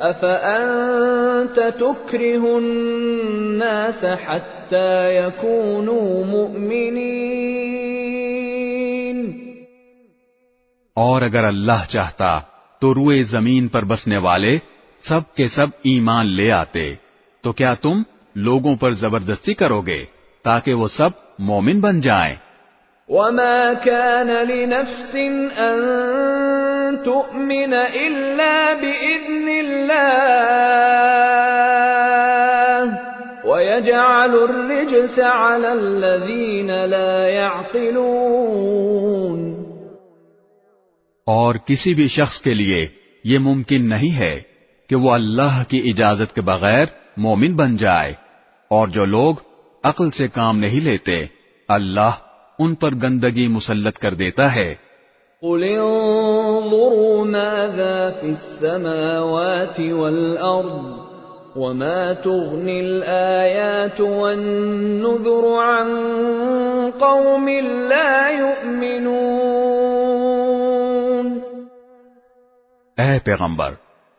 أَفَأَنْتَ تُكْرِهُ النَّاسَ حَتَّى يَكُونُوا مُؤْمِنِينَ۔ اور اگر اللہ چاہتا تو روئے زمین پر بسنے والے سب کے سب ایمان لے آتے، تو کیا تم لوگوں پر زبردستی کرو گے تاکہ وہ سب مومن بن جائیں؟ وَمَا كَانَ لِنَفْسٍ أَن تُؤْمِنَ إِلَّا بِإِذْنِ اللَّهِ وَيَجْعَلُ الرِّجْسَ عَلَى الَّذِينَ لَا يَعْقِلُونَ۔ اور کسی بھی شخص کے لیے یہ ممکن نہیں ہے کہ وہ اللہ کی اجازت کے بغیر مومن بن جائے، اور جو لوگ عقل سے کام نہیں لیتے اللہ ان پر گندگی مسلط کر دیتا ہے۔ قُلِ انظُرُوا مَاذَا فِي السَّمَاوَاتِ وَالْأَرْضِ وَمَا تُغْنِي الْآيَاتُ وَالنُّذُرُ عَن قَوْمٍ لَّا يُؤْمِنُونَ۔ اے پیغمبر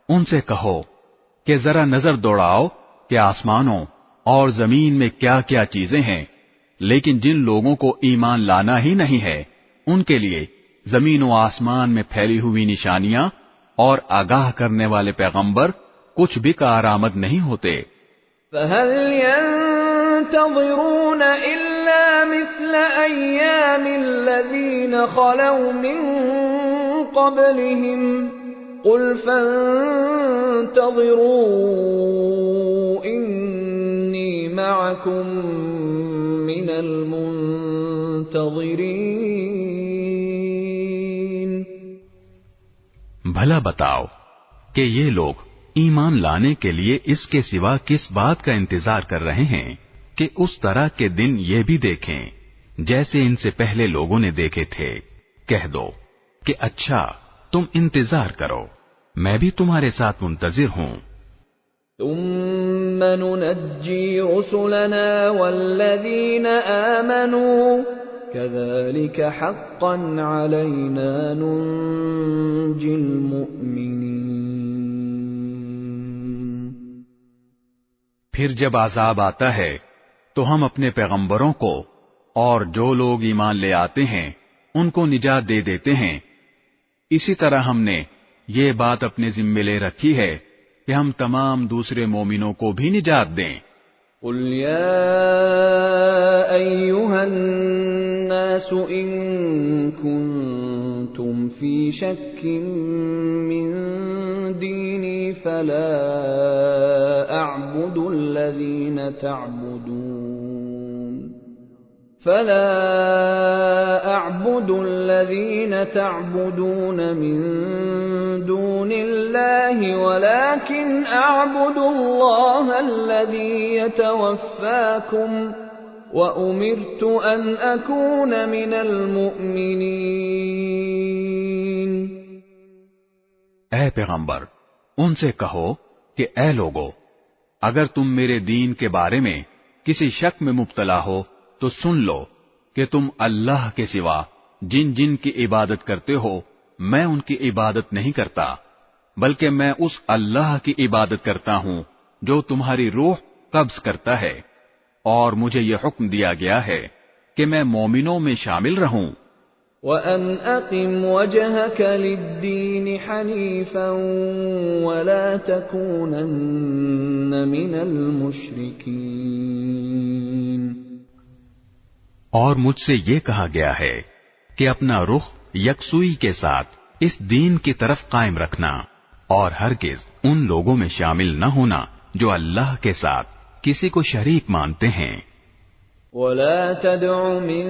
ان سے کہو کہ ذرا نظر دوڑاؤ کہ آسمانوں اور زمین میں کیا کیا چیزیں ہیں، لیکن جن لوگوں کو ایمان لانا ہی نہیں ہے ان کے لیے زمین و آسمان میں پھیلی ہوئی نشانیاں اور آگاہ کرنے والے پیغمبر کچھ بھی کارآمد نہیں ہوتے۔ فَهَلْ يَنتَظِرُونَ إِلَّا مِثْلَ أَيَّامِ الَّذِينَ خَلَوْا مِن قَبْلِهِمْ قُلْ فَانتَظِرُوا إِنِّي مَعَكُمْ مِنَ الْمُنتَظِرِينَ۔ بھلا بتاؤ کہ یہ لوگ ایمان لانے کے لیے اس کے سوا کس بات کا انتظار کر رہے ہیں کہ اس طرح کے دن یہ بھی دیکھیں جیسے ان سے پہلے لوگوں نے دیکھے تھے۔ کہہ دو کہ اچھا تم انتظار کرو، میں بھی تمہارے ساتھ منتظر ہوں۔ ثم ننجي رسلنا والذين آمنوا كذلك حقا علينا ننجي المؤمنين۔ پھر جب عذاب آتا ہے تو ہم اپنے پیغمبروں کو اور جو لوگ ایمان لے آتے ہیں ان کو نجات دے دیتے ہیں۔ اسی طرح ہم نے یہ بات اپنے ذمے لے رکھی ہے کہ ہم تمام دوسرے مومنوں کو بھی نجات دیں۔ قل يا أيها الناس إن كنتم في شك من ديني فلا أعبد الذين تعبدون من دون الله ولكن أعبد الله الذي يتوفاكم وأمرت أن أكون من المؤمنين۔ اے پیغمبر ان سے کہو کہ اے لوگو، اگر تم میرے دین کے بارے میں کسی شک میں مبتلا ہو تو سن لو کہ تم اللہ کے سوا جن جن کی عبادت کرتے ہو میں ان کی عبادت نہیں کرتا، بلکہ میں اس اللہ کی عبادت کرتا ہوں جو تمہاری روح قبض کرتا ہے، اور مجھے یہ حکم دیا گیا ہے کہ میں مومنوں میں شامل رہوں۔ وَأَنْ أَقِمْ وَجْهَكَ لِلدِّينِ حَنِيفًا وَلَا تَكُونَنَّ مِنَ الْمُشْرِكِينَ۔ اور مجھ سے یہ کہا گیا ہے کہ اپنا رخ یکسوئی کے ساتھ اس دین کی طرف قائم رکھنا اور ہرگز ان لوگوں میں شامل نہ ہونا جو اللہ کے ساتھ کسی کو شریک مانتے ہیں۔ وَلَا تَدْعُ مِن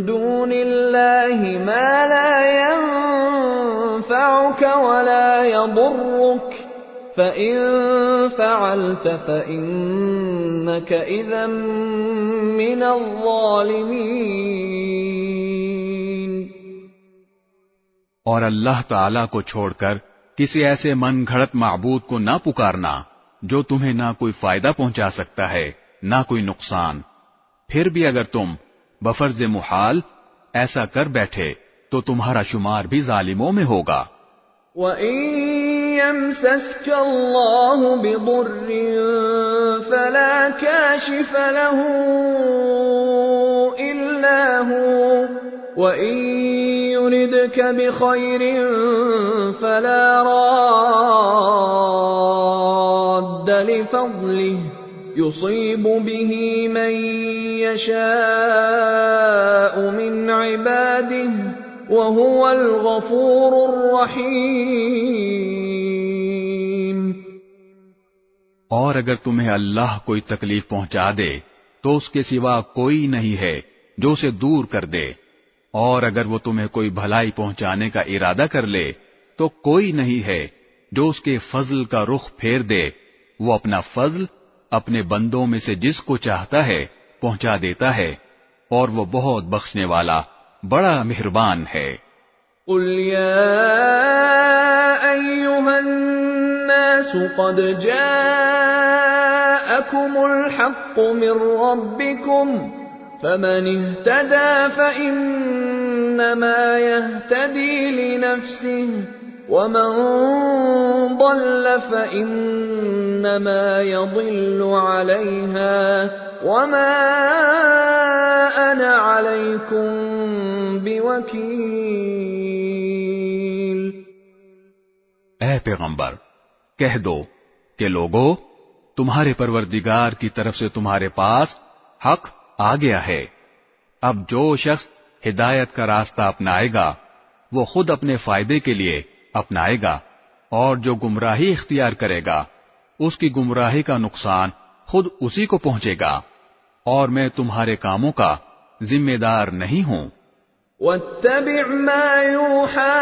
دُونِ اللَّهِ مَا لَا يَنفَعُكَ وَلَا يَضُرُّكَ فَإِن فَعَلْتَ فَإِنَّكَ إِذًا مِّنَ الظَّالِمِينَ۔ اور اللہ تعالی کو چھوڑ کر کسی ایسے من گھڑت معبود کو نہ پکارنا جو تمہیں نہ کوئی فائدہ پہنچا سکتا ہے نہ کوئی نقصان، پھر بھی اگر تم بفرض محال ایسا کر بیٹھے تو تمہارا شمار بھی ظالموں میں ہوگا۔ وَإِن يَمْسَسْكَ اللَّهُ بِضُرٍّ فَلَا كَاشِفَ لَهُ إِلَّا هُوَ وَإِن يُرِدْكَ بِخَيْرٍ فَلَا رَادَّ لِفَضْلِهِ يُصِيبُ بِهِ مَن يَشَاءُ مِنْ عِبَادِهِ وَهُوَ الْغَفُورُ الرَّحِيمُ۔ اور اگر تمہیں اللہ کوئی تکلیف پہنچا دے تو اس کے سوا کوئی نہیں ہے جو اسے دور کر دے، اور اگر وہ تمہیں کوئی بھلائی پہنچانے کا ارادہ کر لے تو کوئی نہیں ہے جو اس کے فضل کا رخ پھیر دے۔ وہ اپنا فضل اپنے بندوں میں سے جس کو چاہتا ہے پہنچا دیتا ہے، اور وہ بہت بخشنے والا بڑا مہربان ہے۔ قل يا أيها الناس قد جاءكم الحق من ربكم فمن اهتدى فإنما يهتدي لنفسه ومن ضل فإنما يضل عليها وما أنا عليكم بوكيل۔ اے پیغمبر کہہ دو کہ لوگو تمہارے پروردگار کی طرف سے تمہارے پاس حق آ گیا ہے۔ اب جو شخص ہدایت کا راستہ اپنائے گا وہ خود اپنے فائدے کے لیے اپنائے گا، اور جو گمراہی اختیار کرے گا اس کی گمراہی کا نقصان خود اسی کو پہنچے گا، اور میں تمہارے کاموں کا ذمہ دار نہیں ہوں۔ واتبع ما يوحى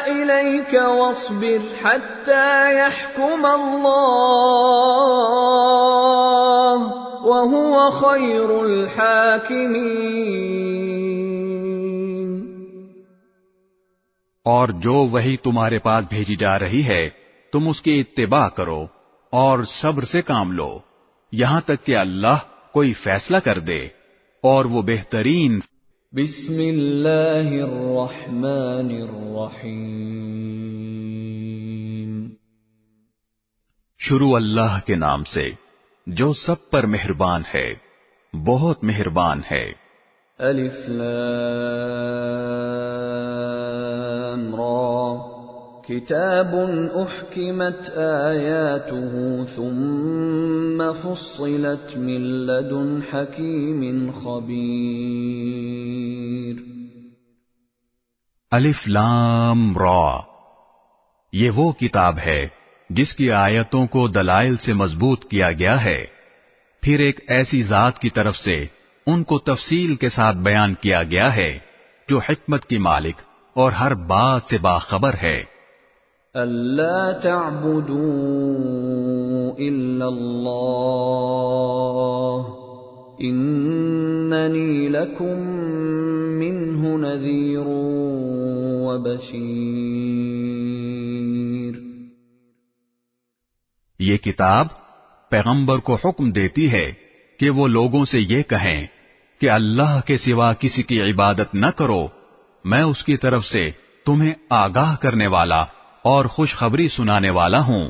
إليك واصبر حتى يحكم الله وهو خير الحاكمين۔ اور جو وحی تمہارے پاس بھیجی جا رہی ہے تم اس کی اتباع کرو اور صبر سے کام لو یہاں تک کہ اللہ کوئی فیصلہ کر دے، اور وہ بہترین۔ بسم اللہ الرحمن الرحیم۔ شروع اللہ کے نام سے جو سب پر مہربان ہے، بہت مہربان ہے۔ الف لام را کتاب احکمت آیاته ثم فصلت من لدن حکیم خبیر۔ الف لام را، یہ وہ کتاب ہے جس کی آیتوں کو دلائل سے مضبوط کیا گیا ہے، پھر ایک ایسی ذات کی طرف سے ان کو تفصیل کے ساتھ بیان کیا گیا ہے جو حکمت کی مالک اور ہر بات سے باخبر ہے۔ الا تعبدوا الا اللہ اننی لکم منہ نذیر وبشیر۔ یہ کتاب پیغمبر کو حکم دیتی ہے کہ وہ لوگوں سے یہ کہیں کہ اللہ کے سوا کسی کی عبادت نہ کرو، میں اس کی طرف سے تمہیں آگاہ کرنے والا اور خوشخبری سنانے والا ہوں۔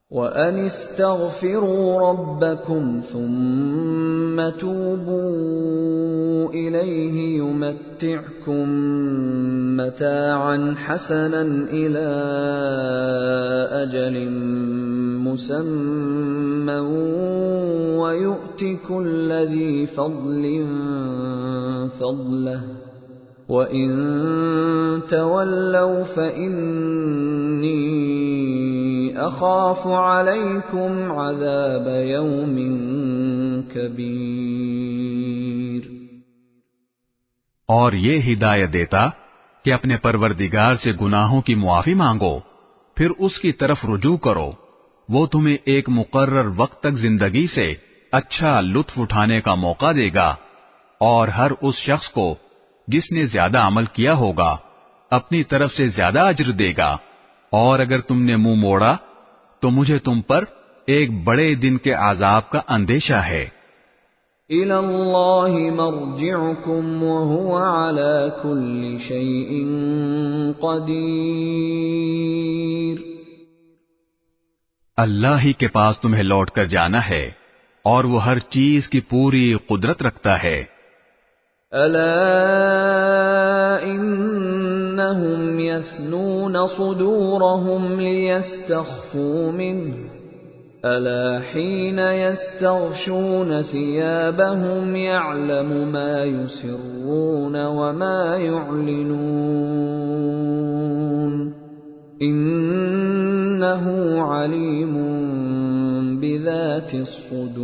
وَأَنِ اسْتَغْفِرُوا رَبَّكُمْ ثُمَّ تُوبُوا إِلَيْهِ يُمَتِّعْكُمْ مَتَاعًا حَسَنًا إِلَى أَجَلٍ مُّسَمًّى وَيُؤْتِ كُلَّ ذِي فَضْلٍ فَضْلَهُ وَإِن تَوَلَّوْا فَإِنِّي أَخَافُ عَلَيْكُمْ عَذَابَ يَوْمٍ كَبِيرٍ۔ اور یہ ہدایت دیتا کہ اپنے پروردگار سے گناہوں کی معافی مانگو، پھر اس کی طرف رجوع کرو، وہ تمہیں ایک مقرر وقت تک زندگی سے اچھا لطف اٹھانے کا موقع دے گا، اور ہر اس شخص کو جس نے زیادہ عمل کیا ہوگا اپنی طرف سے زیادہ اجر دے گا، اور اگر تم نے منہ موڑا تو مجھے تم پر ایک بڑے دن کے عذاب کا اندیشہ ہے۔ إِلَى اللَّهِ مَرْجِعُكُمْ وَهُوَ عَلَى كُلِّ شَيْءٍ قَدِيرٌ۔ اللہ ہی کے پاس تمہیں لوٹ کر جانا ہے، اور وہ ہر چیز کی پوری قدرت رکھتا ہے۔ أَلَا إِنَّهُمْ يَثْنُونَ صُدُورَهُمْ لِيَسْتَخْفُوا مِنْهُ أَلَا حِينَ يَسْتَغْشُونَ ثِيَابَهُمْ يَعْلَمُ مَا يُسِرُّونَ وَمَا يُعْلِنُونَ إِنَّهُ عَلِيمٌ بِذَاتِ الصُّدُورِ۔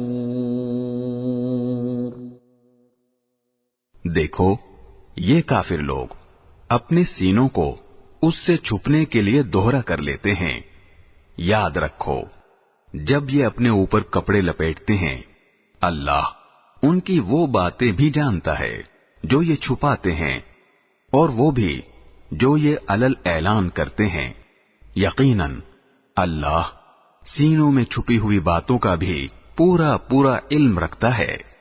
دیکھو یہ کافر لوگ اپنے سینوں کو اس سے چھپنے کے لیے دوہرا کر لیتے ہیں۔ یاد رکھو جب یہ اپنے اوپر کپڑے لپیٹتے ہیں اللہ ان کی وہ باتیں بھی جانتا ہے جو یہ چھپاتے ہیں، اور وہ بھی جو یہ علل اعلان کرتے ہیں۔ یقیناً اللہ سینوں میں چھپی ہوئی باتوں کا بھی پورا علم رکھتا ہے۔